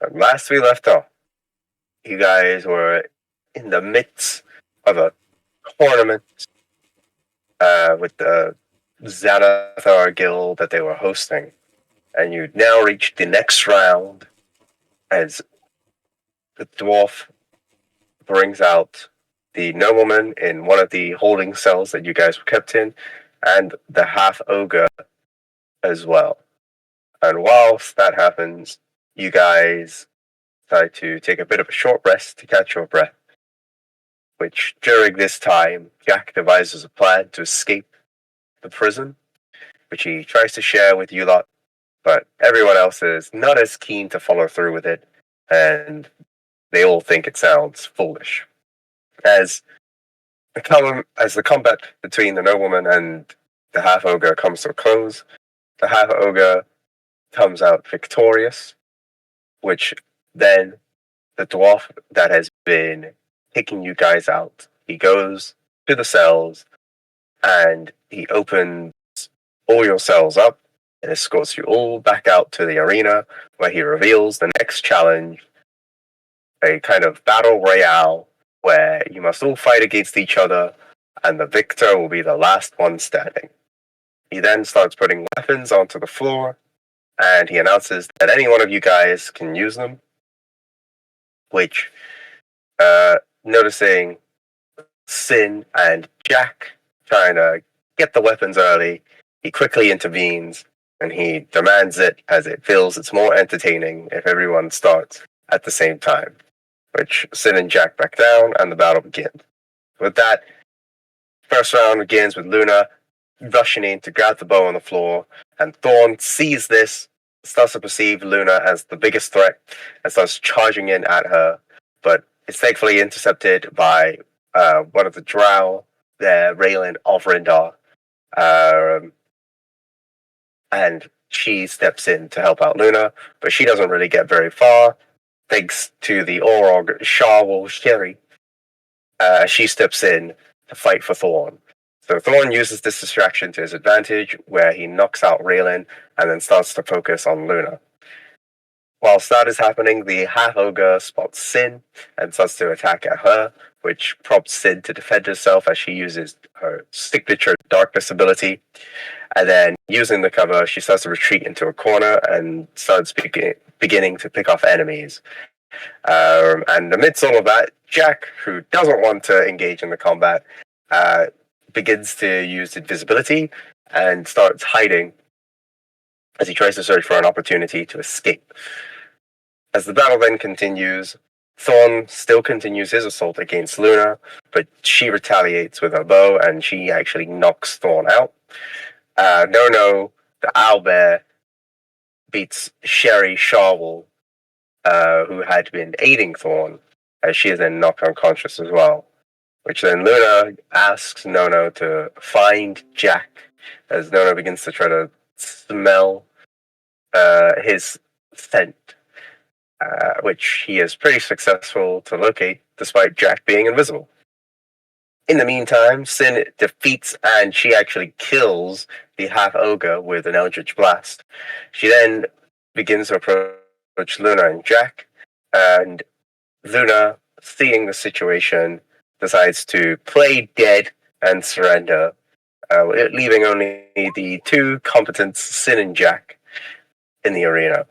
And last we left off, you guys were in the midst of a tournament with the Xanathar Guild that they were hosting. And you now reached the next round as the dwarf brings out the nobleman in one of the holding cells that you guys were kept in, and the half ogre as well. And whilst that happens, you guys decide to take a bit of a short rest to catch your breath. Which during this time, Jack devises a plan to escape the prison, which he tries to share with you lot, but everyone else is not as keen to follow through with it, and they all think it sounds foolish. As the combat between the nobleman and the half ogre comes to a close, the half ogre comes out victorious, which then the dwarf that has been taking you guys out, he goes to the cells and he opens all your cells up and escorts you all back out to the arena where he reveals the next challenge, a kind of battle royale where you must all fight against each other and the victor will be the last one standing. He then starts putting weapons onto the floor and he announces that any one of you guys can use them, which, noticing Sin and Jack trying to get the weapons early, he quickly intervenes and he demands it as it feels it's more entertaining if everyone starts at the same time, which Sin and Jack back down and the battle begins. With that, first round begins with Luna rushing in to grab the bow on the floor, and Thorn sees this, starts to perceive Luna as the biggest threat and starts charging in at her, but it's thankfully intercepted by one of the drow there, Raylan of Rindar, and she steps in to help out Luna, but she doesn't really get very far, thanks to the Orog Sharwal Sherry. She steps in to fight for Thorn. So Thorn uses this distraction to his advantage, where he knocks out Raylan and then starts to focus on Luna. Whilst that is happening, the half-ogre spots Sin and starts to attack at her, which prompts Sin to defend herself as she uses her signature darkness ability. And then, using the cover, she starts to retreat into a corner and starts beginning to pick off enemies. And amidst all of that, Jack, who doesn't want to engage in the combat, begins to use invisibility and starts hiding as he tries to search for an opportunity to escape. As the battle then continues, Thorn still continues his assault against Luna, but she retaliates with her bow and she actually knocks Thorn out. No, the owlbear beats Sherry Sharwal, who had been aiding Thorn, as she is then knocked unconscious as well. Which then Luna asks Nono to find Jack, as Nono begins to try to smell his scent, which he is pretty successful to locate, despite Jack being invisible. In the meantime, Sin defeats and she actually kills the half-ogre with an Eldritch Blast. She then begins to approach Luna and Jack, and Luna, seeing the situation, decides to play dead and surrender, leaving only the two combatants, Sin and Jack, in the arena.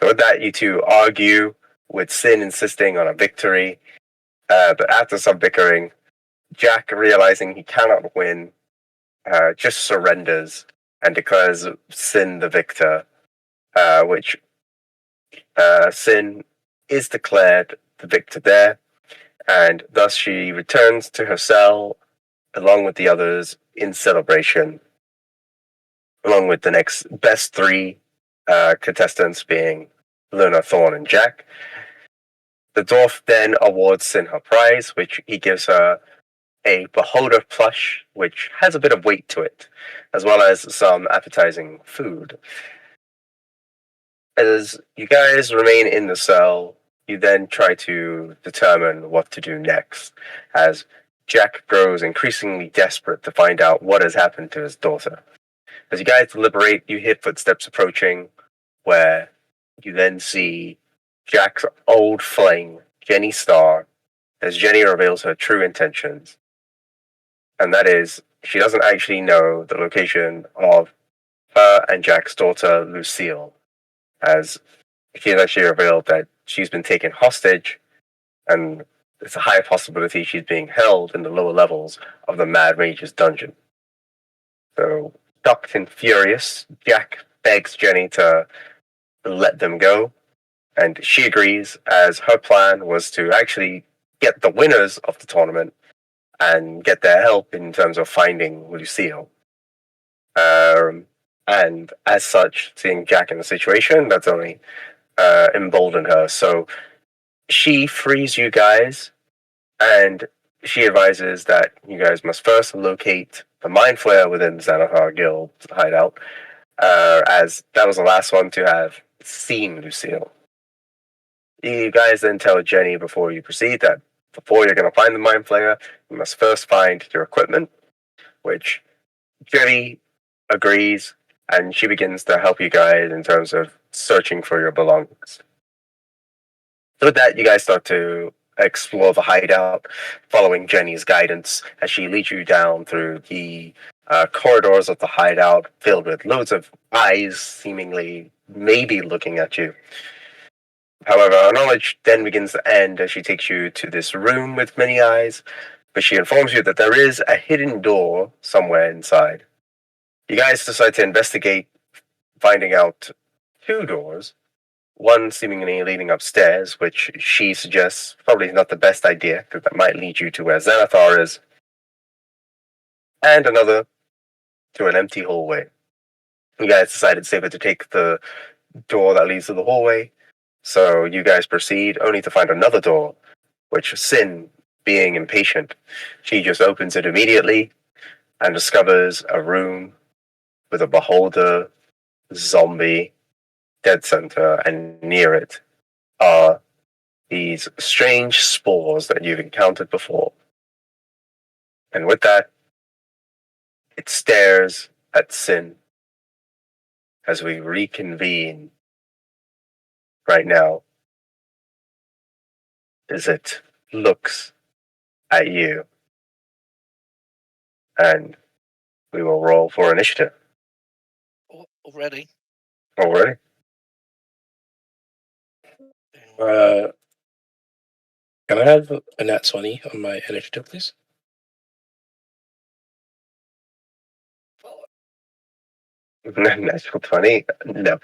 So with that, you two argue, with Sin insisting on a victory, but after some bickering, Jack, realizing he cannot win, just surrenders and declares Sin the victor, which Sin is declared the victor there, and thus she returns to her cell along with the others in celebration, along with the next best three contestants being Luna, Thorn, and Jack. The dwarf then awards Sin her prize, which he gives her a beholder plush, which has a bit of weight to it, as well as some appetizing food. As you guys remain in the cell, you then try to determine what to do next, as Jack grows increasingly desperate to find out what has happened to his daughter. As you guys deliberate, you hear footsteps approaching, where you then see Jack's old flame, Jenny Starr, as Jenny reveals her true intentions. And that is, she doesn't actually know the location of her and Jack's daughter, Lucille, as she has actually revealed that she's been taken hostage, and it's a high possibility she's being held in the lower levels of the Mad Mage's dungeon. So, shocked and furious, Jack begs Jenny to let them go, and she agrees, as her plan was to actually get the winners of the tournament and get their help in terms of finding Lucille. And as such, seeing Jack in the situation, that's only emboldened her. So she frees you guys, and she advises that you guys must first locate the Mind Flayer within Xanathar Guild's hideout, as that was the last one to have seen Lucille. You guys then tell Jenny before you proceed that before you're going to find the Mind Flayer, you must first find your equipment, which Jenny agrees, and she begins to help you guys in terms of searching for your belongings. So with that, you guys start to explore the hideout, following Jenny's guidance as she leads you down through the corridors of the hideout, filled with loads of eyes, seemingly maybe looking at you. However, our knowledge then begins to end as she takes you to this room with many eyes, but she informs you that there is a hidden door somewhere inside. You guys decide to investigate, finding out two doors, one seemingly leading upstairs, which she suggests probably not the best idea, because that might lead you to where Xanathar is, and another to an empty hallway. You guys decided it's safer to take the door that leads to the hallway, so you guys proceed, only to find another door, which Sin, being impatient, she just opens it immediately and discovers a room with a beholder, zombie, dead center, and near it are these strange spores that you've encountered before. And with that, it stares at Sin as we reconvene right now, as it looks at you. And we will roll for initiative. Already? Already? Can I have a nat 20 on my initiative, please? Natural 20? No.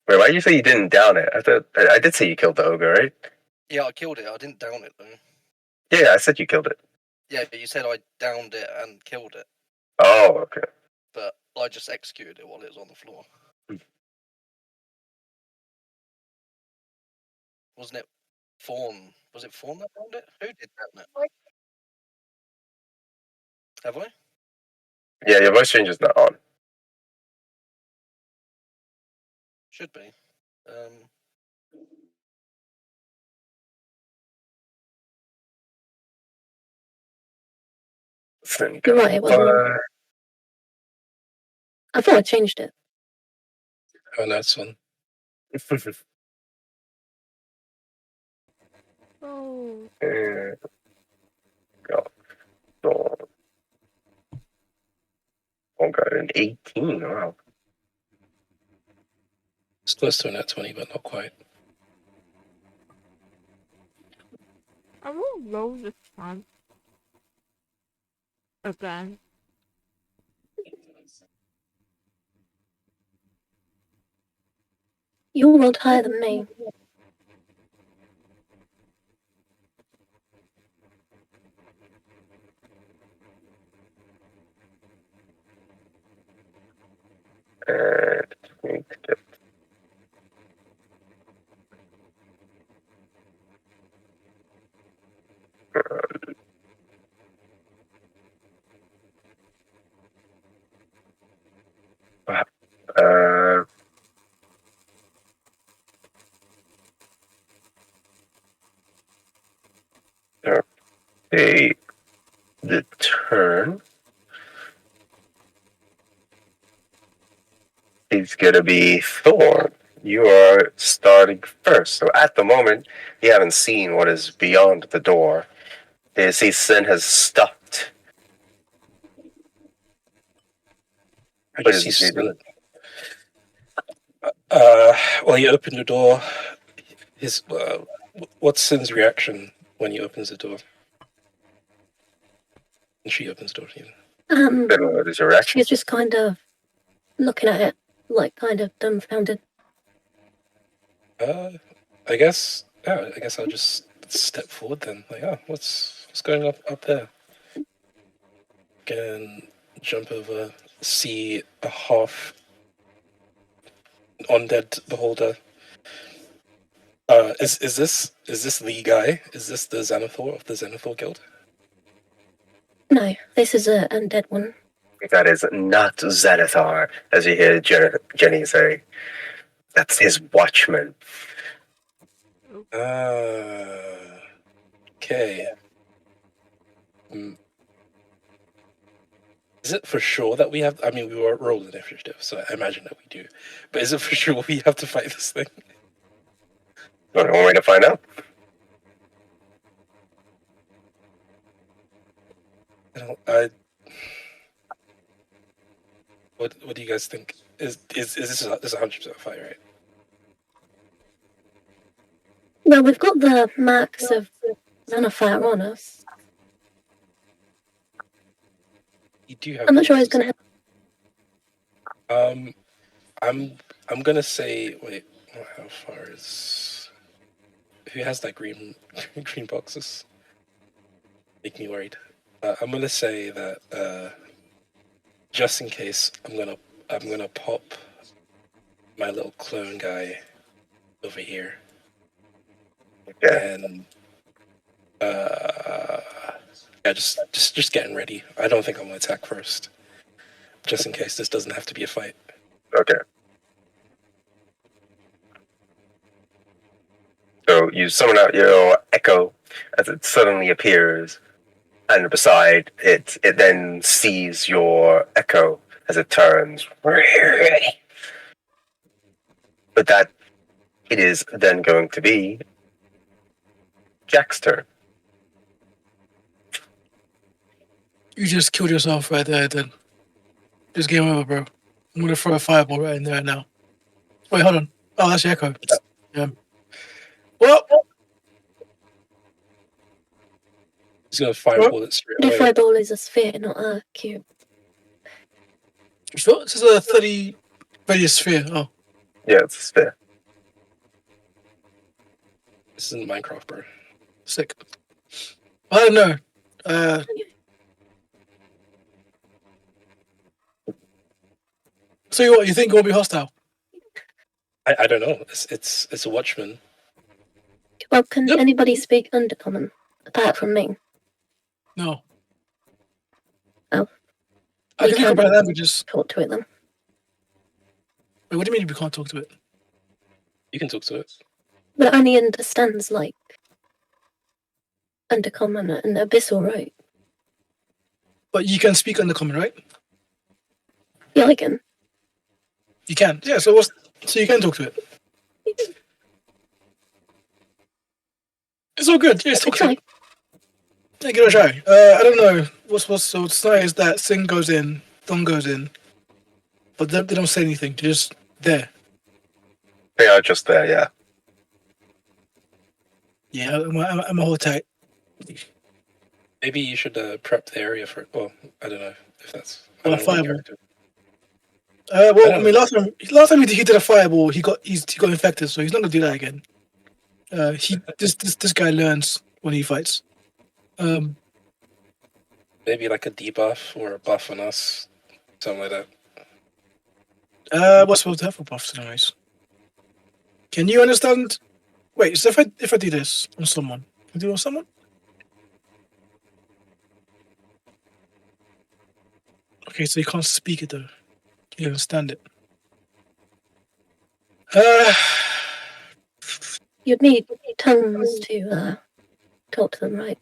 Wait, why did you say you didn't down it? I did say you killed the ogre, right? Yeah, I killed it. I didn't down it, though. Yeah, I said you killed it. Yeah, but you said I downed it and killed it. Oh, okay. But I just executed it while it was on the floor. Wasn't it Fawn? Was it Fawn that downed it? Who did down it? Have I? Yeah, your voice change is not on. Should be. You're right, it wasn't on. I thought I changed it. Oh, that's one. Oh. Oh, got an 18. Wow. It's close to a nat 20, but not quite. I will roll this time. Again. You rolled higher than me. Okay, the turn is gonna be Thorn. you are starting first. So at the moment, you haven't seen what is beyond the door. You see, Sin has stuffed. I What just is see he doing? Well, you open the door. His what's Sin's reaction when he opens the door? And she opens the door. What is your reaction? She's just kind of looking at it, like kind of dumbfounded. I guess. Yeah, I guess I'll just step forward then. Like, oh, what's going on up there? Can jump over, see a half undead beholder. Is this the guy? Is this the Xanathor of the Xanathor Guild? No, this is a undead one. That is not Xanathar, as you hear Jenny say. That's his watchman. Okay. Is it for sure that we have? I mean, we were rolling initiative, so I imagine that we do. But is it for sure we have to fight this thing? Only one way to find out. What do you guys think? Is this is 100% a fight, right? Well, we've got the marks of Xanathar on us. You do have. I'm not sure it's going to happen. I'm gonna say. Wait, how far is? Who has that green boxes? Make me worried. I'm gonna say that just in case, I'm gonna pop my little clone guy over here. Okay. And yeah, just getting ready. I don't think I'm gonna attack first, just in case this doesn't have to be a fight. Okay. So you summon out your echo as it suddenly appears, and beside it, it then sees your echo as it turns. But that it is then going to be Jack's turn. You just killed yourself right there, then. Just game over, bro. I'm gonna throw a fireball right in there now. Wait, hold on. Oh, that's the echo. Yeah. Well, He's gonna fireball it straight The away. fireball is a sphere, not a cube. sure, this is a 30 radius sphere. Oh, Yeah, it's a sphere. This isn't Minecraft, bro. sick. I don't know. So what? You think it won't be hostile? I don't know. It's a watchman. Well, can anybody speak Undercommon apart from me? No. Oh. I We can can comprehend languages. talk to it then. Wait, what do you mean we can't talk to it? You can talk to it. But it only understands like Undercommon and Abyssal, right? But you can speak Undercommon, right? Yeah, I can. You can. Yeah. So you can talk to it. It's all good. Yeah, talk to it. Yeah, give it a try. I don't know. What's so nice is that Sing goes in, Don goes in, but they don't say anything. They're just there. They are just there, yeah. Yeah, I'm a hold tight. Maybe you should prep the area for. Well, I don't know if that's. Fireball. Well, I mean, last time he did a fireball, he got infected, so he's not gonna do that again. This guy learns when he fights. Maybe like a debuff or a buff on us, something like that. What's supposed to have for buffs, anyways? Can you understand? Wait, so if I do this on someone, can I do it on someone? Okay, so you can't speak it though. You understand it. You'd need tongues to talk to them, right?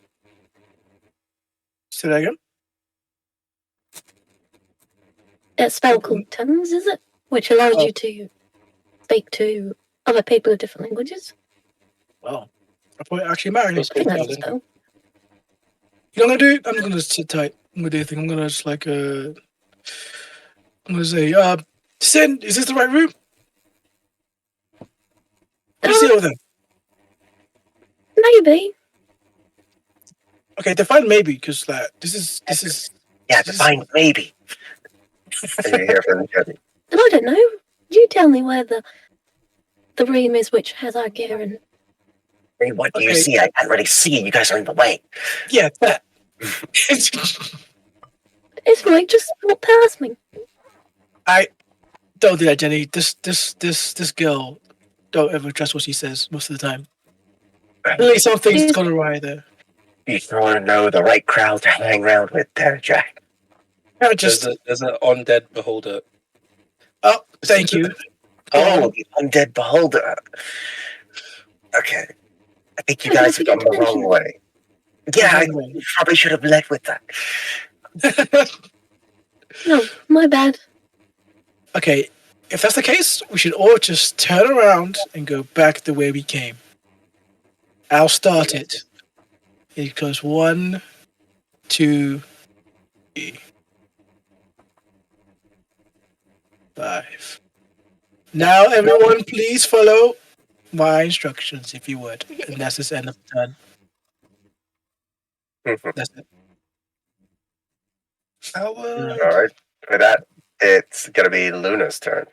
Say that again. A spell called tongues, is it? Which allows you to speak to other people of different languages. Well, I probably actually marry. Just I think speak that's a Berlin. spell. You know what I'm gonna do? I'm gonna sit tight. I'm gonna do a thing. I'm gonna just like I'm gonna say, Sin, is this the right room? What do you see over there? Maybe. Okay, define maybe, because like this is Yeah, this is- define maybe. And you hear from Jenny. And I don't know. You tell me where the room is which has our gear and Hey, what do you Okay. see? I can't really see. You guys are in the way. yeah, that. it's right, just walk past me. Don't do that, Jenny. This girl, don't ever trust what she says most of the time. At least something's gone awry there. You want to know the right crowd to hang around with there, Jack. I just There's an undead beholder. oh, thank you. Oh, the undead beholder. Okay. I think you I guys have have to gone get the wrong attention. way. Yeah, The wrong way. you probably should have led with that. No, my bad. Okay, if that's the case, we should all just turn around and go back the way we came. I'll start it. It goes 1, 2, 3, 5. Now, everyone, please follow my instructions, if you would. And that's the end of the turn. That's it. Howard. All right. For that, it's going to be Luna's turn.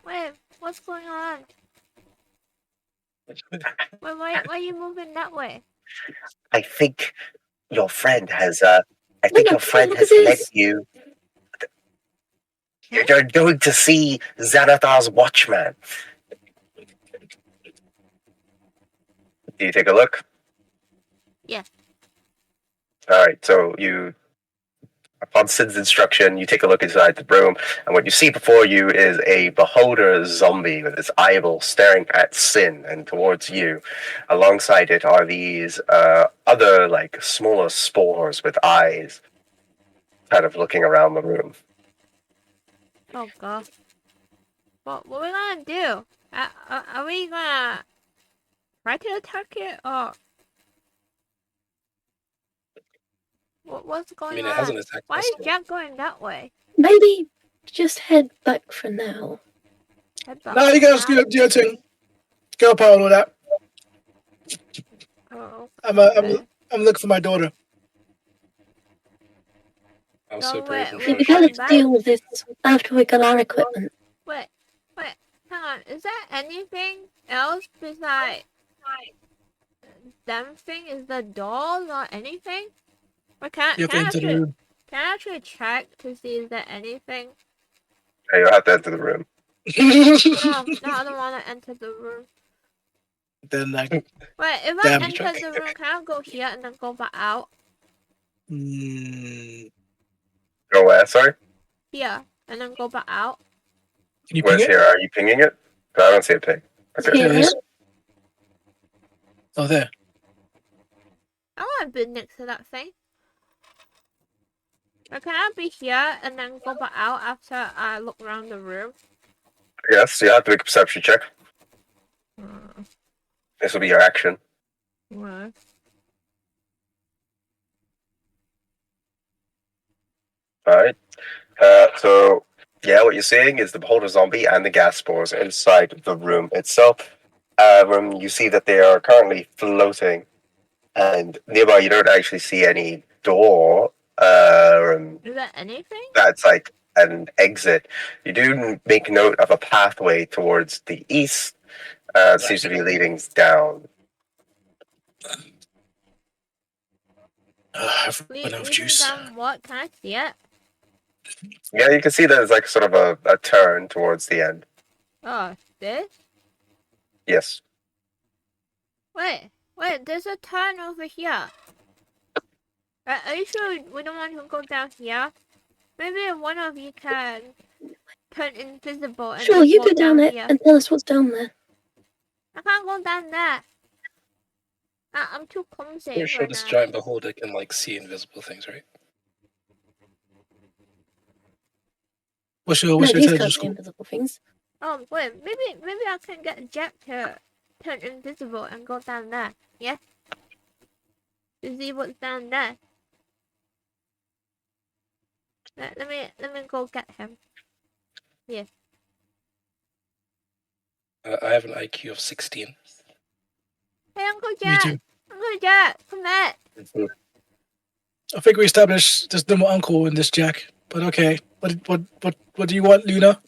Wait, what's going on? Why are you moving that way? I think your friend has, I think Luna, your friend look has at led this. you. You're going to see Xanathar's Watchman. Do you take a look? Yes. All right, so you, upon Sid's instruction, you take a look inside the room, and what you see before you is a beholder zombie with its eyeball staring at Sin and towards you. Alongside it are these other, like, smaller spores with eyes, kind of looking around the room. Oh god. What are we gonna do? Are we gonna try to attack it or what's I going mean, on? it hasn't attacked Why us is yet. Jack going that way? Maybe just head back for now. Head back Now you for guys now? do your thing. Go power and all that. Oh, I'm okay. looking for my daughter. I was No, so brave wait, and wait, Yeah, we try gotta back. deal with this after we got our equipment. Wait, hang on. Is there anything else besides them thing? Is the dolls or anything? Or You have to enter the room. can I actually check to see is there anything? Okay, you'll have to enter the room. No, I don't want to enter the room. Then like, Wait, if Damn. I enter the room, can I go here and then go back out? can Go where, sorry? Here, and then go back out? you ping Where's it? here? Are you pinging it? I don't see a ping. Okay. Yeah. There it is. Oh, there. I want to be next to that thing. Or can I be here and then go back out after I look around the room? Yes, you have to make a perception check. This will be your action. What? Alright. So, yeah, what you're seeing is the beholder zombie and the gas spores inside the room itself. You see that they are currently floating, and nearby you don't actually see any door. Is there anything? That's like an exit. You do make note of a pathway towards the east. It seems to be leading down. I've run out of juice. Down what? Can I see it? Yeah, you can see that it's like sort of a turn towards the end. Oh, this? Yes. Wait, there's a turn over here. Are you sure we don't want to go down here? Maybe one of you can turn invisible and Sure, just you walk go down there here. and tell us what's down there. I can't go down there. I'm too clumsy Pretty sure right this now. giant beholder can like see invisible things, right? What's your No, these intelligence can't see score? invisible things. Oh wait, maybe I can get Jack to turn invisible and go down there. Yeah. To see what's down there. Let me go get him. I have an IQ of 16. Hey, Uncle Me Jack. too. Uncle Jack, come back. I think we established there's no more uncle in this Jack. But okay. What do you want, Luna?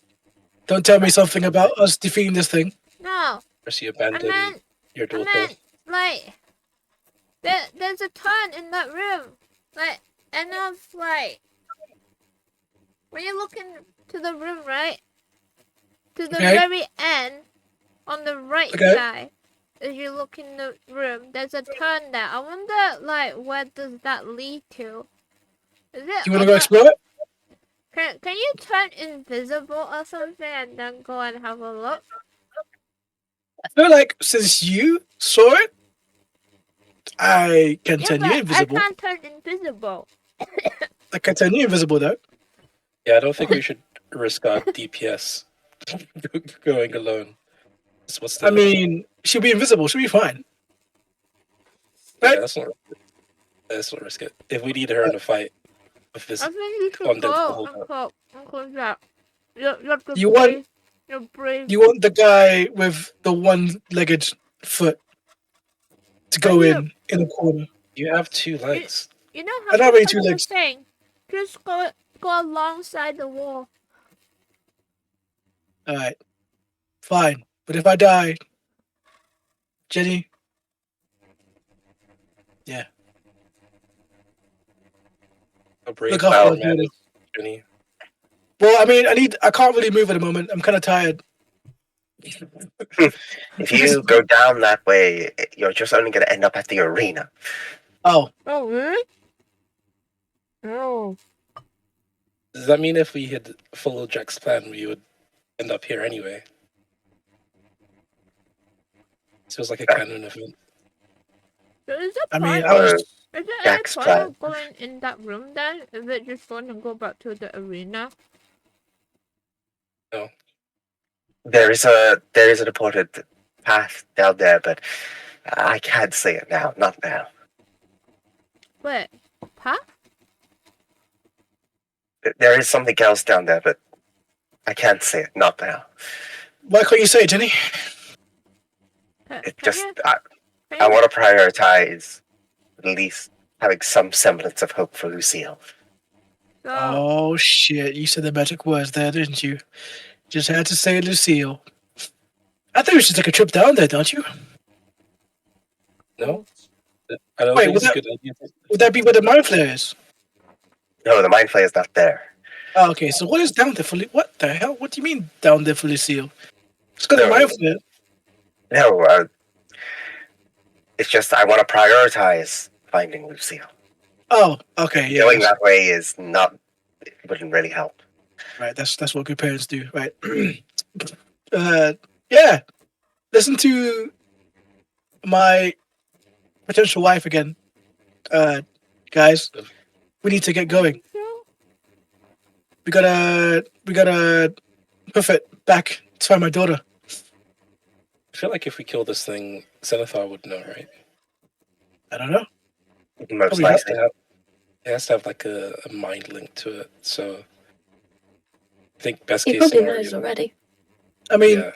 Don't tell me something about us defeating this thing. No, First you I abandon meant, your I daughter. meant, like, there's a ton in that room. Like, enough, like, when you look into the room, right? To the Okay. very end, on the right Okay. side, as you look in the room, there's a turn there. I wonder, like, where does that lead to? Is it You want to on go the- explore it? Can you turn invisible or something and then go and have a look? I feel like since you saw it, I can Yeah, turn but you invisible. I can't turn invisible. I can turn you invisible though. Yeah, I don't think we should risk our DPS going alone. What's the... I mean, she'll be invisible. She'll be fine. yeah, right. let's not risk it. If we need her in a fight with this I think you should content to go, hold up. Uncle Jack. You're the You brave. want- You're brave. You want the guy with the one-legged foot to go Are you- in the corner. You have 2 legs. You know I how don't have to any do 2 the legs. thing. Just go alongside the wall. All right, fine. But if I die, Jenny, A brave look after power our man daughter. is Jenny. Well, I mean, I can't really move at the moment. I'm kind of tired. If you go down that way, you're just only going to end up at the arena. Oh, Oh, really? Oh. Does that mean if we had followed Jack's plan, we would end up here anyway? This feels like a canon event. So is there I mean, point, I was. is there any Jack's point plan. of going in that room then? Is it just going to go back to the arena? There is a reported path down there, but I can't say it now. Not now. Wait, path? There is something else down there, but I can't say it. Not now. Why can't you say it, Jenny? It just Can I you- want to prioritize at least having some semblance of hope for Lucille. So, Oh shit! You said the magic words there, didn't you? Just had to say Lucille. I think we should take a trip down there, don't you? No? I don't Wait, think would it's a good idea. Would that be where the mind flare is? No, the mind flay is not there. Oh, okay, so what is down there for? What the hell? What do you mean down there for Lucille? It's got No. the mind flare. No, it's just I want to prioritize finding Lucille. Oh, okay, yeah. Going that's- that way is not. It wouldn't really help. Right, that's what good parents do, right? Yeah. Listen to my potential wife again. Guys, we need to get going. We gotta hoof it back to find my daughter. I feel like if we kill this thing, Zenithar would know, right? I don't know. Most Probably It has likely. to have, it has to have like a mind link to it. So I think best He case probably scenario. knows already. I mean, Yeah,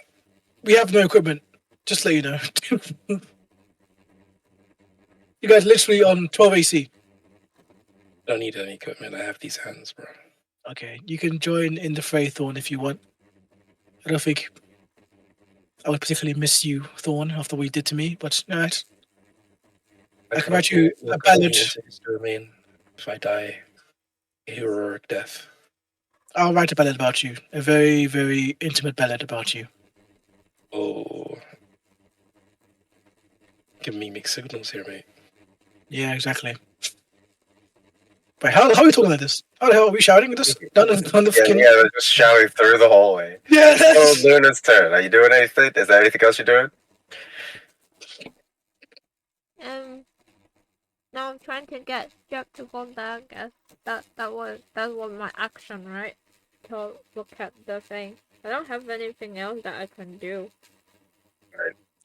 we have no equipment. Just let you know. You guys literally on 12 AC. don't need any equipment. I have these hands, bro. Okay, you can join in the fray, Thorn, if you want. I don't think I would particularly miss you, Thorn, after what you did to me, but alright. I can write you a ballad. Remain if I die a heroic death. I'll write a ballad about you. A very, very intimate ballad about you. Oh, give me mixed signals here, mate. Yeah, exactly. Wait, how are we talking like this? How the hell are we shouting at this? Down the Yeah, freaking... they're just shouting through the hallway. Yeah, Oh, Luna's turn. Are you doing anything? Is there anything else you're doing? Now I'm trying to get Jack to go there. I guess that was my action, right? To look at the thing. I don't have anything else that I can do.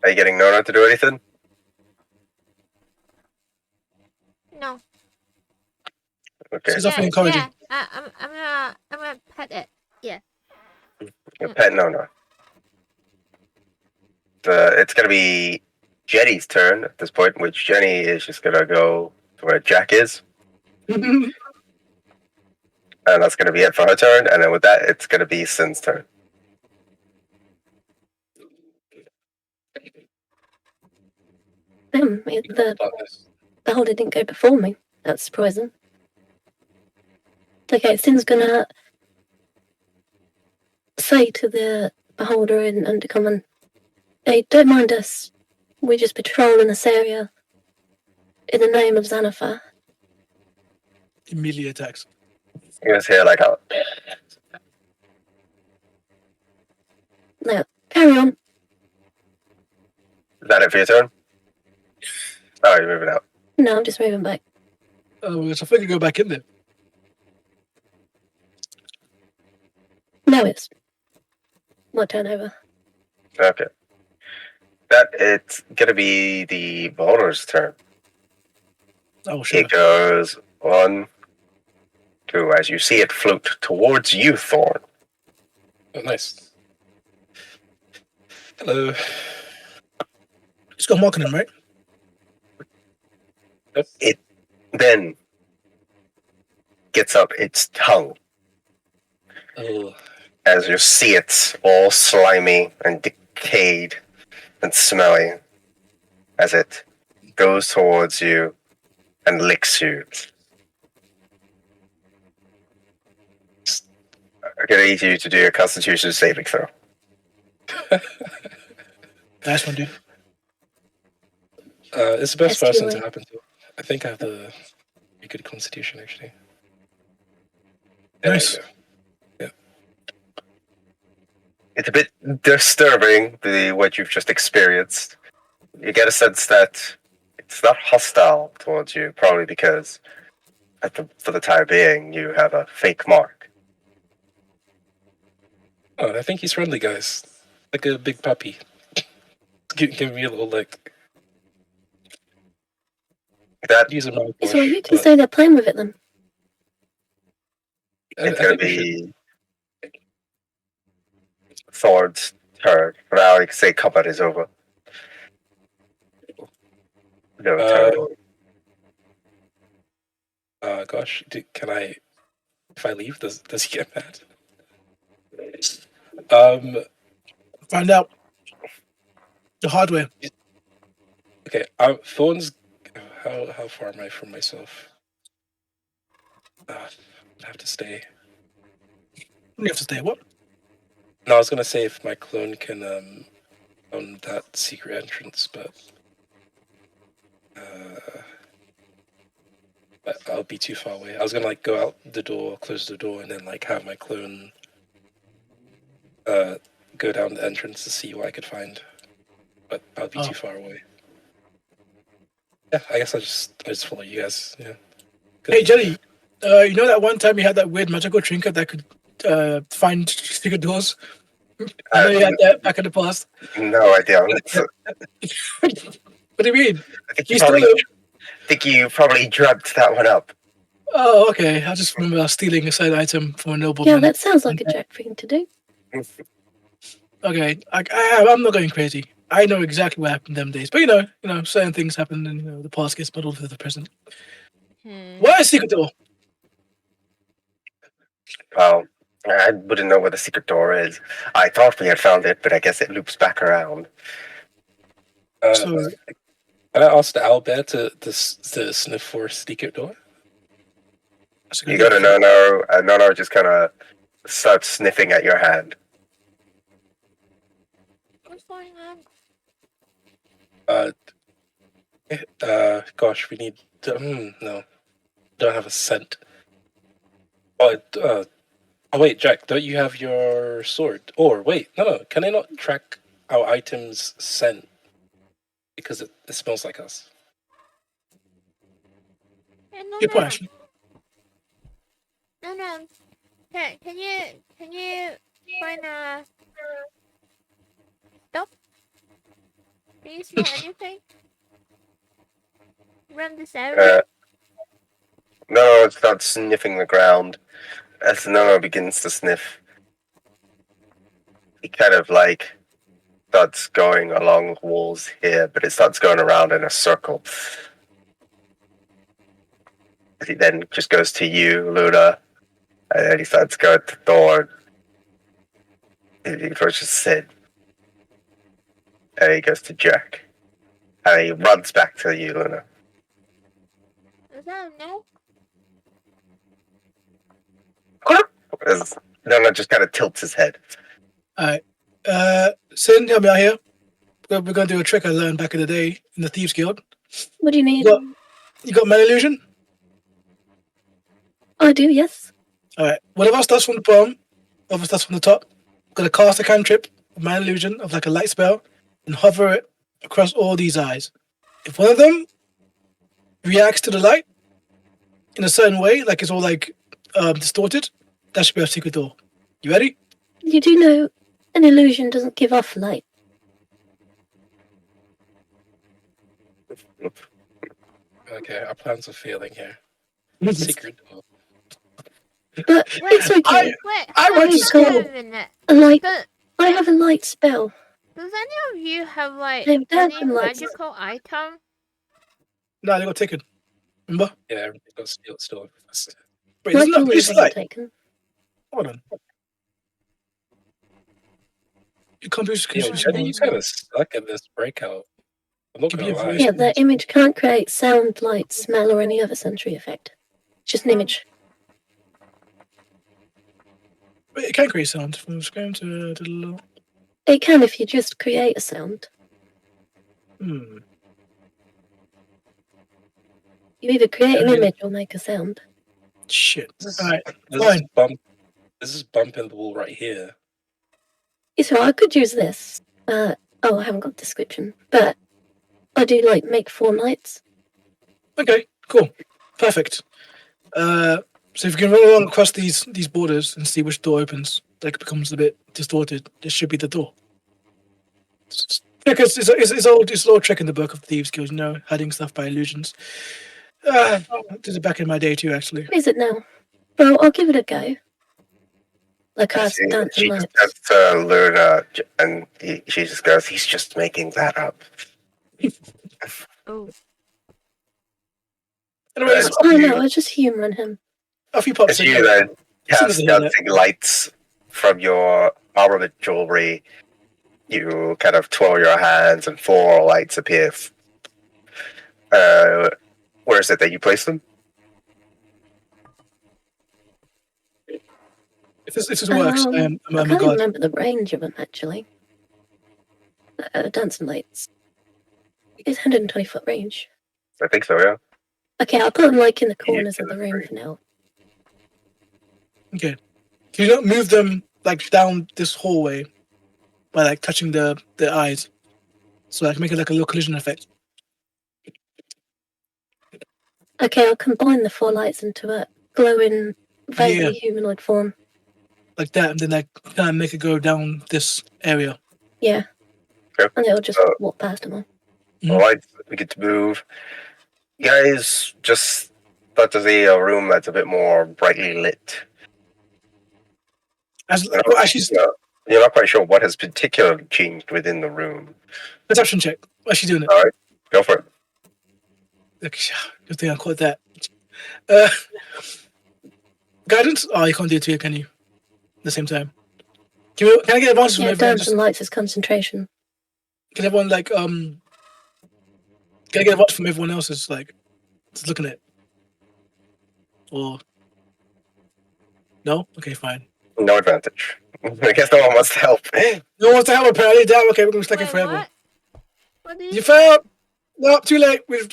Are you getting Nona to do anything? No. Okay. She's offering encouraging. Yeah. I'm gonna pet it. Yeah. Your pet Nona. It's gonna be Jenny's turn at this point, which Jenny is just gonna go to where Jack is. And that's gonna be it for her turn, and then with that it's gonna be Sin's turn. The holder didn't go before me. That's surprising. Okay, Sin's gonna say to the beholder in Undercommon, hey, don't mind us. We're just patrolling this area in the name of Xanathar. Immediately attacks. You just hear like a Now, carry on. is that it for your turn? Oh, you're moving out. No, I'm just moving back. Oh, so I think I go back in there. No, it's my turnover. Okay. That it's gonna be the beholder's turn. Oh, sure. It goes 1, 2, as you see it float towards you, Thorn. Oh, nice. Hello. It's got marking him, right? It then gets up its tongue Oh, as you see it all slimy and decayed and smelly as it goes towards you and licks you. I'm gonna need you to do a Constitution saving throw. Nice one, dude. it's the best Yes, person you to are. happen to. I think I have the pretty good constitution, actually. Nice. There we go. It's a bit disturbing, what you've just experienced. You get a sense that it's not hostile towards you, probably because for the time being, you have a fake mark. Oh, I think he's friendly, guys. Like a big puppy. Give me a little lick. That Use a mouthwash. So you can but say they're playing with it then. it's I going to think we should. be Thorn's turn. For now, you can say combat is over. No turn. Gosh, can I? If I leave, does he get mad? Find out the hardware. Okay. Thorn's. How far am I from myself? I have to stay. You have to stay. What? No, I was gonna say if my clone can on that secret entrance, but I'll be too far away. I was gonna like go out the door, close the door, and then like have my clone go down the entrance to see what I could find, but I'll be too far away. Yeah, I guess I just follow you guys. Yeah. Hey, Jelly. You know that one time you had that weird magical trinket that could find secret doors? I know you had that back in the past. No idea. What do you mean? I think you probably dreamt that one up. Oh, okay. I just remember stealing a side item from a nobleman. Yeah, that sounds like a Jack thing to do. Okay, I'm not going crazy. I know exactly what happened them days, but you know, certain things happen, and the past gets muddled with the present. Why a secret door? Well, I wouldn't know where the secret door is. I thought we had found it, but I guess it loops back around. So, Can I ask the owlbear to sniff for a secret door? that's a good You go to idea. Nono, and Nono just kind of starts sniffing at your hand. What's going on? Gosh, we need to, no, don't have a scent. Oh, wait, Jack, don't you have your sword? Or wait, no, can I not track our items' scent because it smells like us? Hey, Good point, no. actually. No. Can you Fine, stop. Do you smell anything? Around this area? No, it starts sniffing the ground. As Nono begins to sniff, he kind of like starts going along walls here, but it starts going around in a circle. He then just goes to you, Luna, and then he starts going to Thorn. He approaches Sid. And he goes to Jack. And he runs back to you, Luna. Is that a no? As Luna just kind of tilts his head. Alright. Sin, help me out here. We're going to do a trick I learned back in the day in the Thieves Guild. What do you need? You got Man Illusion? I do, yes. Alright. One of us does from the bottom, one of us does from the top. We're going to cast a cantrip, a Man Illusion of like a light spell, and hover it across all these eyes. If one of them reacts to the light in a certain way, like it's all like distorted, that should be our secret door. You ready? You do know an illusion doesn't give off light. Okay, our plans are failing here. Secret door. But it's okay. Wait, I went to hold school. on a minute. A light. Does, I have a light spell. does any of you have like They've done any some lights. magical item? No, they got taken. Remember? Yeah, everything got still. Wait, My isn't that jewelry pretty wasn't light? taken. Hold on. Your computer's Yeah, consuming Jenny, you kind of suck at this breakout. I'm not Give gonna me a lie. voice. Yeah, the image can't create sound, light, smell, or any other sensory effect. It's just an image. Wait, it can create sound from screen to the. It can if you just create a sound. Hmm. You either create an Yeah. image or make a sound. Shit. This Alright. is fine. bump. This is bump in the wall right here. So I could use this. I haven't got description, but I do like make 4 lights. Okay, cool. Perfect. So if you can run along across these borders and see which door opens, that becomes a bit distorted. This should be the door. Because it's old trick in the Book of Thieves Guild, you know, hiding stuff by illusions. I did it back in my day too, actually. What is it now? Well, I'll give it a go. Like I She dancing just lights. steps to Luna, and she just goes, he's just making that up. Oh, Anyways, I know, I just humouring him. off you pop. As Sid. you then Sid cast doesn't hear that. dancing lights from your armament jewelry, you kind of twirl your hands and 4 lights appear. Where is it that you place them? If this works, I'm I a can't god. remember the range of them actually. Dancing lights. It's 120-foot range. I think so, yeah. Okay, I'll put them like in the corners of the room for now. Okay. Can you not move them like down this hallway by like touching the eyes? So I can make it like a little collision effect. Okay, I'll combine the 4 lights into a glowing, vaguely humanoid form. Like that, and then I kind of make it go down this area. Yeah. Okay. And it'll just walk past them all. The lights begin to move. You guys just start to see a room that's a bit more brightly lit. You're not quite sure what has particularly changed within the room. Perception check. Why's she doing it? All right, go for it. Like, good thing I caught that. Guidance? Oh, you can't do it too, can you? At the same time. Can I get advances from Yeah, everyone? dancing lights is concentration. Can everyone like can I get advantage from everyone else's like just looking at it? Or no? Okay, fine. No advantage. I guess no one wants to help. No one wants to help apparently. Damn, okay, we're gonna stack it wait, forever. what? What did You failed! No, too late. Too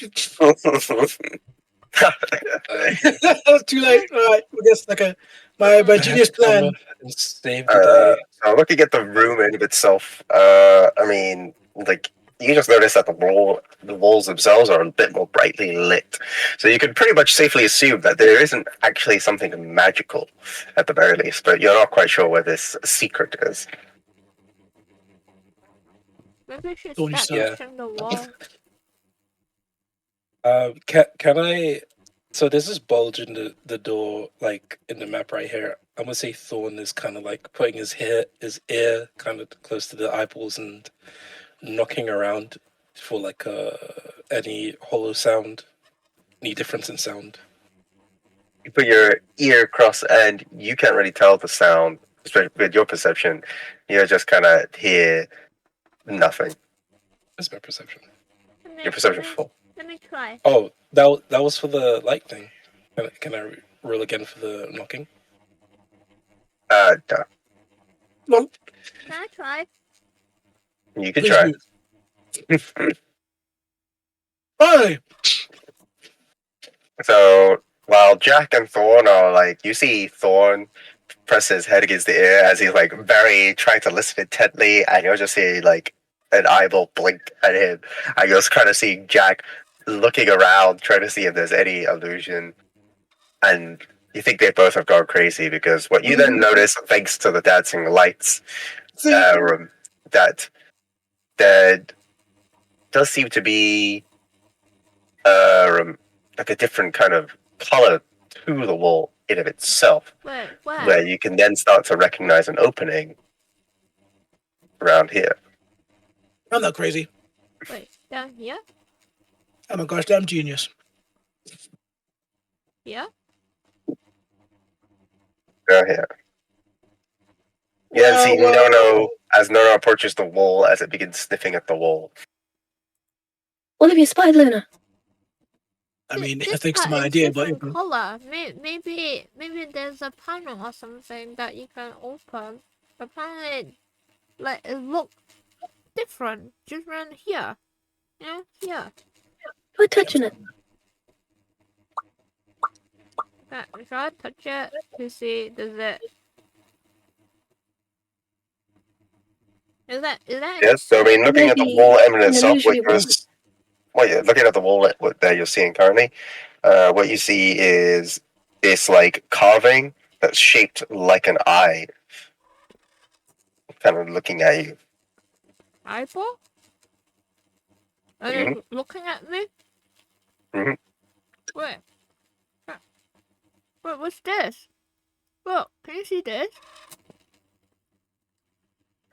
late. Alright, I guess like my genius plan. Save the day. So looking at the room in of itself, I mean, like you just notice that the walls themselves are a bit more brightly lit. So you can pretty much safely assume that there isn't actually something magical at the very least, but you're not quite sure where this secret is. Maybe we should Don't you start suck. touching the wall. Can I? So there's this bulge in the door, like in the map right here. I'm gonna say Thorn is kind of like putting his ear kind of close to the eyeballs and knocking around for like any hollow sound, any difference in sound. You put your ear across, and you can't really tell the sound, especially with your perception. You just kind of hear nothing. That's my perception. Your perception's full. Let me try. Oh, that was for the light thing. Can I roll again for the knocking? Duh. Can I try? You can Please try. do. Hi. So while Jack and Thorn are like, you see Thorn press his head against the ear as he's like very trying to listen intently, and you'll just see like an eyeball blink at him. And you'll just kind of see Jack looking around, trying to see if there's any illusion. And you think they both have gone crazy because what you then notice, thanks to the dancing lights, that there does seem to be like a different kind of color to the wall in of itself, Wait, where where? you can then start to recognize an opening around here. I'm not crazy. Wait, down here? I'm a gosh damn genius. Yeah? Around here. Yeah, see Nono as Nono approaches the wall as it begins sniffing at the wall. What have you spied, Luna? I mean, This thanks to part my is idea, but different color. Maybe there's a panel or something that you can open. Apparently, like it looks different just around here. You know, here. Try touching it. Okay, try to touch it to see does it. Is that Yes, so I mean, looking at the Maybe wall element an itself, illusionary wall. looking at the wall that you're seeing currently, what you see is this like carving that's shaped like an eye, kind of looking at you. eyeball? And it's looking at me? Mhm. Wait. Wait, what's this? Look, can you see this?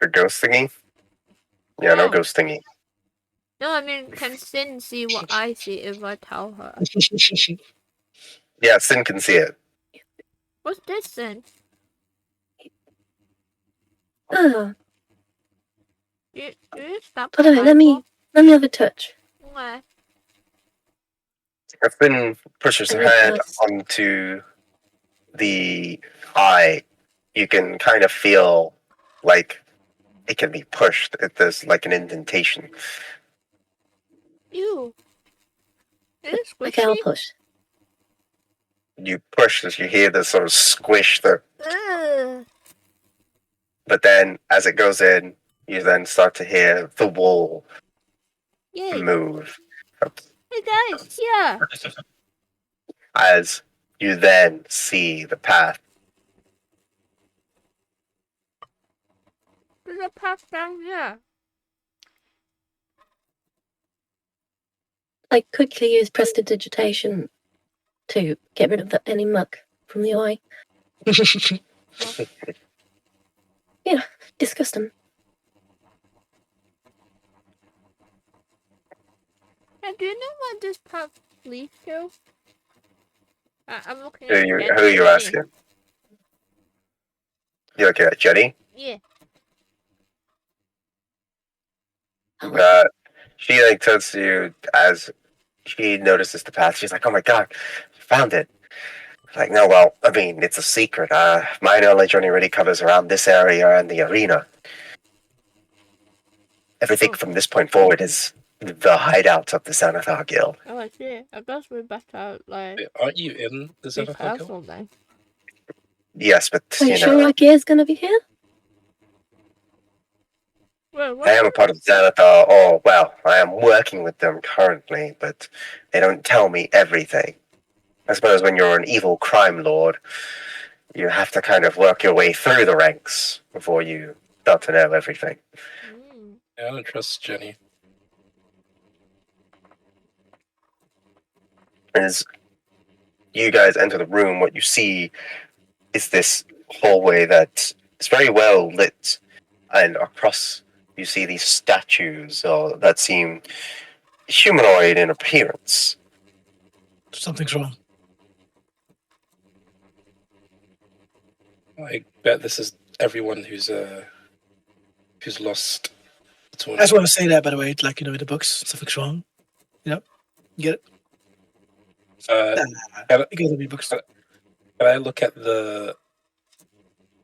Or ghost thingy? Yeah, no No. ghost thingy. No, I mean, can Sin see what I see if I tell her? Yeah, Sin can see it. What's this, Sin? Ah, Do you stop by the way, let me have a touch. Where? If Sin pushes her hand onto the eye, you can kind of feel like it can be pushed. There's like an indentation. Ew. Is it Okay, I'll squishy? push. You push as you hear this sort of squish, Ugh. but then as it goes in, you then start to hear the wall Yay. move. Hey guys, yeah. As you then see the path. There's a path down here. I quickly use prestidigitation to get rid of any muck from the eye. Yeah, disgusting. Hey, do you know what this path leads to? I'm looking Who at are Jenny. you asking? You looking at Jenny? Yeah. She like turns to you as she notices the path. She's like, "Oh my god, you found it!" Like, no, well, I mean, it's a secret. My knowledge only really covers around this area and the arena. Everything from this point forward is the hideout of the Xanathar Guild. Oh, I see. I guess we better like Wait, aren't you in the be Xanathar Guild? careful then. Yes, but Are you sure Ikea is going to be here? Wait, what? I am a part of Xanathar, or, well, I am working with them currently, but they don't tell me everything. I suppose when you're an evil crime lord, you have to kind of work your way through the ranks before you start to know everything. Mm. Yeah, I don't trust Jenny. As you guys enter the room, what you see is this hallway that is very well lit, and across you see these statues that seem humanoid in appearance. Something's wrong. I bet this is everyone who's lost the I tournament. just want to say that, by the way, like, in the books, something's wrong. You get it? It goes in the books. Can I look at the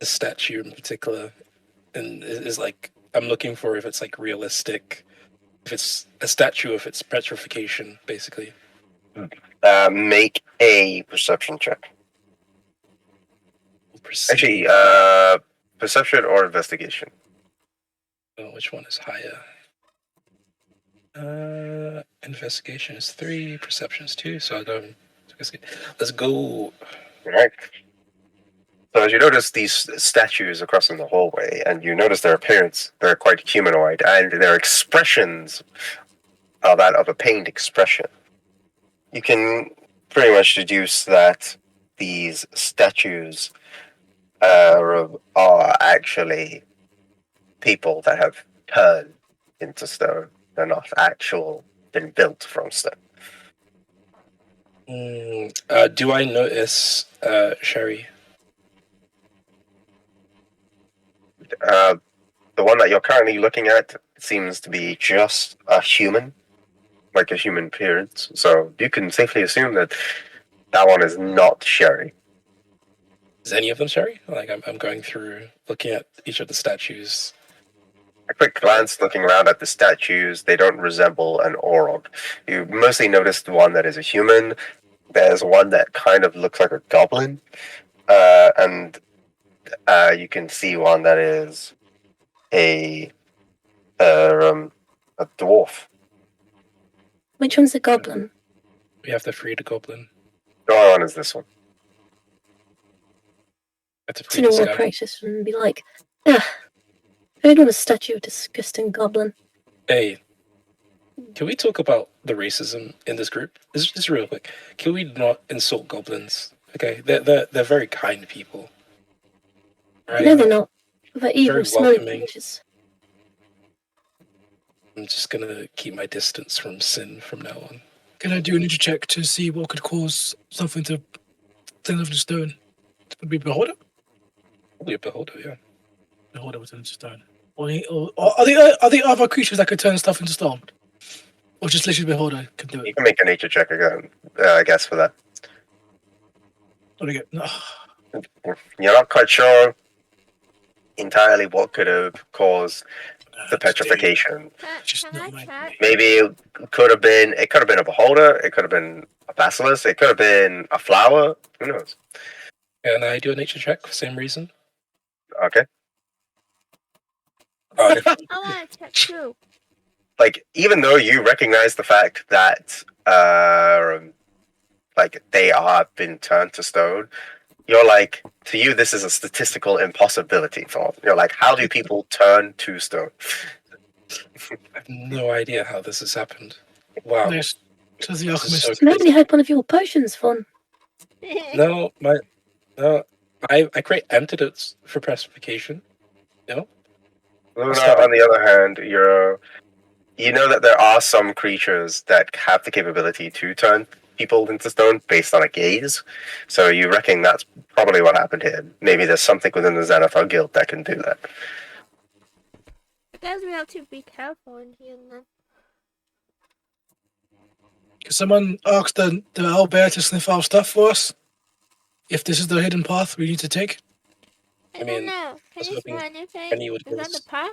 statue in particular, and is like I'm looking for if it's like realistic, if it's a statue, if it's petrification, basically. Make a perception check. Actually, perception or investigation. Oh, which one is higher? Investigation is 3, perception is 2. So I'll go. Let's go. All right. So as you notice these statues across in the hallway, and you notice their appearance, they're quite humanoid, and their expressions are that of a pained expression. You can pretty much deduce that these statues are actually people that have turned into stone. They're not been built from stone. Do I notice Sherry? The one that you're currently looking at seems to be just a human, like a human appearance. So you can safely assume that one is not Sherry. Is any of them Sherry? Like I'm going through, looking at each of the statues. A quick glance looking around at the statues, they don't resemble an Orog. You mostly notice the one that is a human. There's one that kind of looks like a goblin. And you can see one that is a dwarf. Which one's a goblin? We have to free the goblin. The other one is this one. That's a To free know this all guy. practice and be like, I don't want a statue of a disgusting goblin. Hey, can we talk about the racism in this group? Just real quick. Can we not insult goblins? Okay, they're very kind people. Right? No, they're not. They're evil, Very smelly welcoming. creatures. I'm just gonna keep my distance from sin from now on. Can I do a nature check to see what could cause something to turn into stone? Would be beholder? Probably a beholder, yeah. Beholder would turn into stone. Or are there other creatures that could turn stuff into stone? Or just literally beholder can do You it? can make a nature check again, I guess, for that. What do you get? No. You're not quite sure entirely what could have caused the petrification. Just Can not I my check? Maybe it could have been a beholder, it could have been a basilisk, it could have been a flower. Who knows? Can I do a nature check for the same reason? Okay. I want to check too. Like, even though you recognize the fact that like they are been turned to stone, you're like, to you this is a statistical impossibility. You're like, how do people turn to stone? I have no idea how this has happened. Wow. Nice. Says the This is alchemist. so Maybe crazy. you had one of your potions, Fawn. No, I create antidotes for petrification. Luna, on the other hand, you know that there are some creatures that have the capability to turn people into stone based on a gaze. So you reckon that's probably what happened here. Maybe there's something within the Xanathar Guild that can do that. I guess we have to be careful in here then. Can someone ask the owlbear to sniff our stuff for us? If this is the hidden path we need to take? I I don't mean, know. I was Can you hoping smell anything? Penny would Is that give the us- path?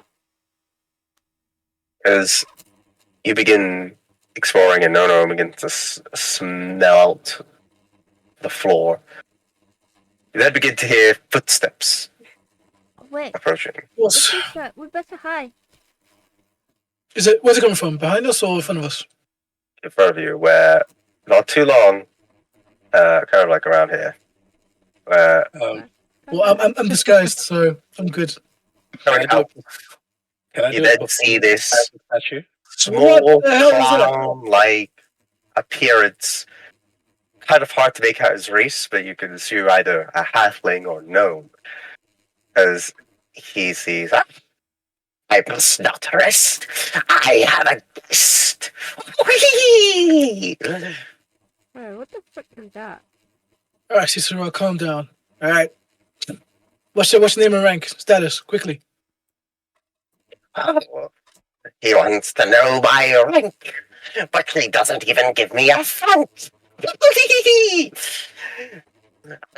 As you begin exploring, and Nono begins to smell out the floor, you then begin to hear footsteps Oh, wait. approaching. What's We better hide. Where's it coming from? Behind us or in front of us? In front of you, where not too long, kind of like around here. Where Well, I'm disguised, so I'm good. coming out, Can I you do then a see this statue? small What the hell is that? clown-like appearance. Kind of hard to make out his race, but you can assume either a halfling or gnome, as he sees. I must not rest. I have a guest. Whee! Wait, what the frick is that? All right, Cicero, calm down. All right. What's your name and rank? Status, quickly. Oh, he wants to know my rank, but he doesn't even give me a front.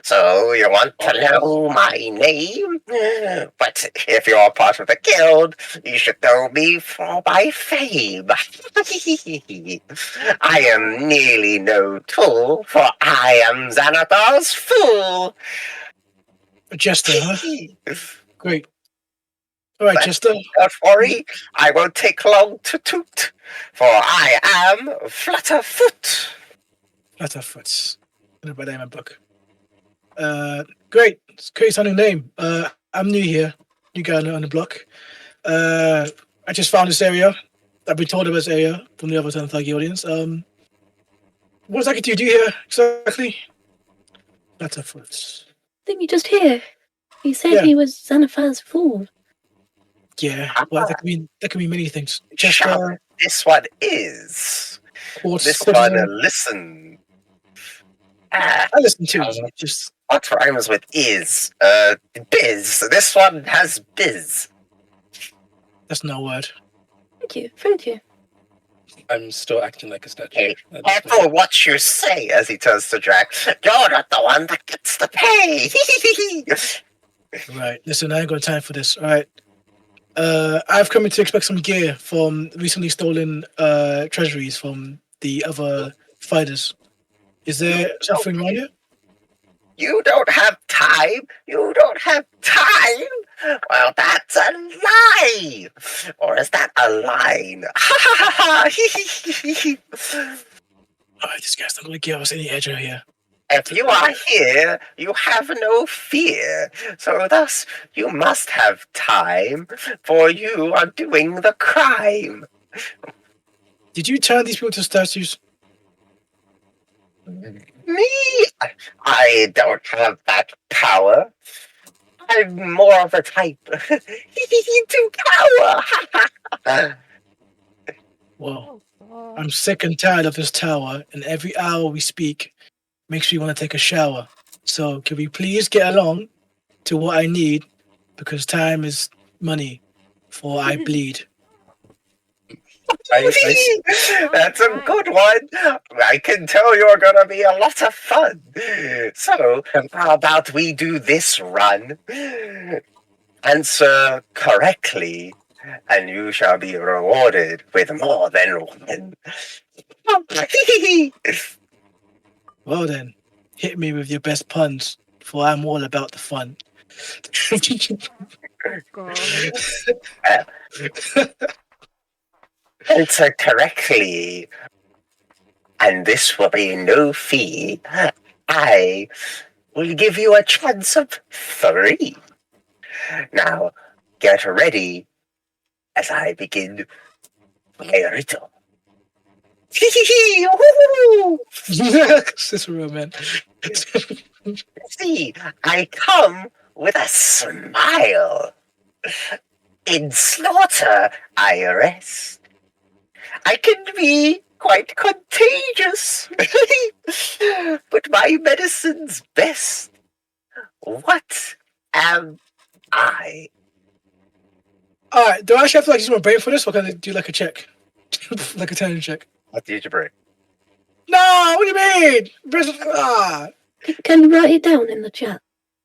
So you want to know my name? But if you're part of the guild, you should know me for my fame. I am nearly no tool, for I am Xanathar's fool. A jester, huh? Great. All right, Jester. Don't worry, I won't take long to toot, for I am Flutterfoot. Flutterfoots. I'm gonna write that in my book. Great. It's a great sounding name. I'm new here. New guy on the block. I just found this area. I've been told about this area from the other Thuggy audience. What exactly do you do here exactly? Flutterfoots. Didn't you just hear? He said Yeah. he was Xanathar's fool. Yeah. Well, that could mean many things. Jester, Sure, this one is. quartz, This courtesan. one, listen. I listen too. Just What rhymes with is? Biz. This one has biz. that's no word. Thank you. I'm still acting like a statue. Hey, at this point. careful what you say, as he turns to Jack. You're not the one that gets to pay. Right. Listen, I ain't got time for this. All right. I've come in to expect some gear from recently stolen treasuries from the other fighters. Is there something wrong here? You don't have time. You don't have time. Well, that's a lie. Or is that a line? All right, this guy's not going to give us any edge over here. If you are here, you have no fear. So thus, you must have time, for you are doing the crime. Did you turn these people to statues? Me? I don't have that power. I'm more of a type to power. Well, Oh, I'm sick and tired of this tower, and every hour we speak makes me want to take a shower. So, can we please get along to what I need? Because time is money, for I bleed. That's a good one. I can tell you're gonna be a lot of fun. So, how about we do this run? Answer correctly, and you shall be rewarded with more than one. Well then, hit me with your best puns, for I'm all about the fun. God. Answer correctly, and this will be no fee. I will give you a chance of 3. Now, get ready as I begin my riddle. Cicero, man. See, I come with a smile. In slaughter, I rest. I can be quite contagious, but my medicine's best. What am I? All right, do I actually have to use my brain for this, or can I do like a check, like a talent check? What did you bring? No, what do you mean? Can you write it down in the chat?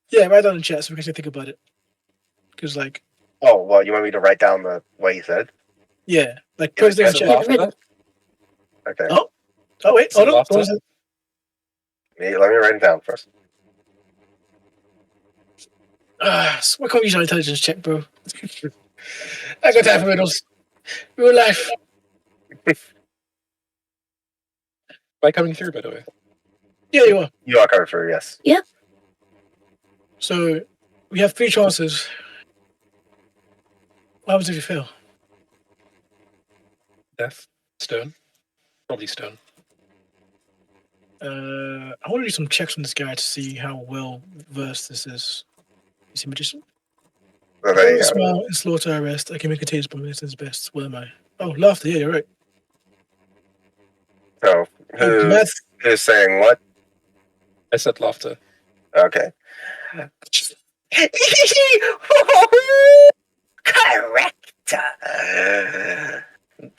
Yeah, write down in chat so we can think about it. Because, like, Oh, well, you want me to write down what you said? yeah, like Yeah, post it in that's chat. Yeah, the riddle. Okay. Oh wait, hold on. Laughter. What was it? Let me write it down first. Why can't we use our intelligence check, bro? I got time for riddles. Real life. Am I coming through, by the way? Yeah, you are. You are coming through, yes. So we have 3 chances. What happens if you fail? Death? Stone? Probably stone. I want to do some checks on this guy to see how well versed this is. Is he magician? So there you go. Small and slaughter arrest. I can make a taste, but this is best. Where am I? Oh, laughter. Yeah, you're right. So Mad. who's saying what? I said laughter. Okay. Correct.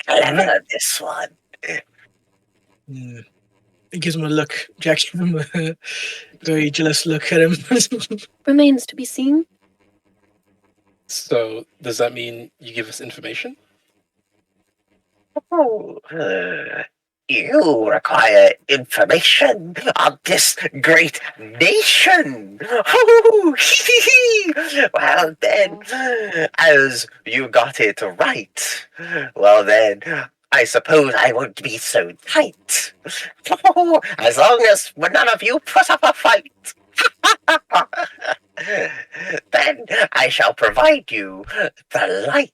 Clever, this one. It gives him a look. Jack gives him a very jealous look at him. Remains to be seen. So, does that mean you give us information? Oh, you require information on this great nation. Oh, well then, as you got it right, well then, I suppose I won't be so tight. Oh, as long as none of you put up a fight. Then I shall provide you the light.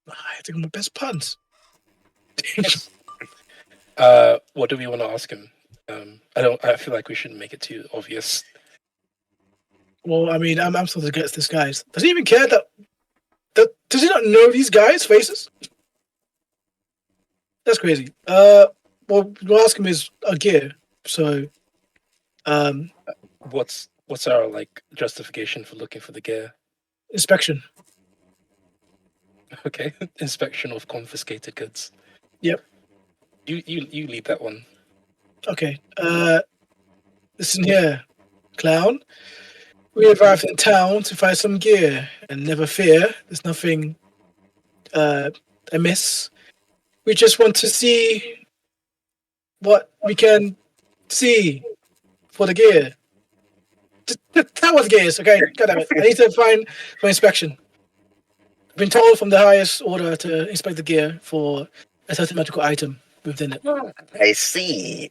I think I'm the best puns. What do we want to ask him? I feel like we shouldn't make it too obvious. Well, I mean, I'm still against this guy's. Does he even care that does he not know these guys' faces? That's crazy. Well, we'll ask him his gear. So, What's our like justification for looking for the gear? inspection. Okay, inspection of confiscated goods. Yep. You lead that one. Okay. Listen here, clown. We arrived in town to find some gear, and never fear, there's nothing amiss. We just want to see what we can see for the gear. Just tell what the gear is, okay? God damn it. I need to find my inspection. I've been told from the highest order to inspect the gear for a certain magical item within it. I see.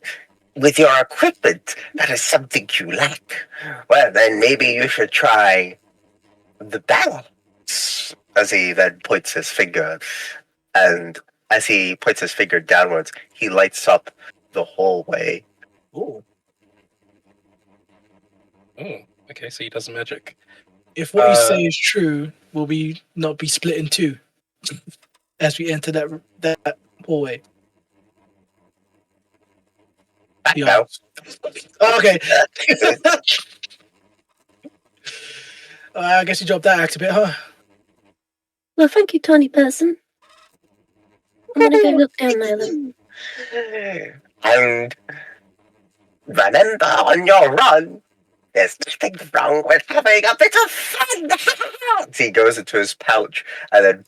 With your equipment, that is something you lack. Well, then maybe you should try the balance. As he then points his finger, and as he points his finger downwards, he lights up the hallway. Ooh. Oh, okay, so he does magic. If what you say is true, will we not be split in two as we enter that hallway? No. Oh, okay. I guess you dropped that act a bit, huh? Well, thank you, tiny person. I'm gonna go look down there then. And remember, on your run, there's nothing wrong with having a bit of fun. He goes into his pouch, and then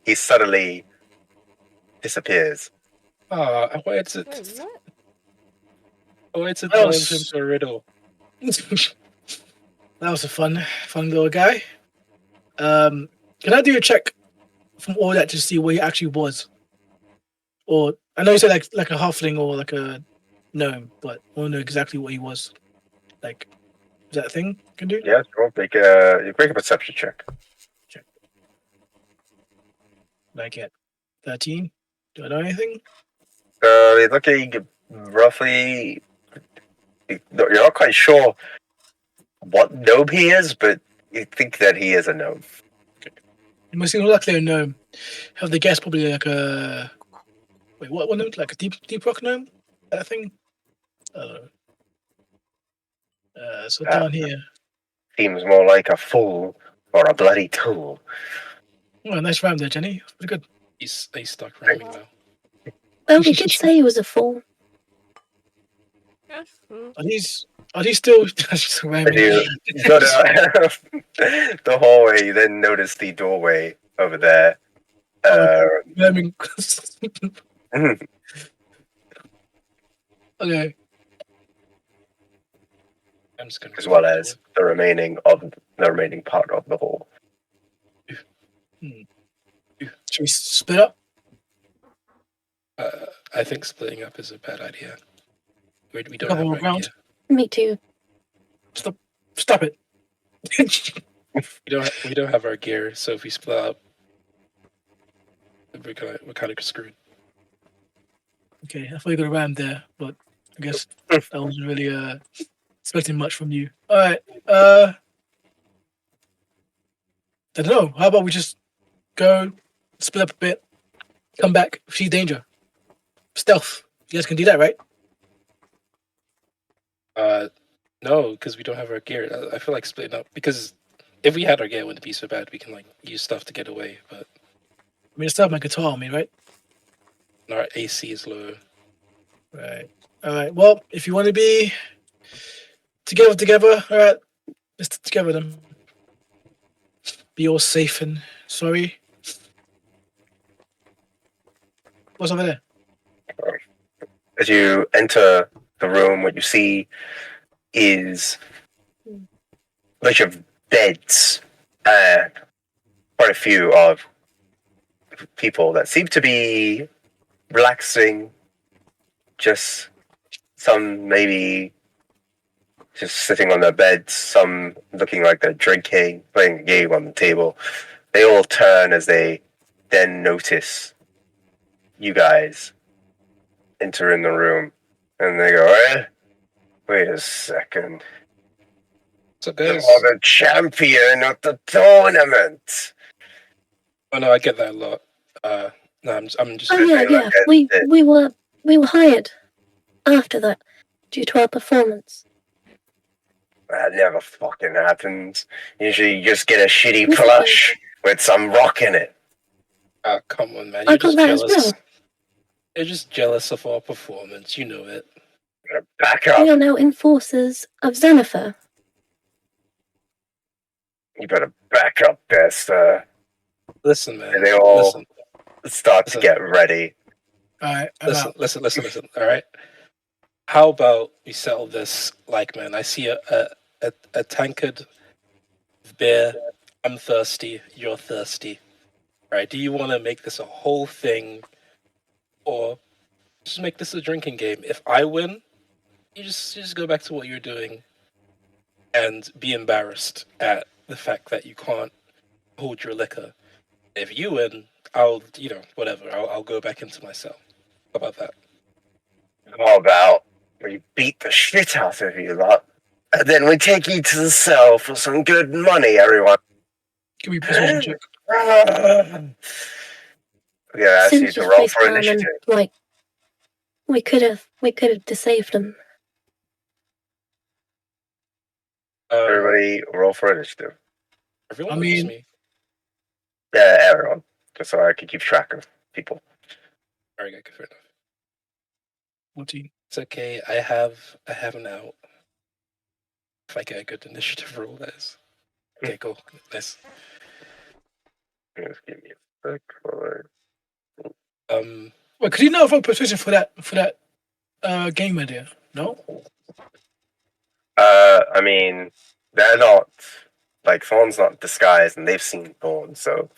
he suddenly disappears. I wanted to. Wait, what? I wanted to That challenge him to a riddle. That was a fun little guy. Can I do a check from all that to see where he actually was? Or I know you said like a halfling or like a gnome, but I want to know exactly what he was. Like, is that a thing you can do? Yeah, sure. Make a perception check. Like at 13? Do I know anything? You're looking roughly. You're not quite sure what gnome he is, but you think that he is a gnome. It must seem likely a gnome. Have they guessed probably like a wait, what gnome? Like a deep rock gnome? That thing? I don't know. So down here. Seems more like a fool or a bloody tool. Oh, nice rhyme there, Jenny. Pretty good. He's stuck rhyming now. Well, he did say he was a fool. That's true. Are these still rhyming? You go down the hallway, you then notice the doorway over there. Rhyming. Okay. I'm just gonna As well as the remaining part of the hall. Should we split up? I think splitting up is a bad idea. We don't Couple have more our rounds. gear. Me too. Stop it. We don't have our gear, so if we split up, we're kind of screwed. Okay, I thought you got a ram there, but I guess I wasn't really expecting much from you. All right. I don't know. How about we just go split up a bit, come back, see danger, stealth. You guys can do that, right? No, because we don't have our gear. I feel like splitting up because if we had our gear, it wouldn't be so bad. We can like use stuff to get away, but I mean, I still have my guitar on me, right? our AC is low. Right. All right. Well, if you want to be together, all right, let's stick together then. Be all safe and sorry. What's over there? As you enter the room, what you see is a bunch of beds and quite a few of people that seem to be relaxing. Just some maybe just sitting on their beds, some looking like they're drinking, playing a game on the table. They all turn as they then notice you guys enter in the room, and they go, wait a second. So You're guys, the champion of the tournament. oh no, I get that a lot. No, I'm just. Oh yeah, like yeah. it. We were hired after that due to our performance. That never fucking happens. Usually you just get a shitty Yes, it plush with some rock in it. Come on, man. I You're got just that as jealous. well. You're just jealous of our performance. You know it. Back up. We are now enforcers of Xanathar. You better back up there, sir. Listen, man. And they all Listen. start to Listen. get ready. All right. I'm out. Listen. All right. How about we settle this like, man? I see a tankard of beer. I'm thirsty. You're thirsty. Right? Do you want to make this a whole thing, or just make this a drinking game? If I win, you just go back to what you're doing, and be embarrassed at the fact that you can't hold your liquor. If you win, I'll whatever. I'll go back into my cell. How about that? How about we beat the shit out of you lot, and then we take you to the cell for some good money, everyone. Give me a persuasion check. Yeah, ask you Since to just roll face for palm and initiative. like we could have deceived them. Everybody roll for initiative. Everyone I or just mean- me? Yeah, everyone. Just so I can keep track of people. All right, good, fair enough. 14. It's okay. I have an out. If I get a good initiative roll, that is. Okay, cool. Nice. Just give me a sec for Wait, could you not vote persuasion for that game idea? No. I mean, they're not like Thorn's not disguised, and they've seen Thorn, so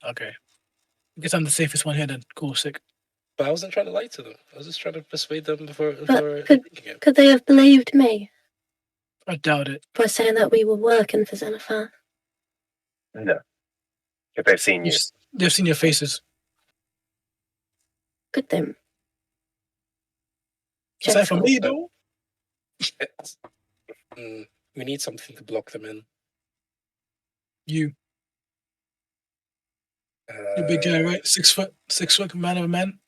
Okay. I guess I'm the safest one here then. Cool, sick. But I wasn't trying to lie to them. I was just trying to persuade them before could- thinking game. Could they have believed me I doubt it. by saying that we were working for Xanathar? no. If they've seen you, They've seen your faces. Could them? Aside from me, Gentle. though. We need something to block them in. You big guy, right? 6 foot, man of a man.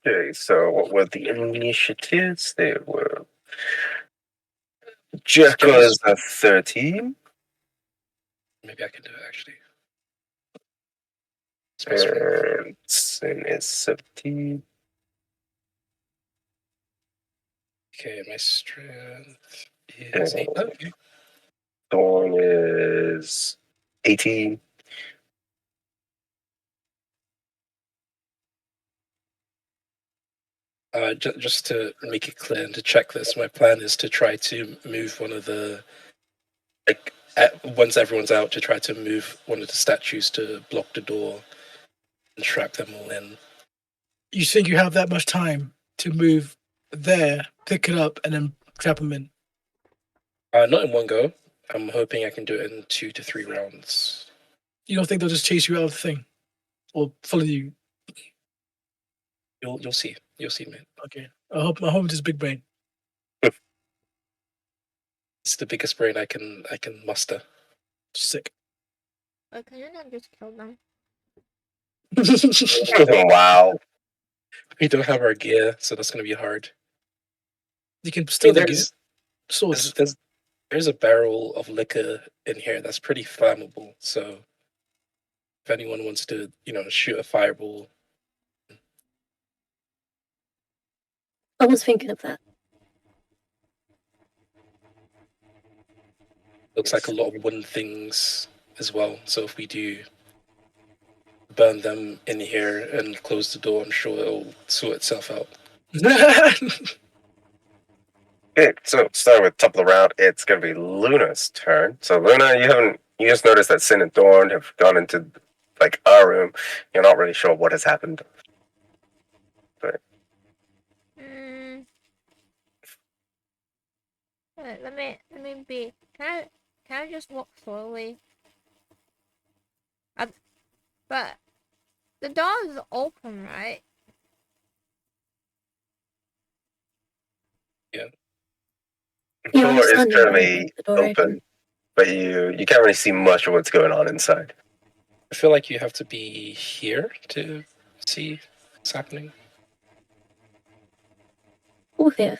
okay. So, what were the initiatives? They were Jacko's a 13. Maybe I can do it actually. It's my strength. And Sin is 17. Okay, my strength is 8. Okay. Thorn is 18. Just to make it clear and to check this, my plan is to try to move one of the, once everyone's out, to try to move one of the statues to block the door and trap them all in. You think you have that much time to move there, pick it up, and then trap them in? Not in one go. I'm hoping I can do it in 2 to 3 rounds. You don't think they'll just chase you out of the thing? Or follow you? You'll see. You'll see, man. Okay. I hope it's just big brain. It's the biggest brain I can muster. Sick. Can you not just kill them? Wow. We don't have our gear, so that's gonna be hard. You can still get there's, swords. there's a barrel of liquor in here that's pretty flammable. So if anyone wants to, shoot a fireball, I was thinking of that. looks like a lot of wooden things as well. So if we do burn them in here and close the door, I'm sure it'll sort itself out. Okay, so starting with top of the round, it's gonna be Luna's turn. So Luna, you just noticed that Sin and Thorn have gone into like our room. You're not really sure what has happened. Let me be. Can I just walk slowly? But the door is open, right? The Yeah, I'm door is standing currently with the door open, but you can't really see much of what's going on inside. I feel like you have to be here to see what's happening. Oh, here.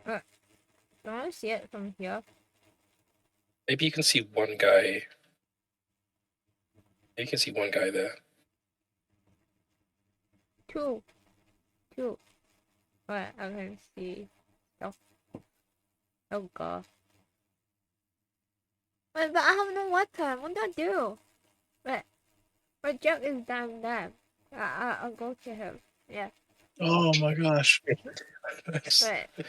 Can I see it from here? Maybe you can see one guy. You can see one guy there. Two. But I can see stuff. Oh god. Wait, but I have no weapon. What do I do? But Jack is down there. I'll go to him. Yeah. Oh my gosh. Wait,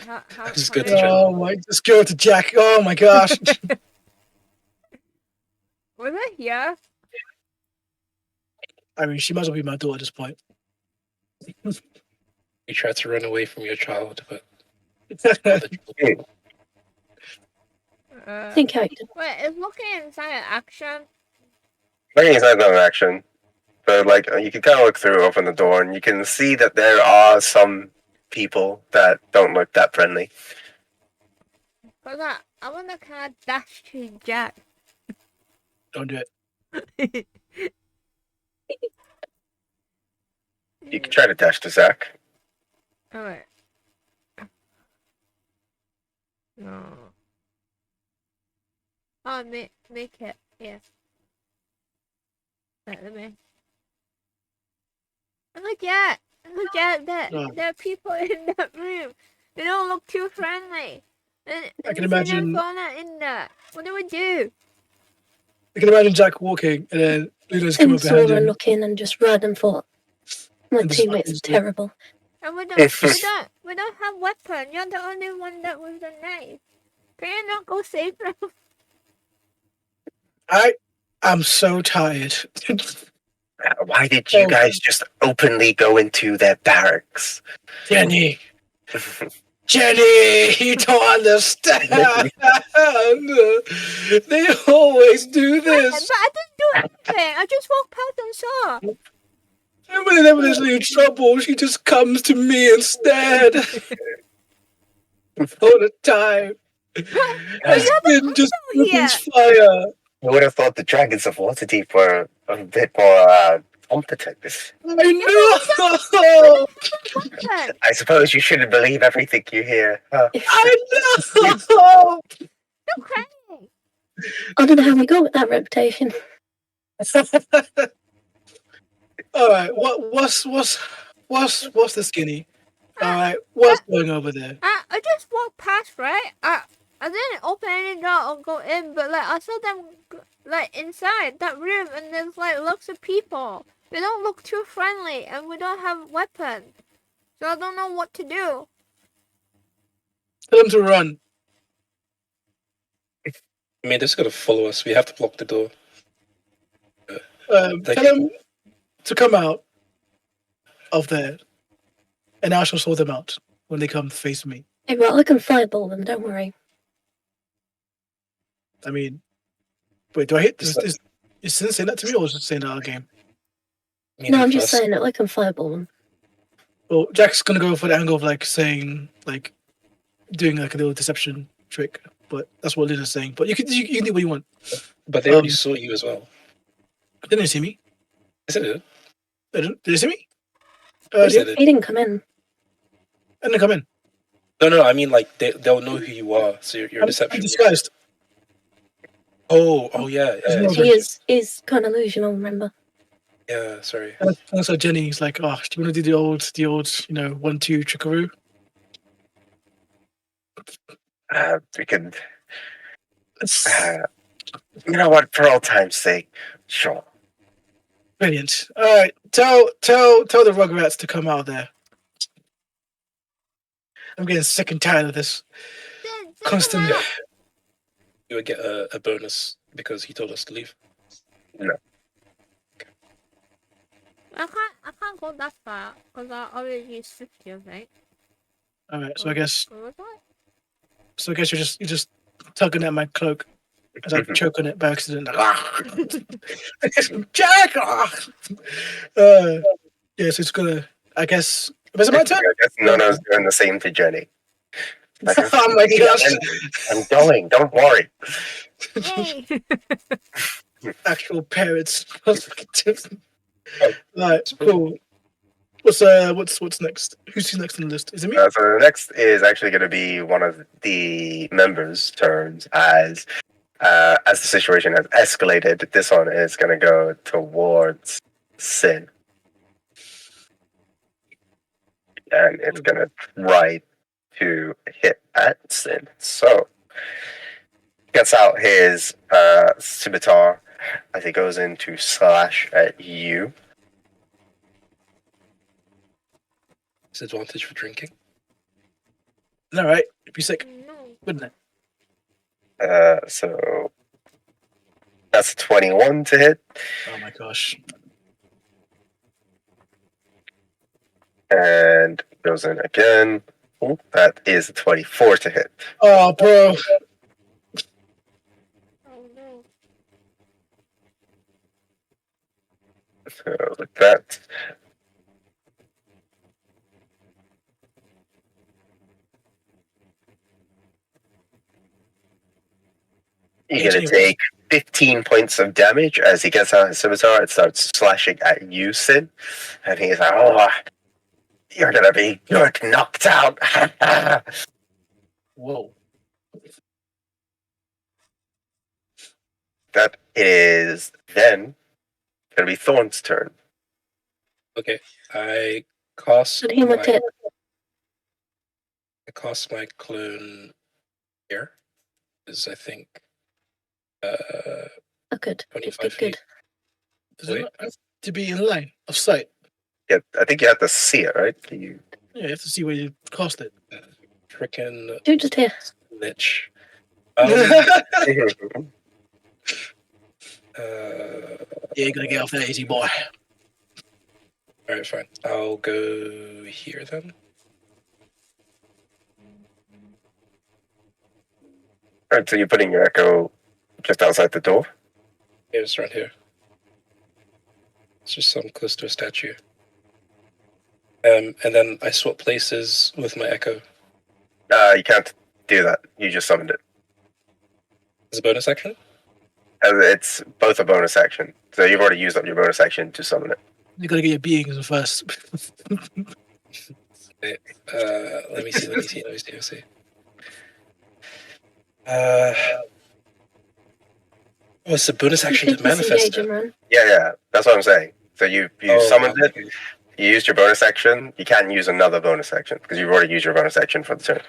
how Just how go to many- Jack. Oh my, just go to Jack. Oh my gosh. Was it here? I mean, she might as well be my daughter at this point. You tried to run away from your child, but Think character. Wait, is looking inside an action? Looking inside not an action, but like you can kind of look through, open the door, and you can see that there are some people that don't look that friendly. Cause I wanna kind of dash to Jack. Don't do it. You can try to dash to Zach. Alright. No. Oh, make it. Yes. Let me. Look at that. Oh. There are people in that room. They don't look too friendly. And I can Sin and imagine- Thorn are in there. What do we do? I can imagine Jack walking and then Luna's come And up behind saw her him. looking and just ran and thought, my And just teammates are fucking- terrible. And we don't have weapon. You're the only one that was a knife. Can you not go save them? I'm so tired. Why did you Oh. guys just openly go into their barracks? Jenny, you don't understand. They always do But this. I didn't do anything. I just walked past and saw. And whenever there's any trouble, she just comes to me instead. All the time. Husband just opens fire. I would have thought the Dragons of Waterdeep were a bit more competent. I know. Weapon. I suppose you shouldn't believe everything you hear. Huh? I know. Stop crying. I don't know how we got that reputation. All right. What's the skinny? All right. What's going over there? I just walked past, right? I didn't open any door or go in, but like I saw them like inside that room, and there's like lots of people. They don't look too friendly, and we don't have weapons, so I don't know what to do. Tell them to run. I mean, they're just gonna follow us. We have to block the door. Tell them to come out of there, and I shall sort them out when they come to face me. Hey, well, I can fireball them, don't worry. I mean, wait, do I hit? Is Sin saying that to me, or is it saying that out of game? No, I'm just saying that I can fireball them. Well, Jack's gonna go for the angle of like saying, like, doing like a little deception trick, but that's what Luna's saying. But you can do what you want. But they already saw you as well. They didn't see me. Yes, it did. Did they see me? Yes, Yeah. they did. He didn't come in. I didn't come in. No. I mean, like they'll know who you are. So you're a I'm deception. disguised. Oh, yeah. He's kind of illusional, remember? Yeah, sorry. And so Jenny's like, "Oh, do you want to do the old, 1-2 trickaroo?" We could. You know what? For all time's sake, sure. Brilliant. All right, tell the Rugrats to come out of there. I'm getting sick and tired of this constant. You would get a bonus because he told us to leave. No. I can't go that far because I already used 50 of it. All right, so I guess What was that? you're just tugging at my cloak as I choke on it by accident. Jack! Yeah, so it's gonna. I guess. Was it my turn? I guess Nono's doing the same to Jenny. Like, Oh my gosh! I'm going. Don't worry. Yay! Actual parents. Right, cool. What's next? Who's next on the list? Is it me? So the next is actually going to be one of the members' turns as the situation has escalated. This one is going to go towards Sin, and it's going to try to hit at Sin. So gets out his scimitar as he goes in to slash at you. Disadvantage for drinking. All right, be sick, No. wouldn't it? So that's a 21 to hit, Oh my gosh! and goes in again. Ooh, that is a 24 to hit. Oh, bro. Oh no. So with that, you're going to take 15 points of damage as he gets out his scimitar and starts slashing at you, Sin. And he's like, "Oh, you're going to be good knocked out." Whoa. That is then going to be Thorn's turn. Okay, I cast Should he with it? my clone here. Is I think Oh, good. 25 Good. feet. Does it not have to be in line of sight? Yeah, I think you have to see it, right? You... Yeah, you have to see where you cast it. Frickin' Do just here. lich. Yeah, you're gonna get off that easy, boy. Alright, fine. I'll go here then. Alright, so you're putting your echo just outside the door? Yeah, it's right here. It's just some close to a statue. And then I swap places with my echo. You can't do that. You just summoned it. As a bonus action? It's both a bonus action. So you've already used up your bonus action to summon it. You gotta get your beings first. Wait, let me see. It's a bonus action You to could manifest disengage it. and run. Yeah, that's what I'm saying. So you summoned it, you used your bonus action, you can't use another bonus action, because you've already used your bonus action for the turn.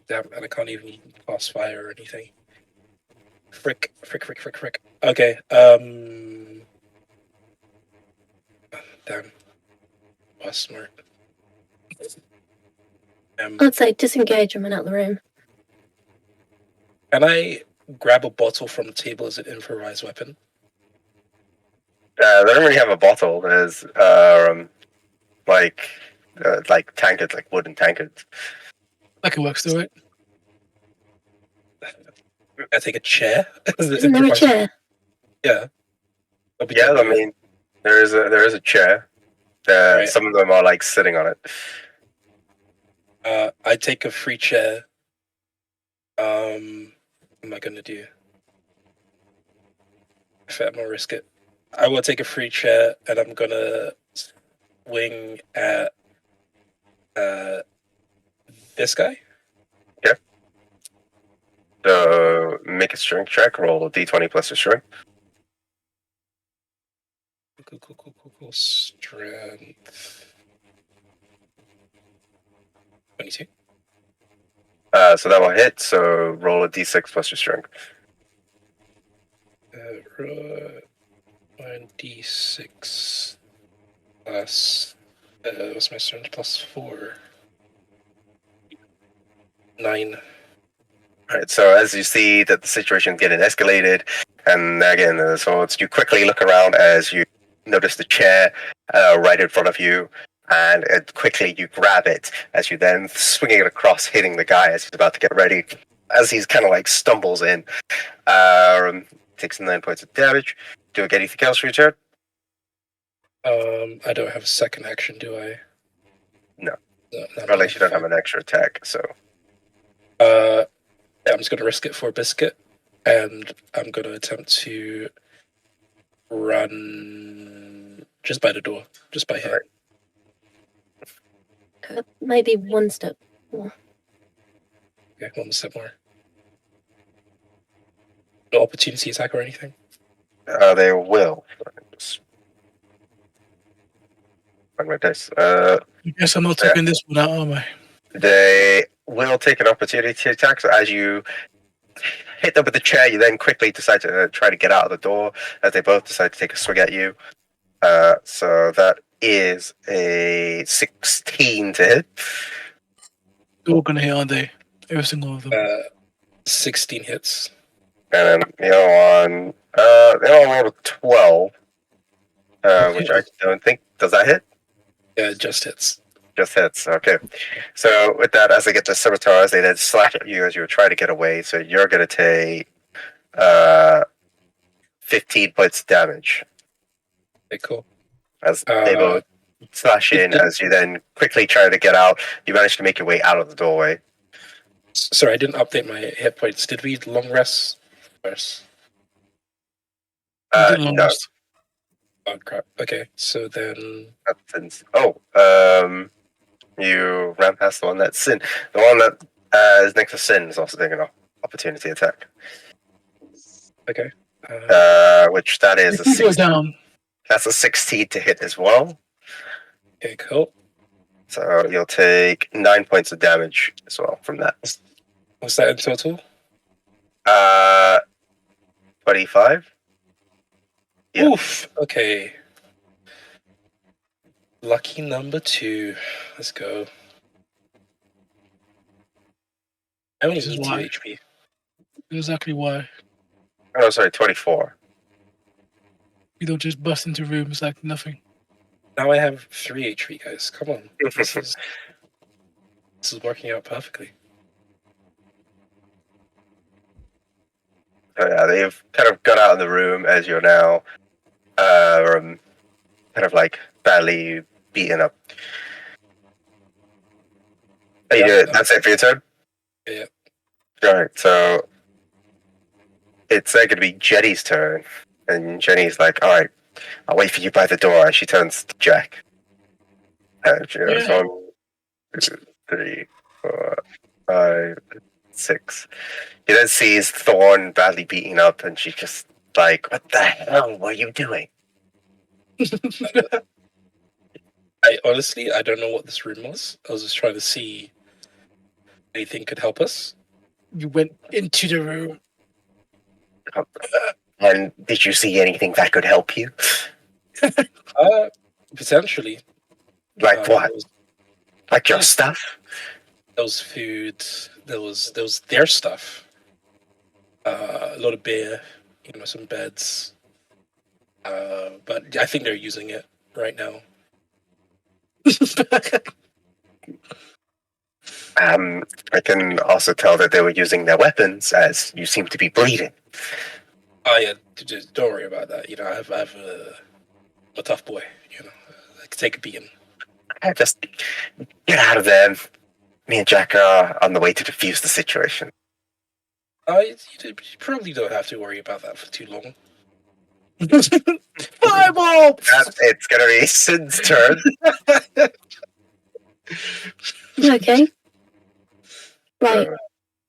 Damn, and I can't even cast fire or anything. Frick. Okay, damn. Was smart. I'd say disengage and run out the room. Can I grab a bottle from the table as an improvised weapon? They don't really have a bottle. There's like tankards, like wooden tankards. That can work still, right? I take a chair. Isn't there a chair? Yeah. I'll be Yeah, done I with it. mean, there is a chair. Right. Some of them are like sitting on it. I take a free chair. What am I gonna do? If I'm gonna risk it, I will take a free chair, and I'm gonna swing at this guy. So make a strength check. Roll a d20 plus your strength. Cool. Strength 22. So that will hit. So roll a d6 plus your strength. 1d6 plus what's my strength? Plus 4. 9. All right. So as you see that the situation is getting escalated, and again, so you quickly look around as you notice the chair right in front of you, and quickly you grab it as you then swing it across, hitting the guy as he's about to get ready. As he's kind of like stumbles in, takes 9 points of damage. Do I get anything else for your turn? I don't have a second action, do I? No. Not Unless you don't enough. have an extra attack. So Yeah, I'm just gonna risk it for a biscuit, and I'm gonna attempt to run just by the door, just by here. Maybe one step more. Okay, one step more. No opportunity attack or anything. they will. Just find my dice. I guess I'm not taking this one out, am I? They will take an opportunity attack. So as you hit them with the chair, you then quickly decide to try to get out of the door as they both decide to take a swing at you. So that is a 16 to hit. They're all gonna hit, aren't they? Every single of them. 16 hits. And then the other one, they all rolled a 12, which I don't think, does that hit? Yeah, it just hits. Just hits, okay. So with that, as they get the scimitars, they then slash at you as you try to get away. So you're going to take 15 points of damage Okay, cool. as they both slash in. As you then quickly try to get out, you manage to make your way out of the doorway. Sorry, I didn't update my hit points. Did we long rest first? You did long No. rest. Oh crap. Okay, so then You ran past the one that's Sin. The one that is next to Sin is also taking an opportunity attack. okay. Which that is a If you go 16. down, That's a 16 to hit as well. Okay, cool. So you'll take 9 points of damage as well from that. What's that in total? 25. Yeah. Oof. Okay. Lucky number 2. Let's go. I only This is need 2 why. HP. exactly why. Oh, sorry, 24. You don't just bust into rooms like nothing. Now I have 3 HP, guys. Come on. This is working out perfectly. So yeah, they've kind of got out of the room as you're now kind of like badly beaten up. That's it for your turn? Yeah. Alright, so it's going to be Jenny's turn. And Jenny's like, alright, I'll wait for you by the door. And she turns to Jack. And she goes, 1, 2, 3, 4, 5, 6. He then sees Thorn badly beaten up, and she's just like, what the hell were you doing? I don't know what this room was. I was just trying to see if anything could help us. You went into the room. And did you see anything that could help you? Potentially. Like what? There was, Like your stuff? there was food. There was their stuff. A lot of beer. Some beds. But I think they're using it right now. I can also tell that they were using their weapons, as you seem to be bleeding. Oh yeah, just don't worry about that. I've a tough boy. I can take a beating. Just get out of there. Me and Jack are on the way to defuse the situation. You probably don't have to worry about that for too long. Fireball! It's gonna be Sid's turn. Okay. Right. Uh,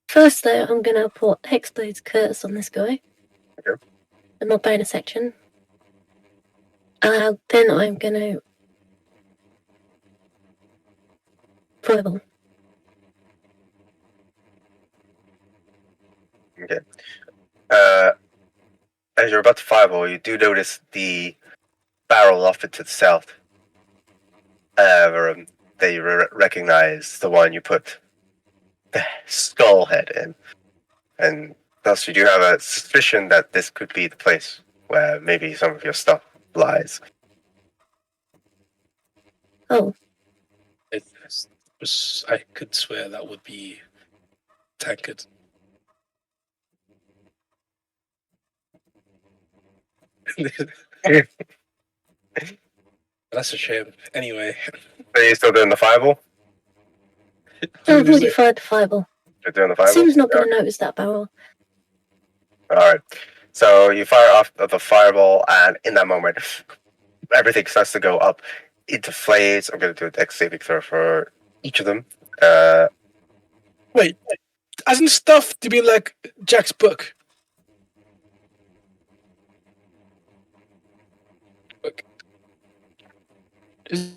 First, though, I'm going to put Hexblade's Curse on this guy. Okay. In my bonus section. Then I'm going to Fireball. Okay. As you're about to fireball, you do notice the barrel off it to the south. They recognize the one you put the skull head in. And thus you do have a suspicion that this could be the place where maybe some of your stuff lies. Oh, I could swear that would be tankard. That's a shame. Anyway. Are you still doing the fireball? I've already fired the Fireball. You're doing the fireball? Seems not going to notice that barrel. Alright. So you fire off the fireball, and in that moment, everything starts to go up into flames. I'm going to do a dex saving throw for each of them. Wait, hasn't stuff to be like Jack's book? Is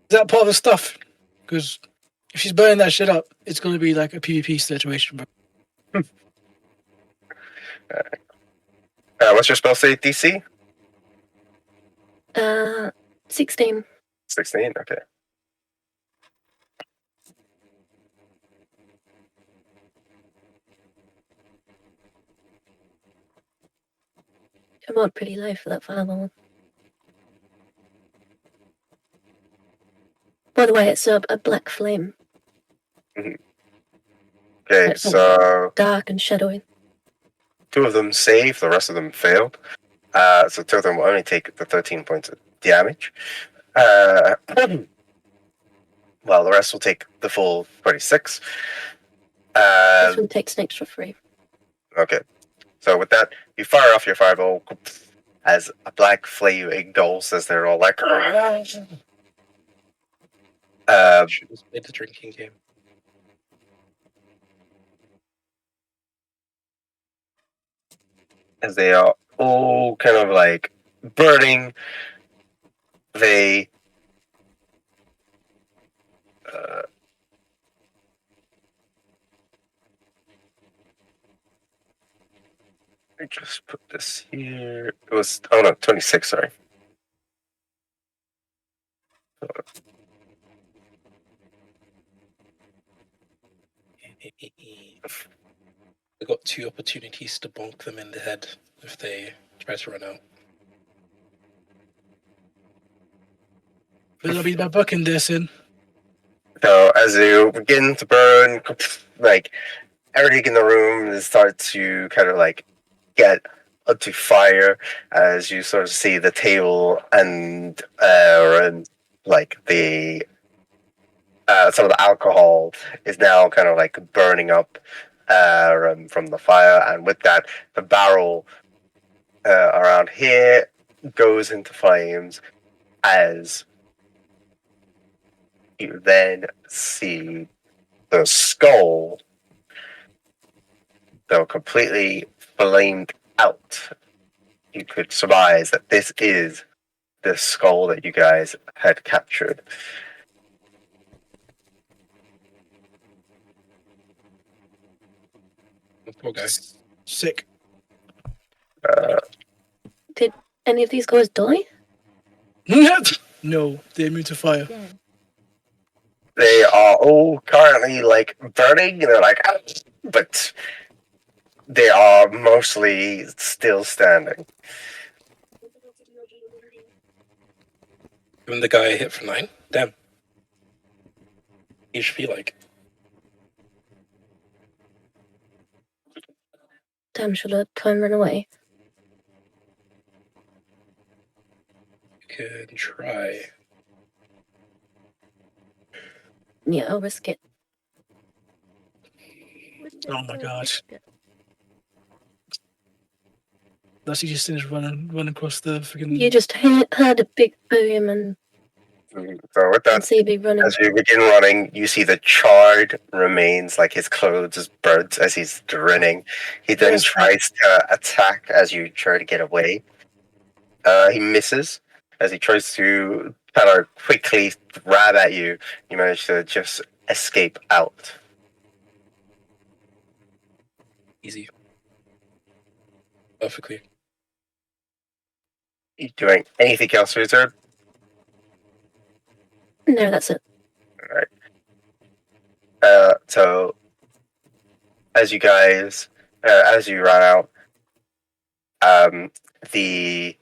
that part of the stuff? Because if she's burning that shit up, it's going to be like a PvP situation. What's your spell save DC? 16. 16? Okay. Come on, pretty low for that Fireball. By the way, it's a black flame. Okay, It's so dark and shadowy. 2 of them save, the rest of them failed. So 2 of them will only take the 13 points of damage. Well, the rest will take the full 26. This one takes an extra 3. Okay. So with that, you fire off your fireball as a black flame engulfs as they're all like... Should have played the drinking game. as they are all kind of like burning, they I just put this here. It was 26, sorry. I got 2 opportunities to bonk them in the head if they try to run out. But it'll be my book in there, Sin. So as you begin to burn, like everything in the room starts to kind of like get onto fire as you sort of see the table and like the some of the alcohol is now kind of like burning up from the fire, and with that, the barrel around here goes into flames as you then see the skull, though completely flamed out. You could surmise that this is the skull that you guys had captured. Okay. Sick. Did any of these guys die? No, they're immune to fire. Yeah. They are all currently like burning, and they're like, "Ah," but they are mostly still standing. Giving the guy a hit for 9. Damn. HP like. Damn, should I try and run away? You can try. Yeah, I'll risk it. Oh my god. That's you just finished running across the freaking. You just heard a big boom and So with that, CB running. as you begin running, you see the charred remains, like his clothes is burnt as he's grinning. He then Yes, tries to attack as you try to get away. He misses as he tries to kind of quickly grab at you. You manage to just escape out. Easy. Perfectly. You doing anything else for your turn? No, that's it. So as you guys, as you run out, the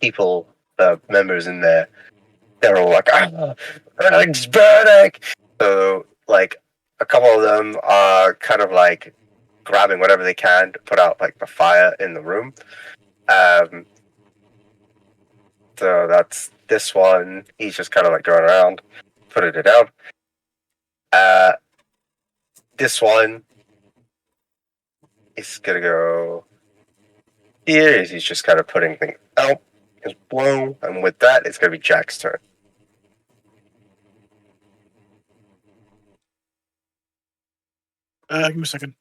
people, the members in there, they're all like, it's burning! So, like, a couple of them are kind of like grabbing whatever they can to put out like the fire in the room. So that's this one. He's just kind of like going around, putting it down. This one is gonna go here. He's just kind of putting things out. His blow, and with that, it's gonna be Jack's turn. Give me a second.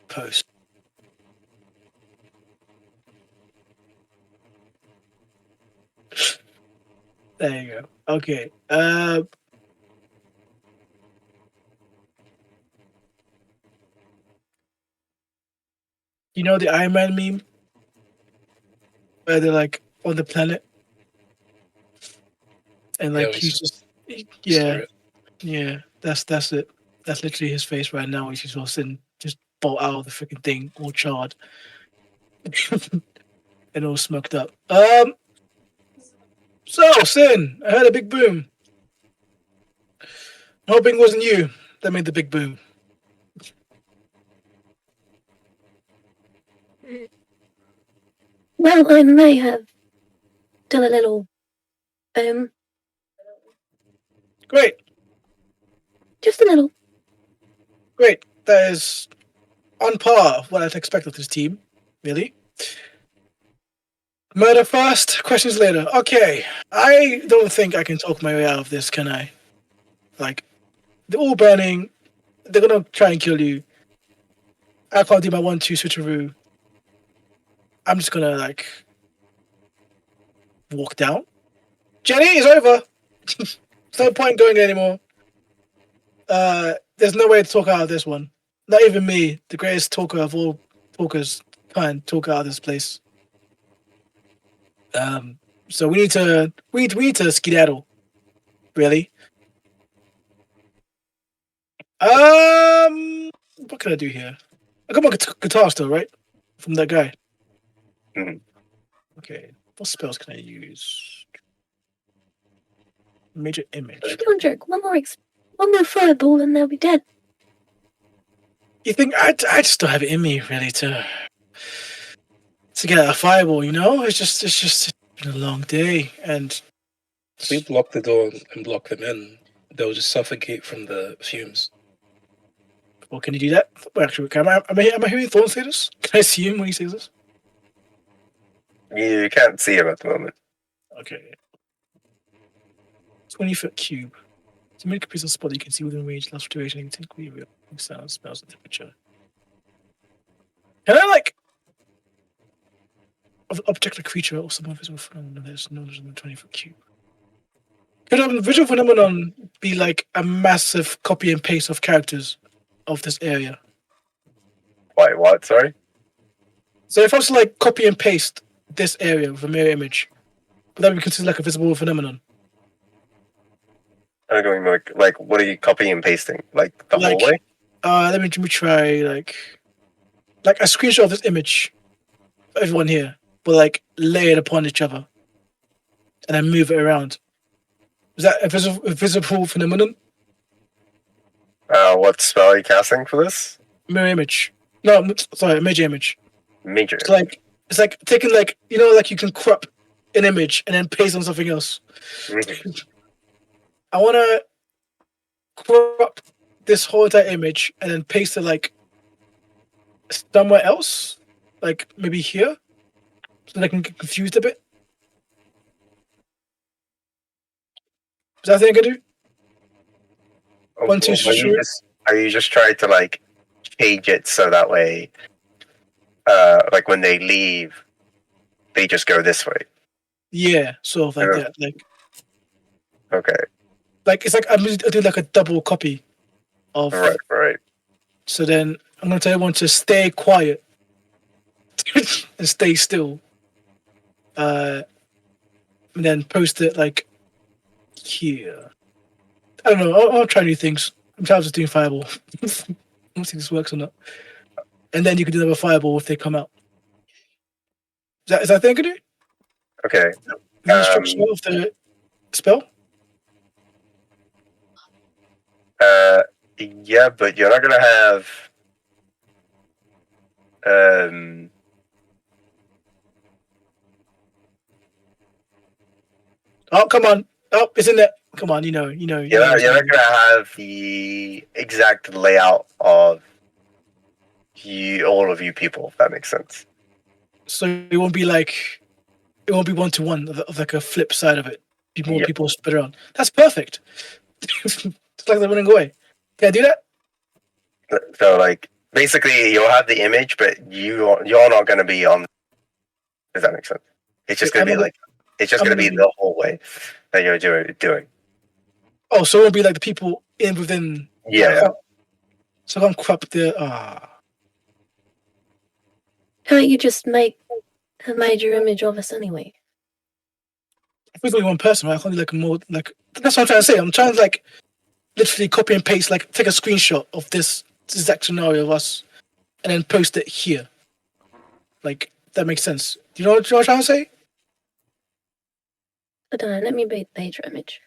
Post. There you go. Okay. You know the Iron Man meme? Where they're like on the planet? And like he's just yeah, that's it. That's literally his face right now. He's just all sitting, just bolt out of the freaking thing, all charred and all smoked up. So Sin, I heard a big boom. Hoping it wasn't you that made the big boom. Well, I may have done a little Great, just a little. great. That is on par with what I'd expect of this team, really. Murder first, questions later. Okay, I don't think I can talk my way out of this, can I? Like, they're all burning. They're gonna try and kill you. I can't do my 1-2 switcheroo. I'm just gonna like walk down. Jenny, it's over. There's no point going anymore. There's no way to talk out of this one. Not even me, the greatest talker of all talkers, can't talk out of this place. So we need to skedaddle. Really. What can I do here? I got my guitar still, right? From that guy. Mhm. Okay. What spells can I use? Major image. One joke, one more fireball and they'll be dead. You think I just don't have it in me really to get a fireball, you know? It's just been a long day, and If we block the door and block them in, they'll just suffocate from the fumes. well, can you do that? Well, actually, am I hearing Thorn say this? Can I see him when he says this? You can't see him at the moment. Okay. 20-foot cube. To make a piece of spot you can see within range, last duration, you can take real sound, smells, and temperature. Can I like object a creature or some visual phenomenon that's known as a 20-foot cube? Could a visual phenomenon be like a massive copy and paste of characters of this area? Wait, what? Sorry? So if I was to like copy and paste this area with a mirror image, would that be considered like a visible phenomenon? I'm going like what are you copying and pasting? Like the Like, hallway? let me try like a screenshot of this image. Everyone here, but like lay it upon each other, and then move it around. Is that a visible phenomenon? What spell are you casting for this? Mirror image. No, sorry, major image. Major. It's like taking like like you can crop an image and then paste on something else. Mhm. I want to crop this whole entire image and then paste it like somewhere else, like maybe here, so that I can get confused a bit. Is that the thing I can do? One, two, three. Are you just trying to like change it so that way, like when they leave, they just go this way? Yeah, sort of like Yeah. that. Like Okay, it's like I do like a double copy of. right. So then I'm gonna tell everyone to stay quiet and stay still. And then post it like here. I don't know. I'll try new things. I'm tired of doing fireball. I'll see if this works or not. And then you can do another fireball if they come out. Is that thing I can do? Okay. The instruction of the spell? Yeah, but you're not gonna have. Oh, come on. Oh, it's in there. Come on, you know. You're not gonna have the exact layout of all of you people, if that makes sense. So it won't be 1-to-1 of like a flip side of it. Be more Yep. people spread around. That's perfect. It's like they're running away. Can I do that? So like basically you'll have the image, but you're not gonna be on. Does that make sense? It's just gonna be like gonna be the hallway that you're doing. Oh, so it won't be like the people within. Yeah. So I can't crop the. Can't you just make a major image of us anyway? If it's only one person, right? I can't do like a more like. That's what I'm trying to say. I'm trying to like literally copy and paste, like take a screenshot of this exact scenario of us, and then post it here. Like that makes sense. Do you know what I'm trying to say? I don't know. Let me read major image.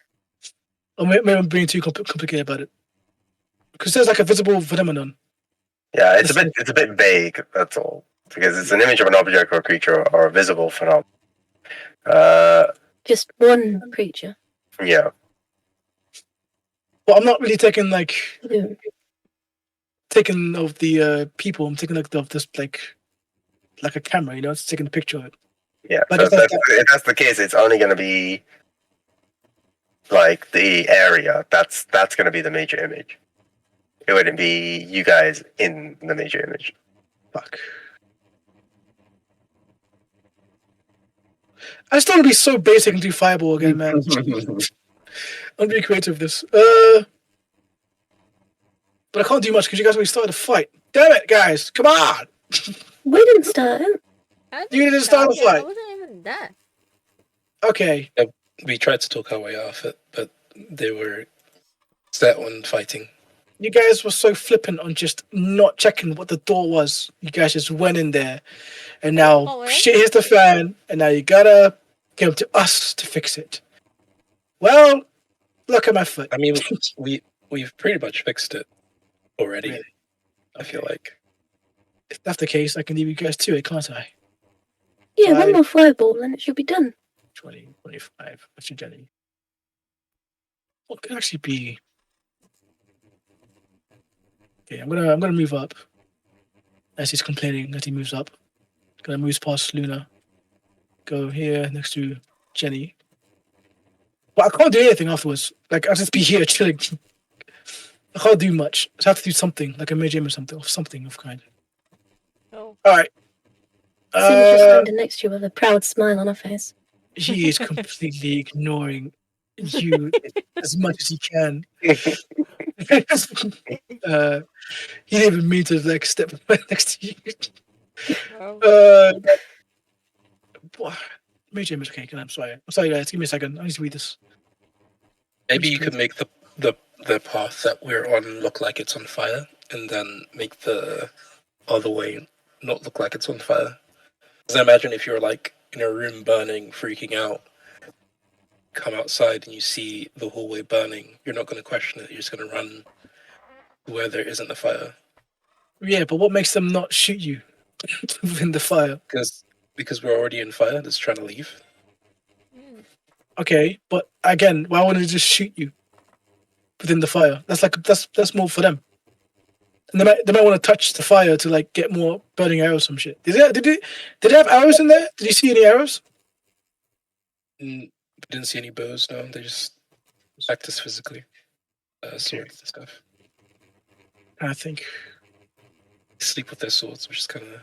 Or maybe I'm being too complicated about it. Because there's like a visible phenomenon. Yeah, it's a bit vague. That's all, because it's an image of an object or a creature or a visible phenomenon. Just one creature. Yeah. Well, I'm not really taking like Who? taking of the people. I'm taking like of this like a camera. It's taking a picture of it. Yeah. But So if if that's the case, it's only going to be like the area. That's going to be the major image. It wouldn't be you guys in the major image. Fuck. I just don't want to be so basic and do fireball again, man. I'm being creative with this. But I can't do much because you guys already started a fight. Damn it, guys! Come on! We didn't start it. You didn't start the I fight. wasn't even there. Okay. We tried to talk our way off it, but they were set on fighting. You guys were so flippant on just not checking what the door was. You guys just went in there, and now Oh, really? shit hits the fan, and now you gotta come to us to fix it. Well, look at my foot. I mean, we've pretty much fixed it already. Really? I feel like. If that's the case, I can leave you guys to it, can't I? Yeah, Five. one more fireball and it should be done. 20, 25. What's your jelly? What could actually be? Okay, I'm gonna move up. As he's complaining, as he moves up. Gonna move past Luna. Go here next to Jenny. But I can't do anything afterwards. Like I'll just be here chilling. I can't do much. I just have to do something, like a major image or something of kind. Oh. Alright. Sim's just standing next to you with a proud smile on her face. He is completely ignoring you as much as he can. He didn't even mean to like step next to you. Oh. Major image. Okay, I'm sorry. I'm sorry, guys. Give me a second. I need to read this. Maybe you could make the the path that we're on look like it's on fire, and then make the other way not look like it's on fire. Because I imagine if you're like in a room burning, freaking out, come outside and you see the hallway burning, you're not going to question it. You're just going to run where there isn't a fire. Yeah, but what makes them not shoot you within the fire? Because we're already in fire. That's trying to leave. Okay, but again, why wouldn't they just shoot you within the fire? That's more for them. And they might want to touch the fire to like get more burning arrows, some shit. Did they have arrows in there? Did you see any arrows? We didn't see any bows. No, they just attacked us physically. Swords and stuff. I think. They sleep with their swords, which is kind of.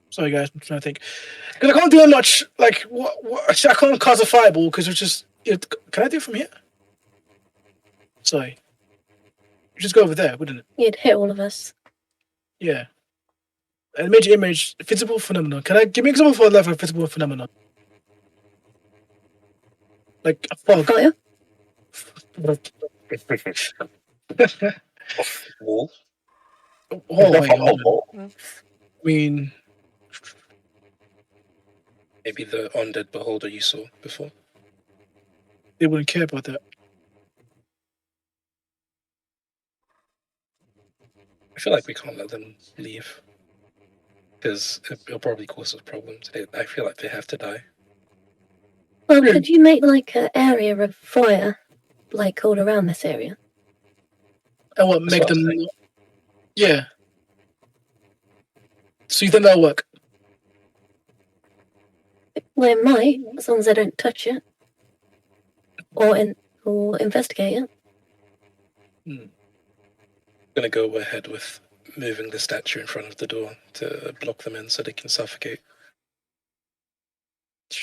Sorry, guys, I'm trying to think. Because I can't do much. Like, what? I can't cast a fireball because it's just. Can I do it from here? Sorry. You just go over there, wouldn't it? You'd hit all of us. Yeah. A major image, visible phenomenon. Can I give me an example for a level of visible phenomenon? Like a fog. Fire? Wall? Oh, wait. I mean, Maybe the undead beholder you saw before. they wouldn't care about that. I feel like we can't let them leave. Because it'll probably cause us problems. I feel like they have to die. Well, could you make like an area of fire, like all around this area? And what, That's make what I'm them... Yeah. So you think that'll work? Well, it might, as long as they don't touch it. Or investigate it. I'm gonna go ahead with moving the statue in front of the door to block them in so they can suffocate. I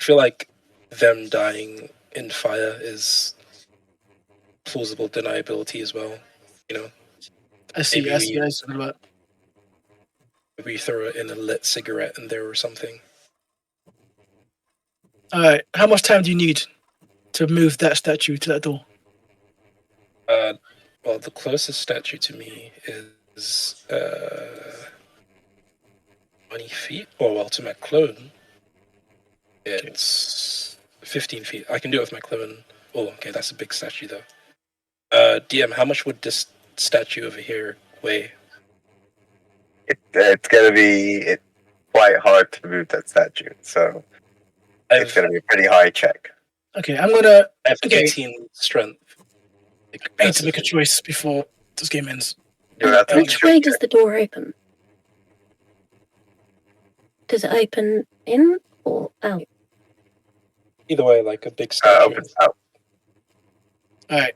feel like them dying in fire is plausible deniability as well. You know, I see. Maybe I see. I see about. maybe you throw it in a lit cigarette in there or something. All right. How much time do you need to move that statue to that door? Well, the closest statue to me is 20 feet. Or, well, to my clone, it's 15 feet. I can do it with my clone. Oh, okay, that's a big statue, though. DM, how much would this statue over here weigh? It's going to be quite hard to move that statue, so it's going to be a pretty high check. Okay, I'm gonna. I have Okay. 18 strength. I need to make a choice before this game ends. You'll have to Which way does the door open? Does it open in or out? Either way, like a big statue. opens out. All right.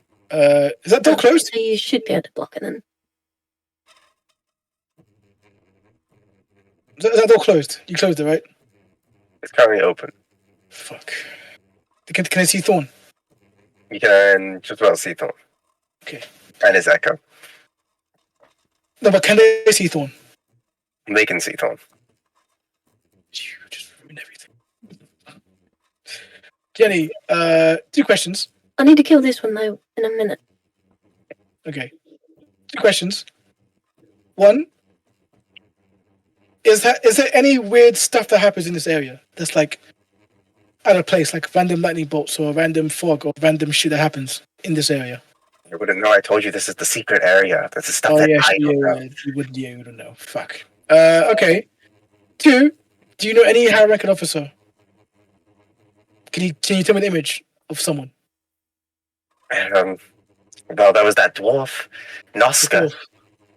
Is that door closed? So you should be able to block it then. Is that door closed? You closed it, right? It's currently open. Fuck. Can I see Thorn? You can just about see Thorn. Okay. And his echo. No, but can they see Thorn? They can see Thorn. You just ruined everything. Jenny, 2 questions. I need to kill this one though in a minute. Okay. 2 questions. 1, is there any weird stuff that happens in this area that's like out of place, like random lightning bolts or random fog or random shit that happens in this area? I wouldn't know. I told you this is the secret area. This is stuff Oh that yeah, I don't know. you wouldn't know. Fuck. Okay. 2, do you know any high ranking officer? Can you tell me the image of someone? Well, that was that dwarf, Noska.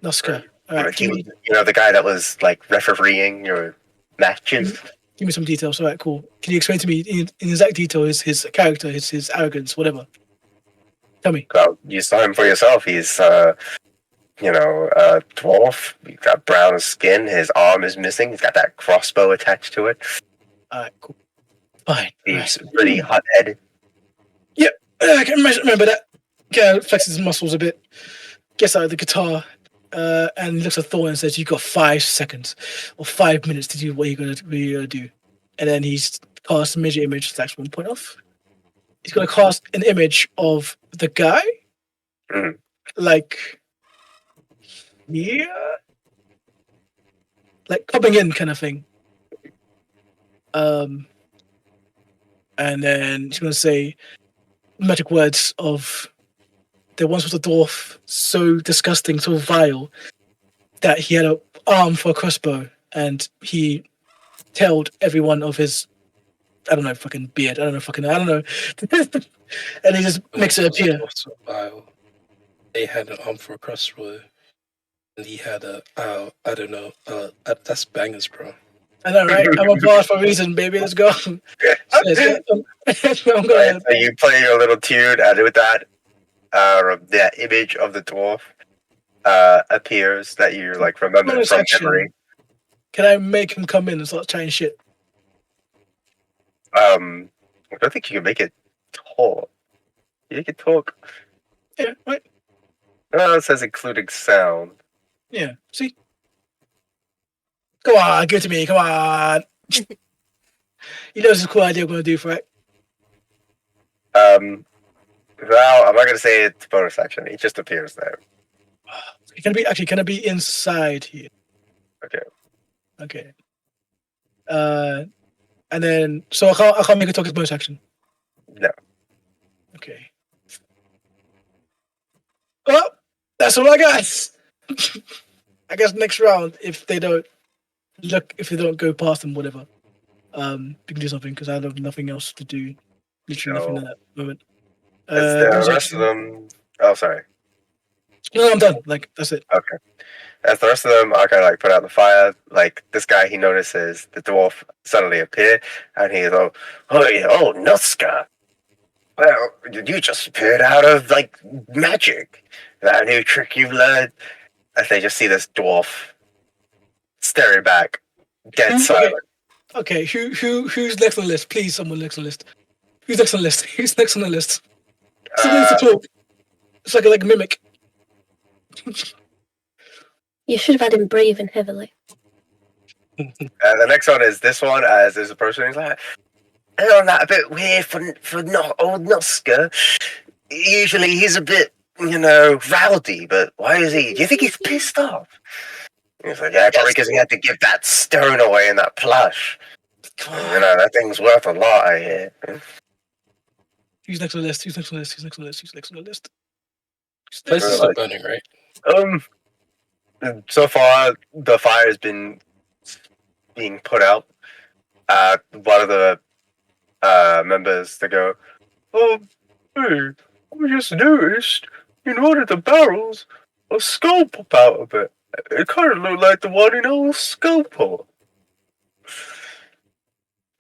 Noska. Alright, He was, the guy that was like refereeing your matches. give me some details. Alright, cool. Can you explain to me in exact detail his character, his arrogance, whatever? Tell me. Well, you saw him for yourself. He's, a dwarf. He's got brown skin. His arm is missing. He's got that crossbow attached to it. Alright, cool. Fine. He's pretty hot-headed. I can remember that. Yeah, flexes his muscles a bit. Gets out of the guitar. and he looks at Thor and says, "You got 5 seconds or 5 minutes to do what you're gonna do." And then he's cast major image. That's 1 point off. He's gonna cast an image of the guy, Mhm. like here, like coming in kind of thing. And then he's gonna say magic words of there once was a dwarf so disgusting, so vile, that he had an arm for a crossbow, and he tailed everyone of his, I don't know, fucking beard. I don't know. And he just makes it appear. So vile. They had an arm for a crossbow, and he had a, I don't know, that's bangers, bro. I know, right? I'm a boss for a reason, baby. Let's go. I'm Right, gonna. so you play your little tune, and with that, that image of the dwarf appears that you like remember Bonus from action. memory. Can I make him come in and start chatting shit? I don't think you can make it talk. You can talk. Yeah, right. It says including sound. Yeah. See. Come on, give it to me. Come on. You know this is a cool idea I'm gonna do for it. Well, I'm not gonna say it's bonus action. It just appears there. Can it be inside here? Okay. Okay. And then so I can't make it talk as bonus action. No. Okay. Well, that's all I got. I guess next round, if they don't go past them, whatever, we can do something because I have nothing else to do. Literally nothing No. at that moment. Is the bonus rest action. of them? Oh, sorry. No, I'm done. Like that's it. Okay. As the rest of them are kind of like put out the fire, like this guy, he notices the dwarf suddenly appear, and he's like, "Oh, Nuska! Well, you just appeared out of like magic. That new trick you've learned." As they just see this dwarf staring back, dead silent. Okay. Who's next on the list? Please, someone next on the list. Who's next on the list? Who's next on the list? Someone needs to talk. It's like a mimic. You should have had him breathing heavily. The next one is this one, as there's a person who's like, "Isn't that a bit weird for not old Nuska? Usually he's a bit, rowdy, but why is he? Do you think he's pissed off?" He's like, "Yeah, probably because he had to give that stone away in that plush. That thing's worth a lot, I hear." Who's next on the list? Who's next on the list? Who's next on the list? Who's next on the list? Place is still burning, right? So far the fire has been being put out. One of the members to go, "Oh, hey, I just noticed in one of the barrels a skull pop out of it. It kind of looked like the one in old Skullport."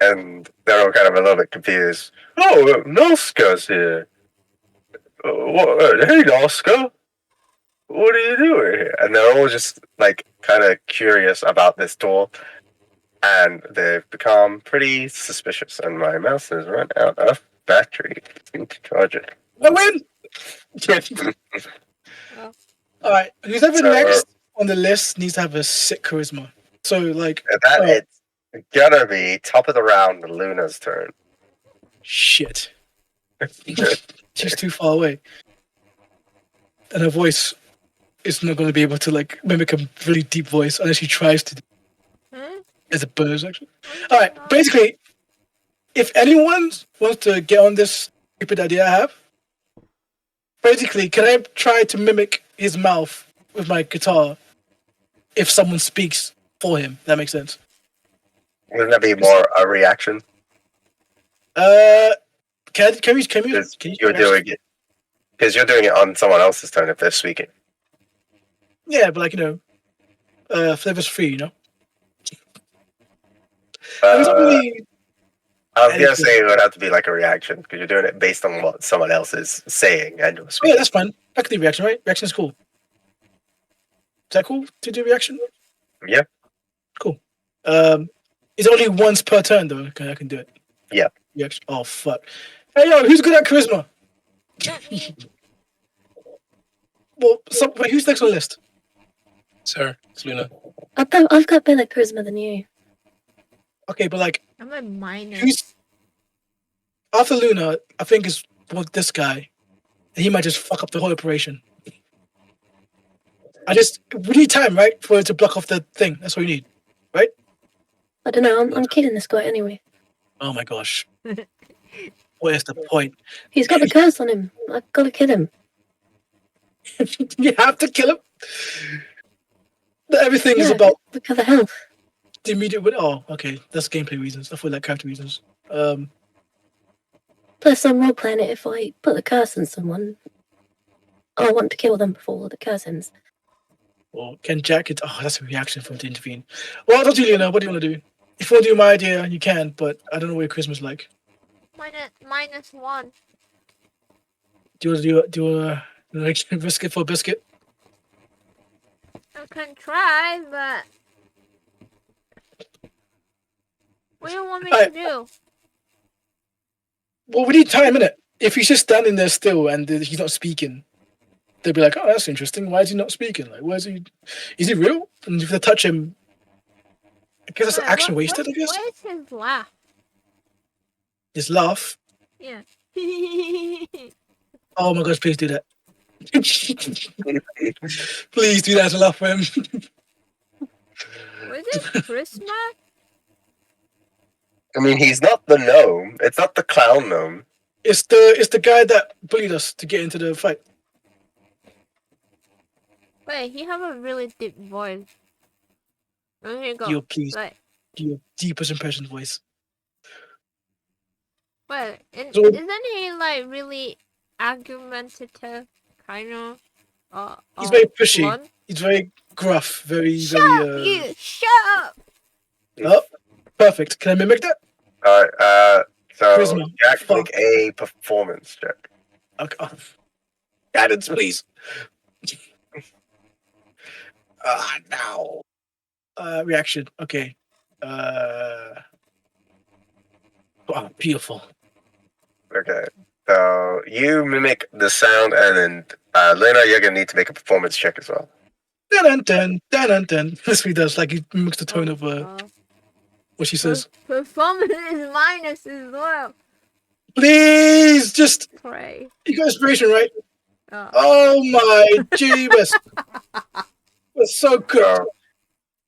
And they're all kind of a little bit confused. "Oh, Noska's here. Hey, Noska. What are you doing here?" And they're all just like kind of curious about this door, and they've become pretty suspicious. And my mouse has run out of battery. I need to charge it. I win. All right. Who's ever next on the list needs to have a sick charisma. So like It's gonna be top of the round, Luna's turn. shit. She's too far away, and her voice is not going to be able to like mimic a really deep voice unless she tries to. As a bird, actually. All right. Basically, if anyone wants to get on this stupid idea I have, basically, can I try to mimic his mouth with my guitar if someone speaks for him? That makes sense. Wouldn't that be more a reaction? Can you You're doing it because you're doing it on someone else's turn if they're speaking. Yeah, but flavor's free, you know. I It's not really. was gonna say it would have to be like a reaction because you're doing it based on what someone else is saying and you're Oh, speaking. yeah, that's fine. I can do reaction, right? Reaction's cool. Is that cool to do reaction? Yeah. Cool. It's only once per turn though. I can do it. Yeah. Reaction. Oh fuck. Hey yo, who's good at charisma? Well, wait, who's next on the list? Sir, it's Luna. I've got better charisma than you. Okay, but like, I'm a minus. who's after Luna? I think is this guy. And he might just fuck up the whole operation. We need time, right, for it to block off the thing. That's what we need. I don't know. I'm killing this guy anyway. Oh my gosh. Where's the point? He's got the curse on him. I've got to kill him. You have to kill him. Everything is Yeah, about because of health. the immediate win. Oh, okay. That's gameplay reasons. I feel like character reasons. Plus, I'm role playing it. If I put the curse on someone, I want to kill them before the curse ends. Or can Jack it? Oh, that's a reaction for him to intervene. Well, don't you, Lena? What do you want to do? If you want to do my idea, you can, but I don't know what your charisma's like. -1. Do you want to risk it for a biscuit? I can try, but what do you want me to do? Well, we need time, innit? If he's just standing there still and he's not speaking, they'll be like, "Oh, that's interesting. Why is he not speaking? Like, where's he? Is he real?" And if they touch him, I guess that's Wait, action wasted. I guess Where's his laugh? his laugh. Yeah. Oh my gosh! Please do that. Please do that to laugh for him. Was it Christmas? I mean, he's not the gnome. It's not the clown gnome. It's the guy that bullied us to get into the fight. Wait, he have a really deep voice. Oh, here you go. Yo, please, Like, do your deepest impression voice. wait, and So- isn't he like really argumentative, kind of? He's very pushy. blunt? He's very gruff. Very Shut very. up, you! Shut up! Oh, perfect. Can I mimic that? Alright, so Charisma. Jack, Fuck. make a performance check. Okay. Oh. Guidance, please. No. Reaction. Okay. Oh, beautiful. Okay. So you mimic the sound, and then Lena, you're gonna need to make a performance check as well. Dun dun dun dun dun. That's what he does. Like he mimics the tone of Oh, what she says. performance is minus as well. Please, just Pray. you got inspiration, right? Oh. Oh my jeebus. That's so good. So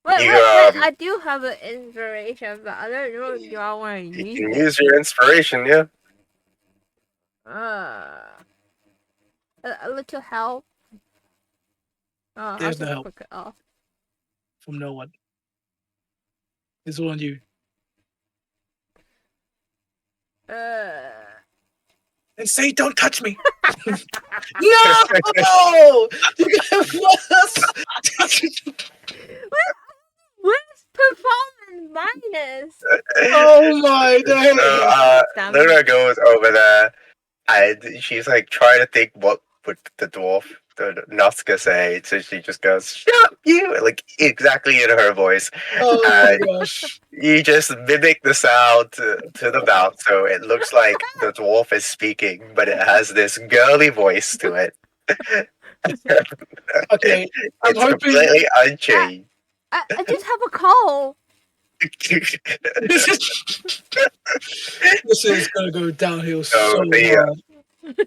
Wait, You, I do have an inspiration, but I don't know if y'all want to you use can it. use your inspiration, yeah. A little help. Oh, There's I'll no just help. click it off. From no one. It's all on you. And say, "Don't touch me." No! You got Where's performance minus? Oh my days. So Damn Luna it. goes over there, and she's like trying to think what would the dwarf, the Nazca, say. So she just goes, "Shut up, you!" Like exactly in her voice. Oh my gosh. You just mimic the sound to the mouth, so it looks like the dwarf is speaking, but it has this girly voice to it. Okay, I'm It's hoping completely unchanged. I just have a cold. this is gonna go downhill so So the,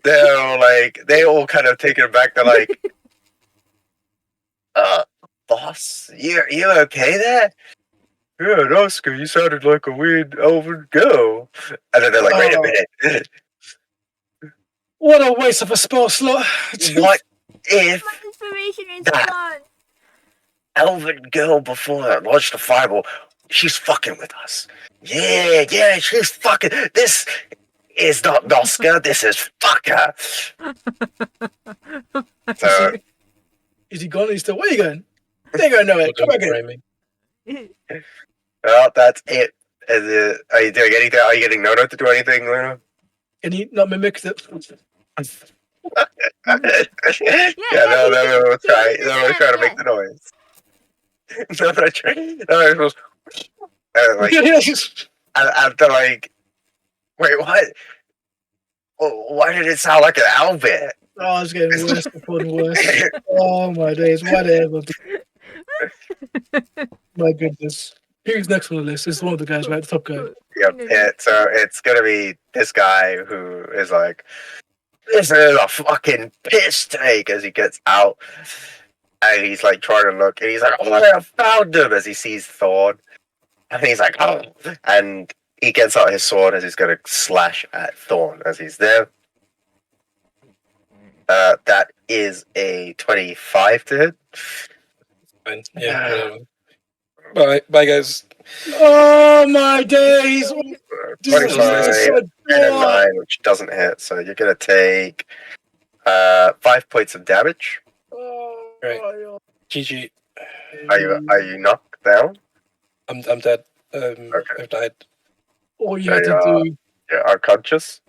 hard. they all kind of take it back. They're like, boss, you okay there? Yeah, Oscar, you sounded like a weird elven girl. And then they're like, wait a Oh. minute. What a waste of a spell slot. What if My inspiration is That- gone. elven girl before that launched the fireball, she's fucking with us? Yeah, she's fucking. This is not Oscar, this is fucker. So, Is he gone? He's still. Where are you going? They ain't going nowhere. Come back here. Framing. well, that's it. Are you doing anything? Are you getting Nono to do anything, Luna? Can he not mimic the? Yeah, no, we'll try. No, we'll try to make the noise. No, it was like after like, wait, what? Why did it sound like an owlbear? Oh, it's getting worse before the worse. Oh my days, whatever. My goodness. Who's next on the list? It's one of the guys, right? The top guy. Yep. So it's gonna be this guy who is like, "This is a fucking piss take," as he gets out, and he's like trying to look, and he's like, "Oh, I found him!" As he sees Thorn, and he's like, "Oh!" And he gets out his sword as he's gonna slash at Thorn as he's there. That is a 25 to hit. Fine. Yeah. Whatever. Bye, guys. Oh my days! This is 25 so and a 9, which doesn't hit. So you're gonna take 5 points of damage. Right. GG. Are you knocked down? I'm dead. Okay. I've died. All you had to do. You are conscious.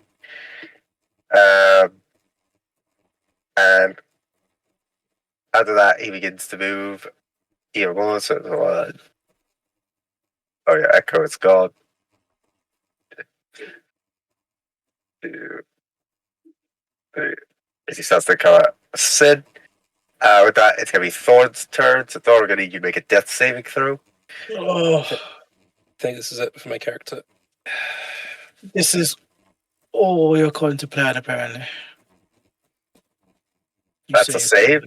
And after that, he begins to move even more. So, oh yeah, Echo is gone. As he starts to come out, Sid. With that, it's gonna be Thorn's turn. So Thorn, we're gonna need you to make a death saving throw. Oh, I think this is it for my character. this is all according to plan, apparently. You That's say a save.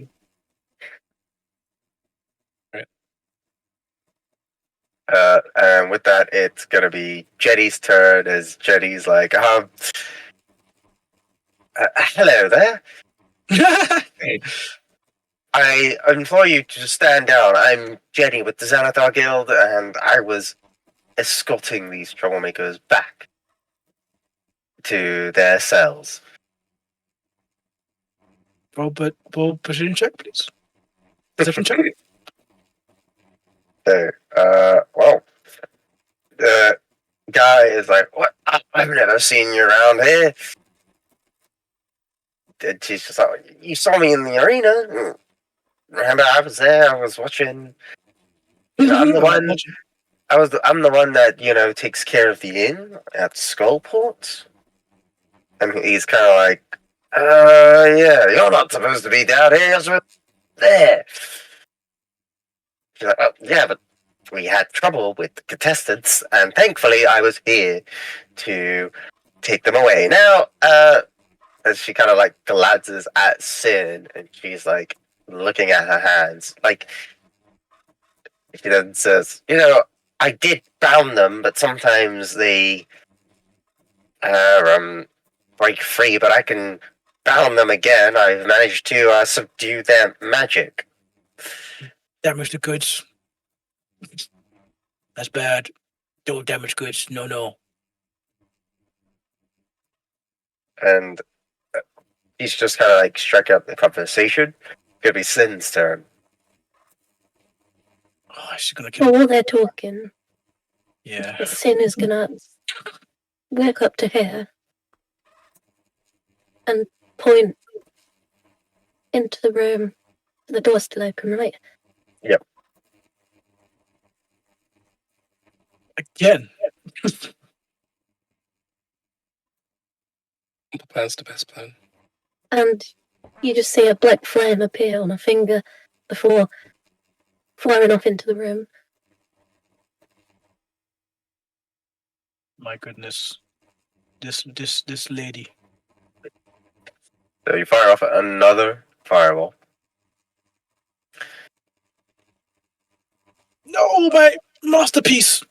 And with that, it's gonna be Jenny's turn. As Jenny's like, hello there. I implore you to stand down. I'm Jenny with the Xanathar Guild, and I was escorting these troublemakers back to their cells. Roll precision check, please. Perception check. So, well, the guy is like, "What? I've never seen you around here." And she's just like, "You saw me in the arena. Remember, I was there. I was watching. I'm the one. I'm the one that takes care of the inn at Skullport." And he's kind of like, yeah, you're not supposed to be down here. You're supposed to be there." She's like, "Oh, yeah, but we had trouble with the contestants, and thankfully I was here to take them away." Now, as she kind of like glances at Sin, and she's like looking at her hands, like she then says, "I did bound them, but sometimes they break free, but I can bound them again. I've managed to subdue their magic." Damage the goods. That's bad. Don't damage goods. No. And he's just kind of like striking up the conversation. Could be Sin's turn. Oh, she's gonna kill. While they're talking, Yeah. Sin is gonna walk up to her and point into the room. The door's still open, right? Yep. Again. Plan's the best plan. And you just see a black flame appear on a finger before firing off into the room. My goodness. This lady. So you fire off another fireball. No, my masterpiece.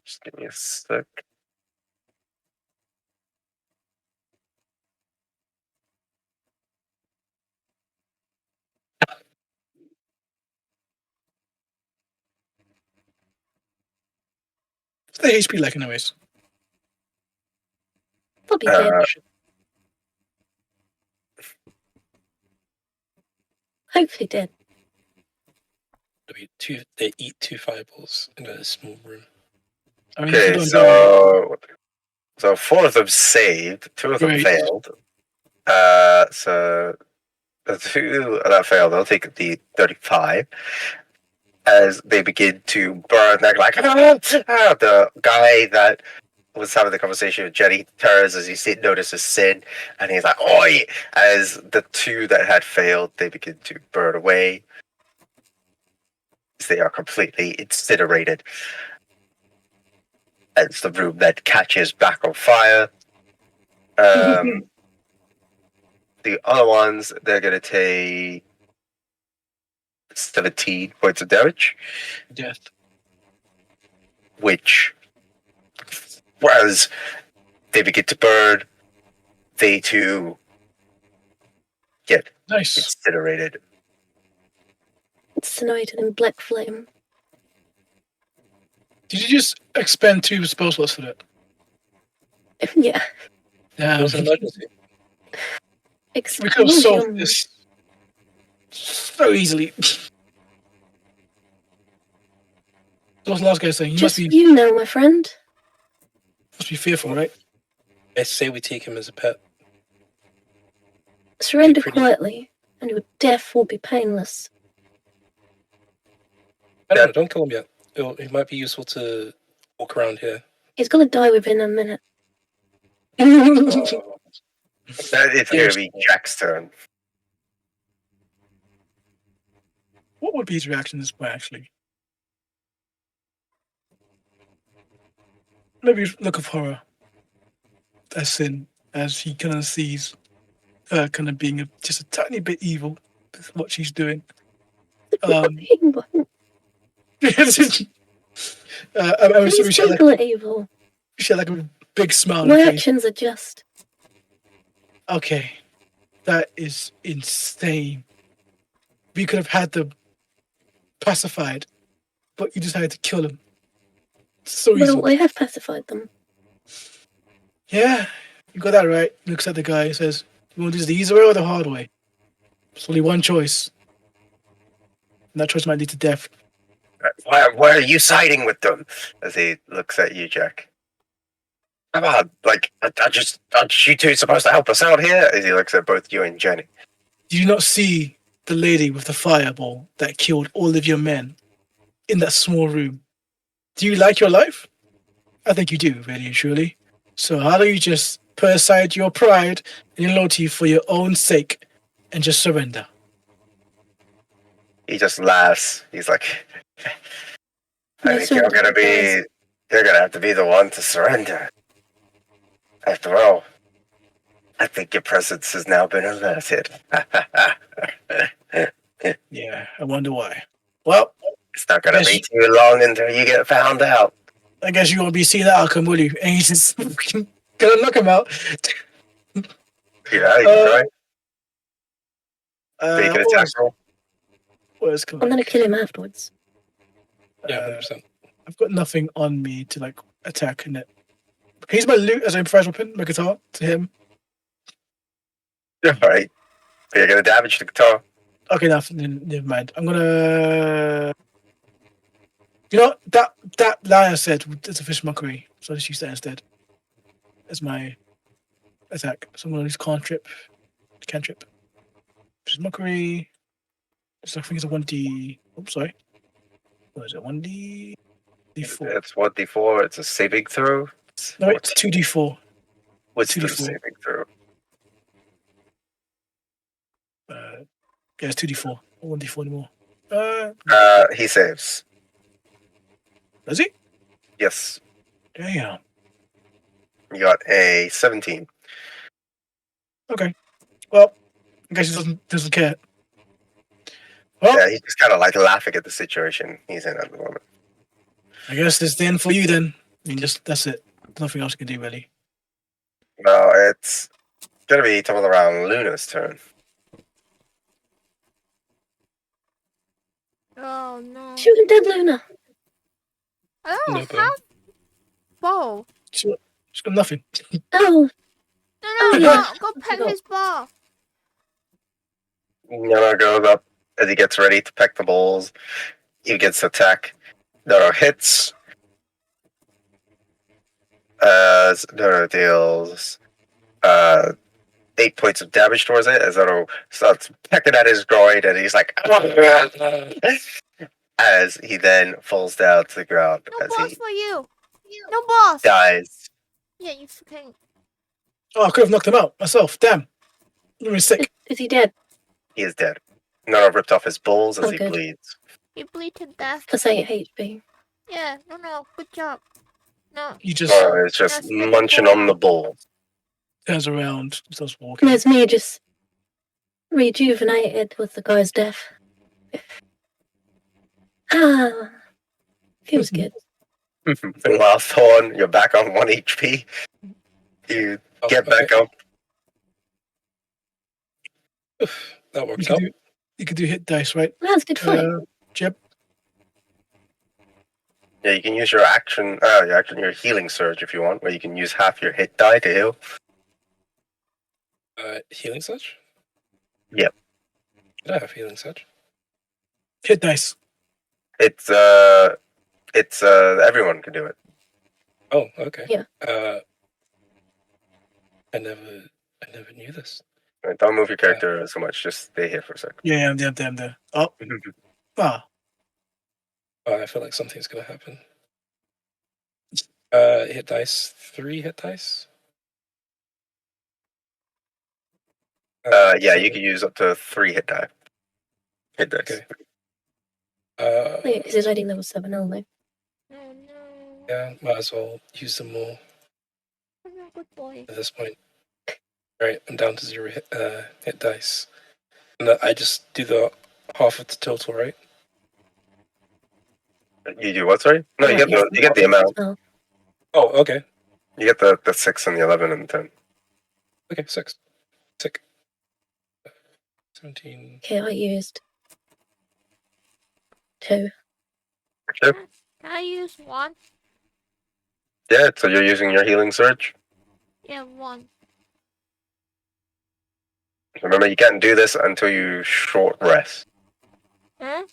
Just give me a sec. What's the HP like, anyways? Probably dead. Hopefully dead. They eat 2 fireballs in a small room. I mean, Okay, so 4 of them saved, 2 of them failed. So the 2 that failed, they'll take the 35 as they begin to burn. They're like, the guy that was having the conversation with Jenny, turns as notices Sin, and he's like, "Oi!" As the two that had failed, they begin to burn away. They are completely incinerated. As the room then catches back on fire. The other ones, they're going to take 17 points of damage, Death. which, whereas they begin to burn, they too get Nice. incinerated. Incinerated in black flame. Did you just expend 2 spell slots for that? Yeah. It was an emergency. We could have solved Explosion. this so easily. What's the last guy saying? You Just must you know, my friend. be fearful, right? I say we take him as a pet. Surrender Pretty- quietly, and your death will be painless. I don't know, don't kill him yet. It might be useful to walk around here. He's gonna die within a minute. It's going to be Jack's turn. What would be his reaction to this point, actually? Maybe look of horror. As Sin, as he kind of sees her kind of being just a tiny bit evil with what she's doing. I'm These sorry, people are evil. she had like a big smile on My her face. actions are just. Okay, that is insane. We could have had them pacified, but you decided to kill them. So easy. Well, I have pacified them. Yeah, you got that right. Looks at the guy and says, "You want to do this the easy way or the hard way? It's only one choice. And that choice might lead to death." Why are you siding with them? As he looks at you, Jack. Come on, like, aren't you two supposed to help us out here? As he looks at both you and Jenny. Do you not see the lady with the fireball that killed all of your men in that small room? Do you like your life? I think you do, really and truly. So how do you just put aside your pride and your loyalty for your own sake and just surrender? He just laughs. He's like, I No think you're gonna have to be the one to surrender. After all, I think your presence has now been alerted. Yeah, I wonder why. Well, It's not gonna Yes. be too long until you get found out. I guess you won't be seeing that outcome, will you? And he's just gonna knock him out. Yeah, you Uh, right. Make an attack roll. What is I'm gonna kill him afterwards. Yeah, Uh, 100%. I've got nothing on me to like attack in it. Can I use my loot as an improvised weapon, my guitar, to him? Alright. You're gonna damage the guitar. Okay, never mind. I'm gonna. You know that line I said it's a fish mockery, so I'll just use that instead as my attack. So I'm gonna use cantrip. Fish mockery. So I think it's a 1d. Oh, sorry. What is it? 1d. D4. It's 1d4, it's a saving throw. No, it's 2d4. What's the 2d4. saving throw? Yeah, it's 2d4. Not 1d4 anymore. He saves. Does he? Yes. Damn. You got a 17. Okay. Well, I guess he doesn't care. Well, Yeah, he's just kind of like laughing at the situation he's in at the moment. I guess it's the end for you then. I mean, just that's it. Nothing else you can do really. Well, it's gonna be coming around Luna's turn. Oh no. Shoot him dead, Luna. I No don't bow. have bow. She's got nothing. Oh, No, yeah. go pet his ball. Nana goes up as he gets ready to peck the balls. He gets attack. Nana hits. Nana deals 8 points of damage towards it as Nana starts pecking at his groin, and he's like, as he then falls down to the ground No as balls he for you. No balls. dies Yeah, you fucking. Oh, I could have knocked him out myself. Damn. I'm sick. Is he dead? He is dead. Nana ripped off his balls as Oh, he good. bleeds. You bleed to death. That's 8 HP. Yeah, no, good job. No, He just It's just That's really munching cool. on the balls. turns around, starts walking. There's me just rejuvenated with the guy's death. Ah, feels good. While Thorn, you're back on 1 HP. You Oh, get back up. Oof, that You works could out. you could do hit dice, right? That's good fight. Jeb. Yeah, you can use your your healing surge if you want, where you can use half your hit die to heal. Healing Surge? Yep. Did I have Healing Surge? Hit dice. It's everyone can do it. Oh, okay. Yeah. I never knew this. Right, don't move your character so much. Just stay here for a second. Yeah, I'm there. Oh. Ah. Oh, I feel like something's gonna happen. Hit dice. 3 hit dice. Yeah, you can use up to 3 hit die. Hit dice. Okay. Wait, is it rating level 7 only? Oh no. Yeah, might as well use them more I'm a good boy. at this point. Right, I'm down to 0 hit dice. And I just do the half of the total, right? You do what? Sorry? No, you Right, get you get the amount. Oh, Oh, okay. You get the 6 and the 11 and the 10. Okay, 6. Sick. 17. okay, I used 2. Sure. Can I use 1? Yeah, so you're using your healing surge. Yeah, 1. Remember, you can't do this until you short rest. Huh?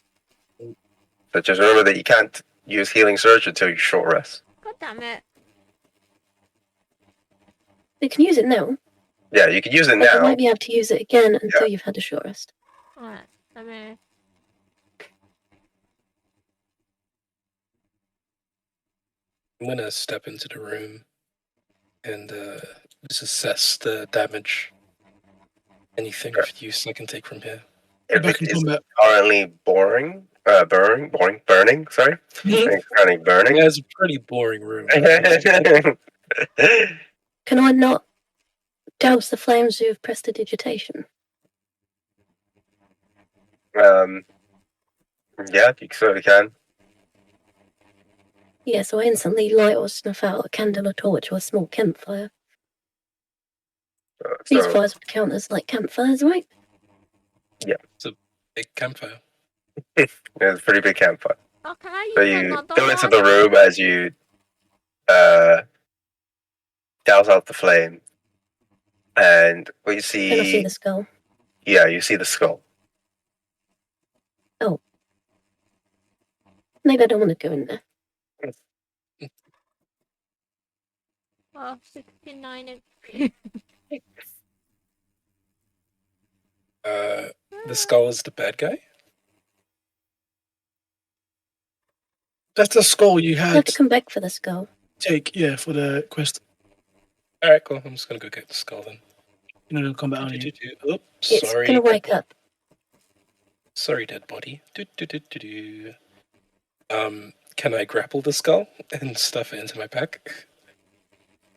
So just remember that you can't use healing surge until you short rest. God damn it. You can use it now, Yeah, you can use it but you now. won't be able to use it again until you've had a short rest. Alright, let me. I'm gonna step into the room and just assess the damage. Anything of use I can take from here. Back in It is combat. currently burning. Sorry, it's currently burning. Yeah, it's a pretty boring room. Can I not douse the flames with prestidigitation? Yeah, you certainly can. Yeah, so I instantly light or snuff out a candle or torch or a small campfire. These So fires would count as like campfires, right? Big campfire. it's a pretty big campfire. Oh, can I use So you another go into one? the room as you douse out the flame, and what you see, Then I see the skull. yeah, you see the skull. Maybe I don't want to go in there. Oh, 69 and. The skull is the bad guy? That's the skull you I have had to come back for the skull. take, yeah, for the quest. Alright, cool. I'm just gonna go get the skull then. You know, the combat on you. Oops, It's sorry. gonna wake up. Sorry, dead body. Can I grapple the skull and stuff it into my pack?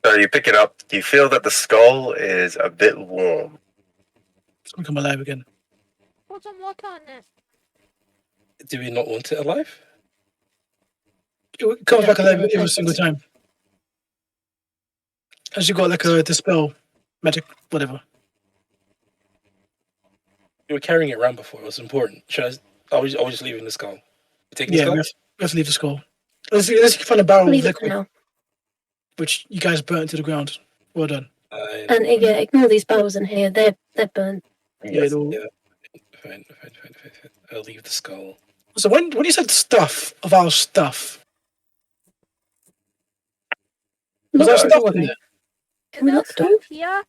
So you pick it up. You feel that the skull is a bit warm. It's gonna come alive again. Put some water on it. Do we not want it alive? It comes Yeah, back alive yeah, every yeah. single time. As you got like a dispel magic, whatever. You were carrying it around before. It was important. Should I was just leaving the skull. You taking Yeah, the we skull? have to leave the skull. Unless you can find a barrel of Leave it for liquid, now. which you guys burnt to the ground. Well done. And yeah, ignore these barrels in here. They're burnt. Yeah, it'll- Yeah. Fine. I'll leave the skull. So when you said stuff of our stuff, was Lock there the stuff door, in though. there? Can we Is lock there the door? stuff here?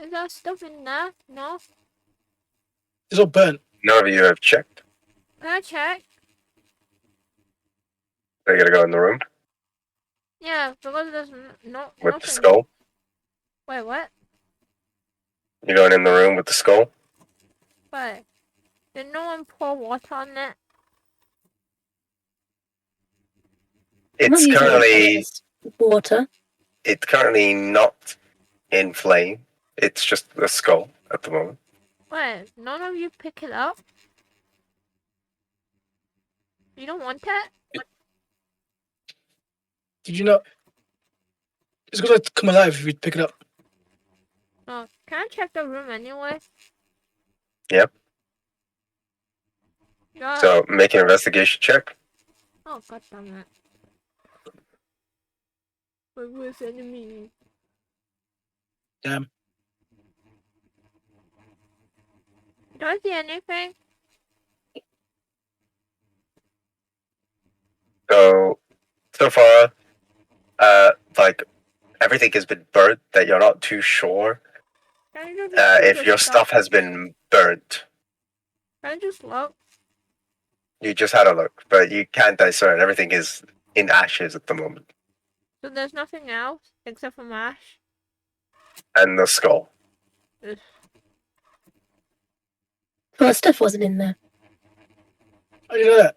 Is there stuff in there? No? It's all burnt. None of you have checked. Can I check? Are you gonna go in the room Yeah, because there's no with nothing. the skull? Wait, what? You're going in the room with the skull? Wait. Did no one pour water on it? I'm not It's using currently water. it's currently not in flame. It's just a skull at the moment. Wait, none of you pick it up? You don't want it? Did you not? It's gonna come alive if you pick it up. Oh, can I check the room anyway? Yep. Yeah. So make an investigation check. Oh, god damn it. My worst enemy. Damn. Do I see anything? So far, like everything has been burnt that you're not too sure Can I just look if through your the stuff has been burnt. Can I just look? You just had a look, but you can't discern. Everything is in ashes at the moment, So there's nothing else except for mash? and the skull. Ugh. Well, stuff wasn't in there. How do you know that?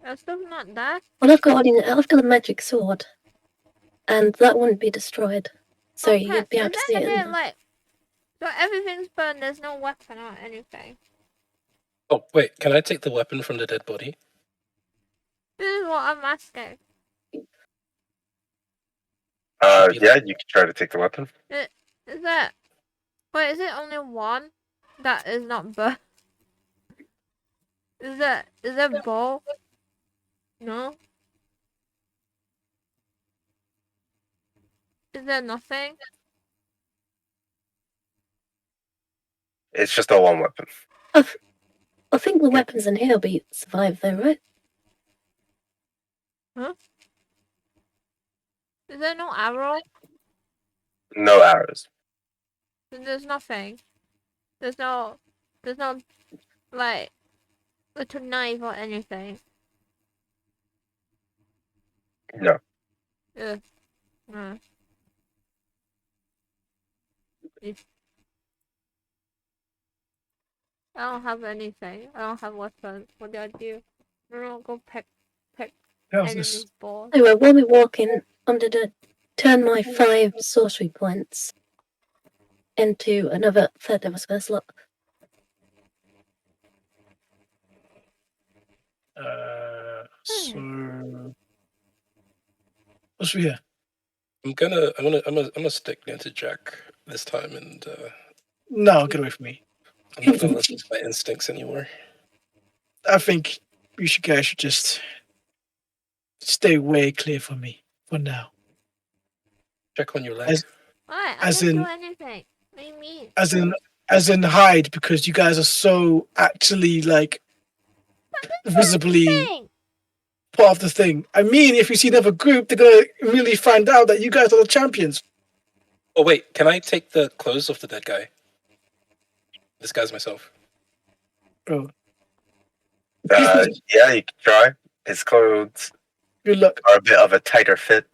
There's stuff not there? Well, I've got a magic sword, and that wouldn't be destroyed. So Okay, you'd be able to is see that it. a In bit there. like... So everything's burned, there's no weapon or anything. Oh, wait, can I take the weapon from the dead body? This is what I'm asking. Yeah, you can try to take the weapon. Is that... Wait, is it only one that is not burnt? Is that bow? No? Is there nothing? It's just a one weapon. I think the weapons in here will be survive though, right? Is there no arrow? No arrows. Then there's nothing. There's no, like, little knife or anything. No. Ugh. No. I don't have anything. I don't have weapons. What do I do? I don't go pick How's enemies' this? balls. Anyway, while we're walking, I'm gonna turn my 5 sorcery points into another third level spell slot. So what's we here? I'm gonna stick near to Jack this time, and No, get away from me. I'm not gonna listen to my instincts anymore. I think you guys should just stay way clear from me for now. Check on your leg. Why? I As didn't in- do anything. What do you mean? As in hide, because you guys are so actually like visibly Thing. part of the thing. I mean, if you see another group, they're gonna really find out that you guys are the champions. Oh wait, can I take the clothes off the dead guy? Disguise myself. Bro, Yeah, you can try. His clothes good luck. are a bit of a tighter fit.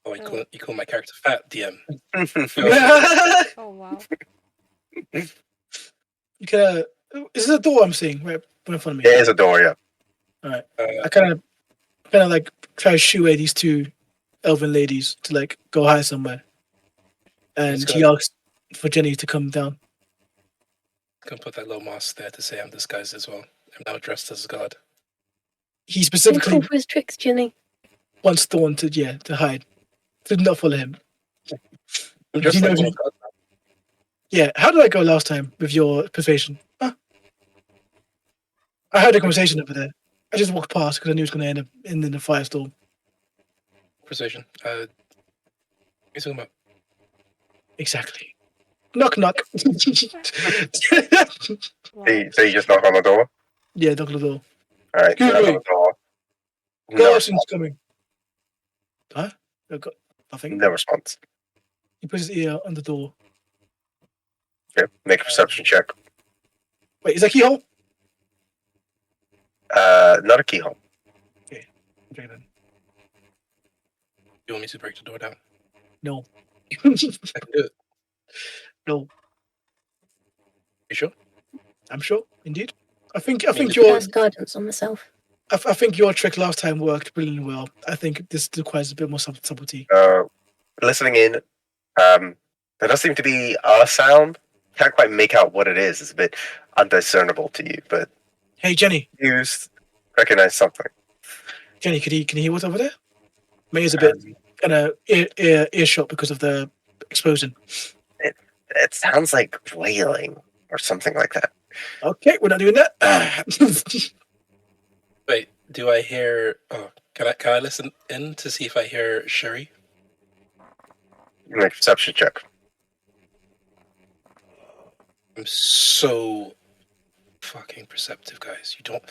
Oh, you call my character fat, DM. Oh wow. You can. Is this a door I'm seeing right in front of me? There is a door, yeah. All right. I kind of like try to shoo away these two elven ladies to like go hide somewhere, and Let's she go. asks for Jenny to come down. Can put that little mask there to say I'm disguised as well. I'm now dressed as a god. He Be specifically cool for his tricks, Ginny. wants Thorn to hide, to not follow him. I'm just You know like who- one god. Yeah. How did I go last time with your persuasion? Huh? I heard a conversation over there. I just walked past because I knew it was going to end up in the firestorm. Persuasion. What are you talking about? Exactly. Knock knock. Wow. So you just knock on the door? Yeah, knock on the door. Alright, you knock on the door. No, Carson's coming. Huh? I got nothing. no response. He puts his ear on the door. Okay, make a perception check. Wait, is that keyhole? Not a keyhole. Okay, then. You want me to break the door down? No. I can do it. No. You sure? I'm sure, indeed. I think mean, your Cast guidance on myself. I think your trick last time worked brilliantly well. I think this requires a bit more subtlety. Listening in, there does seem to be a sound. Can't quite make out what it is. It's a bit undiscernible to you, but Hey, Jenny. you recognize something. Jenny, can you hear what's over there? May's a bit kind of earshot because of the explosion. It sounds like wailing or something like that. Okay, we're not doing that. Wait, do I hear? Oh, can I listen in to see if I hear Sherry? Make a perception check. I'm so fucking perceptive, guys. You don't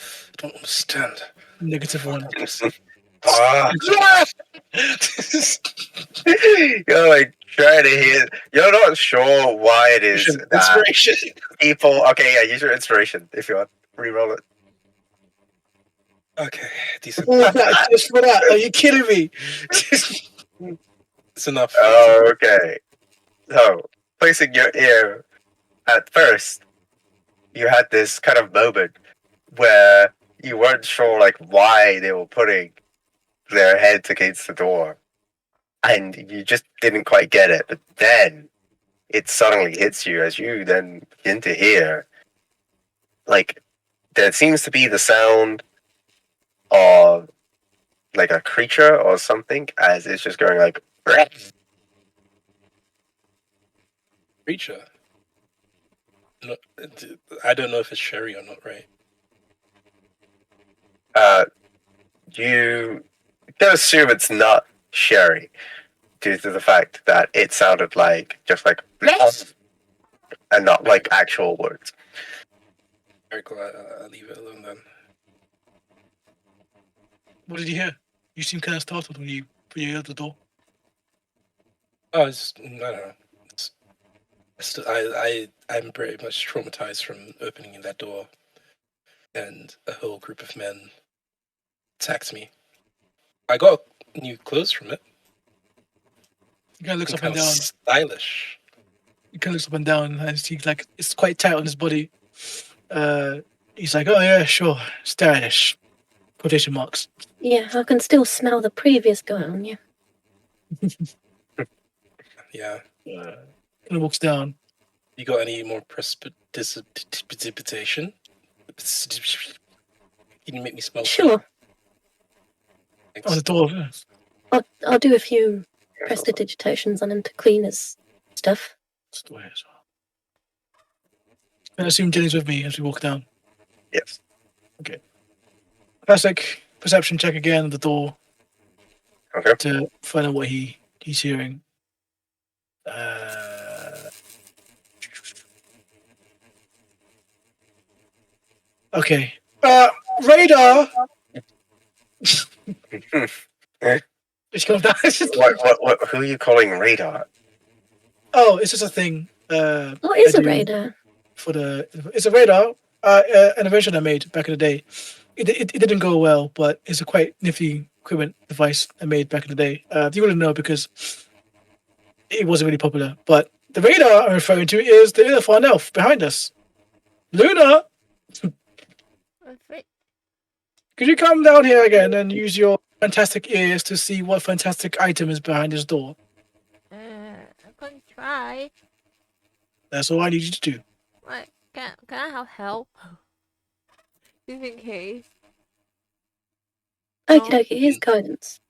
understand. -1. You're like trying to hear. You're not sure why it is that Inspiration. people. Okay, yeah, use your inspiration if you want. Reroll it. Okay, decent. Just for that? Are you kidding me? It's enough. Okay. So, placing your ear, at first, you had this kind of moment where you weren't sure, like, why they were putting their heads against the door. And you just didn't quite get it. But then, it suddenly hits you as you then begin to hear, like, there seems to be the sound of, like, a creature or something, as it's just going, like, Creature. No, I don't know if it's Sherry or not, right? You can assume it's not Sherry due to the fact that it sounded like just like and not like actual words. Very cool. I'll leave it alone then. What did you hear? You seem kind of startled when you heard the door. Oh, I don't know. I'm pretty much traumatized from opening that door, and a whole group of men attacked me. I got new clothes from it. He kind of looks up and Kind of down. stylish. He kind of looks up and down, and he's like, it's quite tight on his body. He's like, oh yeah, sure, stylish. Quotation marks. Yeah, I can still smell the previous guy on you. Yeah. Kind of walks down. You got any more precipitation? Can you make me smell? Sure, Thanks. On the door. I'll do a few prestidigitations on him to clean his stuff. And I assume Jenny's with me as we walk down. Yes. Classic perception check again at the door Okay. to find out what he's hearing. Okay. Radar. Just comes down. What? Who are you calling radar? Oh, it's just a thing. What is I a do radar? It's a radar. An invention I made back in the day. It didn't go well, but it's a quite nifty equipment device I made back in the day. You wouldn't know because it wasn't really popular. But the radar I'm referring to is the Illiforn elf behind us. Luna, could you come down here again and use your fantastic ears to see what fantastic item is behind this door? I can try. That's all I need you to do. What? Can I have help? Just in case. Okay, here's guidance.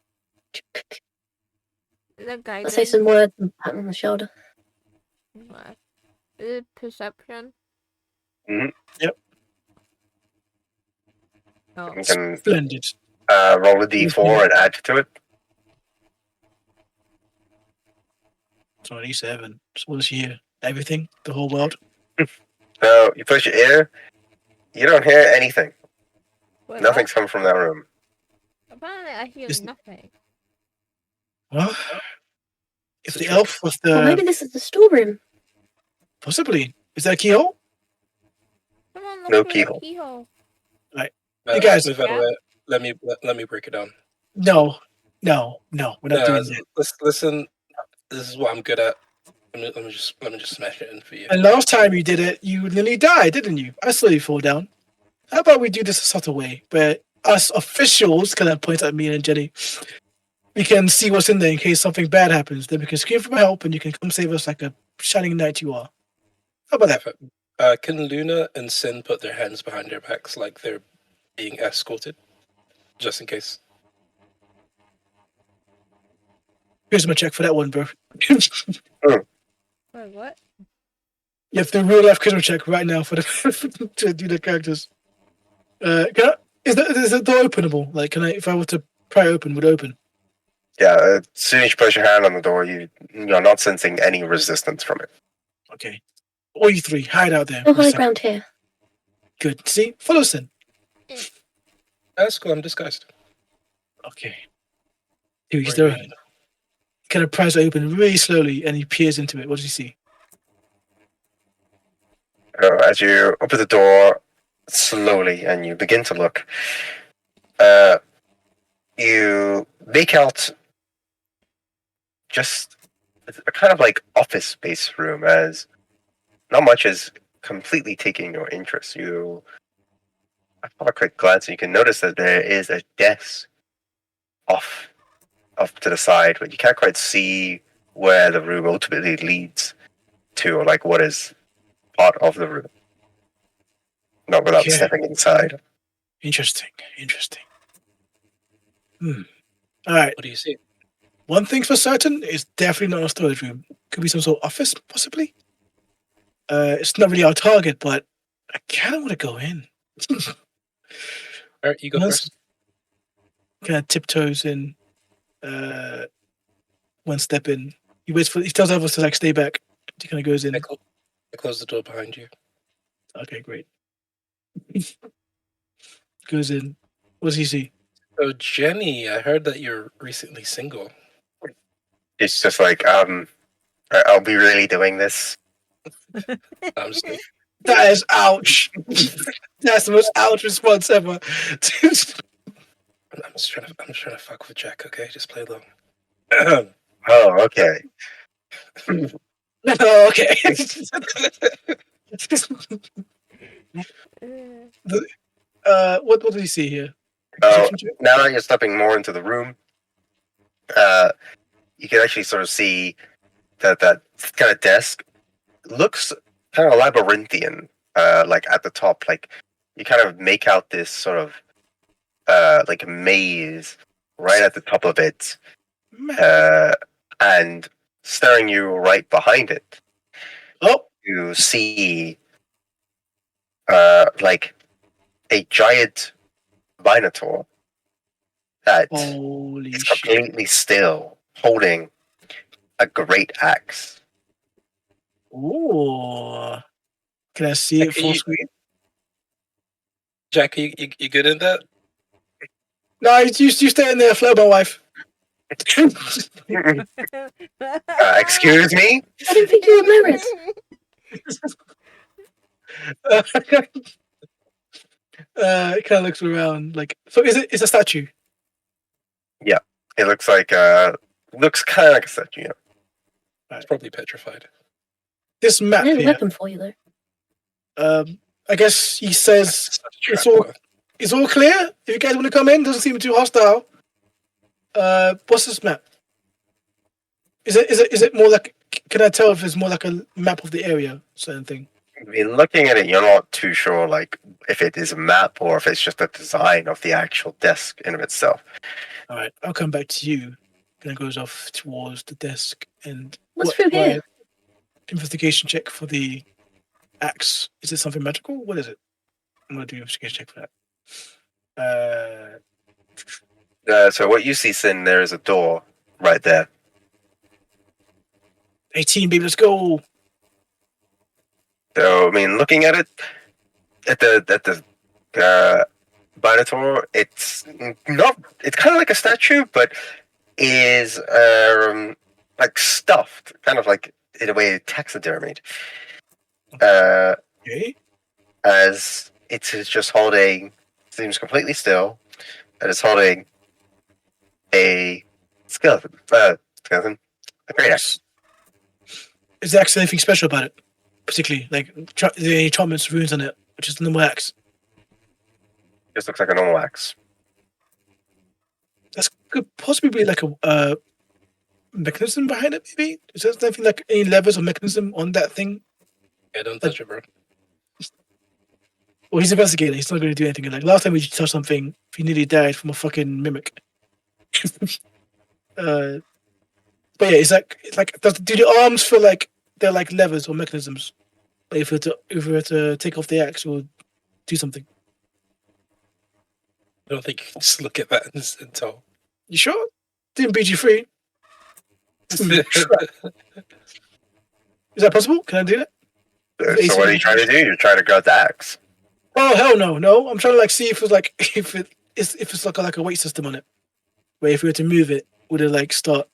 The I guidance. say some words and pat him on the shoulder. What? Is it perception? Yep. Oh. You can Splendid. roll a d4 and add to it. 27. So what does she hear? Everything? The whole world? So you push your ear. You don't hear anything. Wait, Nothing's coming from that room. Apparently I hear Is- nothing. Well, if It's a the trick. elf with Or the... maybe this is the storeroom. Possibly. Is that a keyhole? Someone look No through the keyhole. keyhole. You guys- move out of the way. Let me break it down. No, we're not doing that. Listen, this is what I'm good at. Let me just smash it in for you. And last time you did it, you nearly died, didn't you? I saw you fall down. How about we do this a subtle way, where us officials kind of point at me and Jenny. We can see what's in there in case something bad happens. Then we can scream for help, and you can come save us like a shining knight you are. How about that? Can Luna and Sin put their hands behind their backs like they're being escorted, just in case? Here's my check for that one, bro. Wait, what? You have to real life charisma check right now for the to do the characters. Is the door openable? Like, can I, if I were to pry open, would it open? Yeah, as soon as you put your hand on the door, you're not sensing any resistance from it. Okay. All you three, hide out there. No for a high second. ground here. Good. See? Follow Sin. That's cool, I'm disguised. Okay. He's there. Kind of pries it open really slowly, and he peers into it. What does he see? As you open the door slowly and you begin to look, you make out just a kind of like office space room, as not much is completely taking your interest. You have a quick glance and you can notice that there is a desk off to the side, but you can't quite see where the room ultimately leads to, or like what is part of the room. Not without stepping inside. Interesting. All right. What do you see? One thing's for certain, it's definitely not a storage room. Could be some sort of office, possibly. It's not really our target, but I kind of want to go in. Alright, you go first. Kind of tiptoes in. One step in. He waits he tells others to like stay back. He kind of goes in. I close the door behind you. Okay, great. Goes in. What does he see? So Jenny, I heard that you're recently single. It's just like, I'll be really doing this. I'm just That is ouch. That's the most ouch response ever. I'm just trying to fuck with Jack, okay? Just play along. Oh, okay. No, okay. What do you see here? Oh, now that you're stepping more into the room, you can actually sort of see that kind of desk looks kind of labyrinthian, like at the top. Like you kind of make out this sort of like a maze right at the top of it, and staring you right behind it. Oh, you see like a giant Minotaur that is completely still, holding a great axe. Ooh. Can I see it full screen? Jack, you good in that? No, you stay in there, flow, my wife. Excuse me? I didn't think you were married. It kind of looks around like. So it's a statue? Yeah, it looks like looks kind of like a statue. Yeah. It's probably petrified. This map I have a here. weapon for you though. I guess he says it's all clear. If you guys want to come in, doesn't seem too hostile. What's this map? Is it more like? Can I tell if it's more like a map of the area, certain thing? I mean, looking at it, you're not too sure, like if it is a map or if it's just a design of the actual desk in of itself. All right, I'll come back to you. Then it goes off towards the desk and What's through here? Investigation check for the axe. Is it something magical? What is it? I'm gonna do an investigation check for that. So what you see, Sin, there is a door right there. 18, baby, let's go. So I mean, looking at it, at the Minotaur, it's not. It's kind of like a statue, but is like stuffed, kind of like in a way taxidermied. Okay. As it is just holding, seems completely still, and it's holding a skeleton. Skeleton. A great axe. Is the axe anything special about it? Particularly, like the enchantments, runes on it, which is the normal axe. Just looks like a normal axe. That's could possibly be like a mechanism behind it. Maybe is there anything like any levers or mechanism on that thing? Yeah, don't touch it, bro. Well, he's investigating. He's not going to do anything. Like last time we touched something, he nearly died from a fucking mimic. But yeah, it's like do the arms feel like they're like levers or mechanisms? Like if we were to take off the axe or do something. I don't think you can just look at that and tell. You sure? Didn't beat you free. Is that possible? Can I do that? So what are you trying to do? You're trying to grab the axe. Oh hell no, no! I'm trying to like see if it's like if it's like a weight system on it, where if we were to move it, would it like start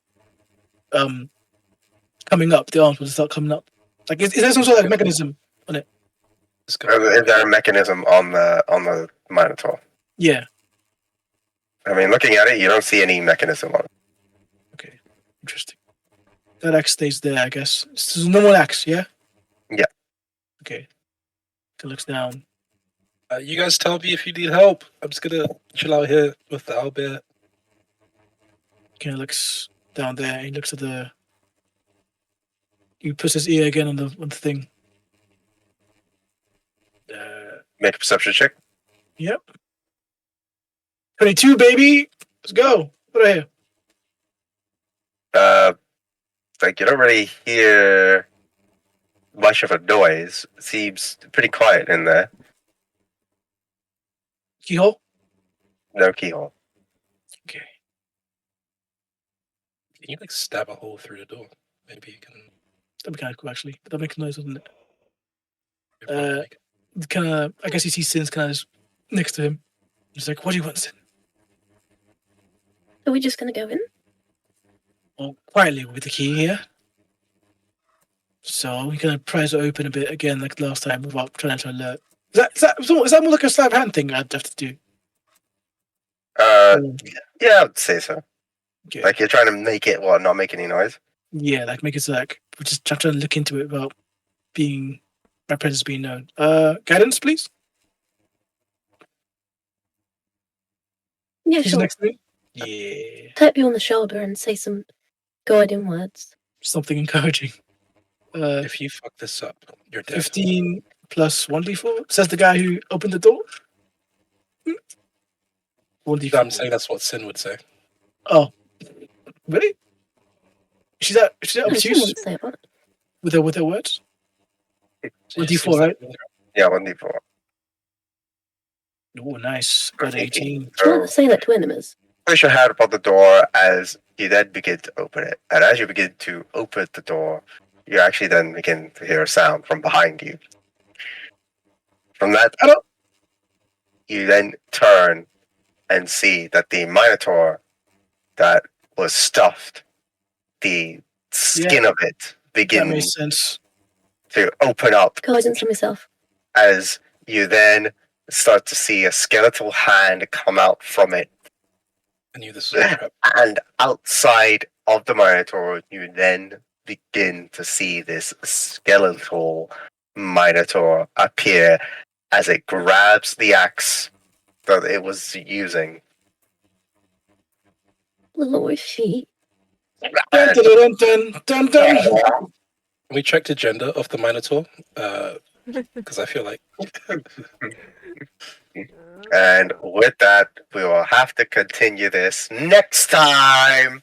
coming up? The arms would start coming up. Like is there some sort of like mechanism on it? Is there a mechanism on the Minotaur? Yeah. I mean, looking at it, you don't see any mechanism on it. Okay, interesting. That axe stays there, I guess. This is a normal axe, yeah. Yeah. Okay. It looks down. You guys tell me if you need help. I'm just gonna chill out here with the owlbear. Kind of looks down there. He looks at the. He puts his ear again on the thing. Make a perception check. Yep. 22, baby. Let's go. What I hear? Like you don't really hear much of a noise. It seems pretty quiet in there. Keyhole. No keyhole. Okay. Can you like stab a hole through the door? Maybe you can. That'd be kind of cool, actually. But that makes noise, doesn't it? you'll probably make it. Kind of. I guess he sees Sin's kind of next to him. He's like, "What do you want, Sin?" Are we just gonna go in? Well, quietly with the key here. So we're gonna prise it open a bit again, like last time, without trying to alert. Is that more like a sleight of hand thing I'd have to do? Yeah, I would say so. Okay. Like you're trying to make it not make any noise. Yeah, like make it so like we're just trying to look into it without being my presence being known. Guidance, please. Yeah, She's sure. next to me. Yeah, Tap you on the shoulder and say some guiding words. something encouraging. If you fuck this up, you're dead. 15 plus 1d4 says the guy who opened the door. 1d4. I'm saying that's what Sin would say. Oh, really? She's that No, she obtuse wouldn't say it. with her words. So it 1d4, seems right? Yeah, 1d4. Oh, nice. Got 18. Do you want to say that to enemies? Place your hand upon the door as you then begin to open it. And as you begin to open the door, you actually then begin to hear a sound from behind you. From that, you then turn and see that the Minotaur that was stuffed, the skin of it That begins makes sense. to open up Guidance on myself. as you then start to see a skeletal hand come out from it. I knew this was a trap. And outside of the Minotaur, you then begin to see this skeletal Minotaur appear as it grabs the axe that it was using. Lord, she. Dun, dun, dun, dun, dun. Can we check the gender of the Minotaur? Because I feel like And with that, we will have to continue this next time.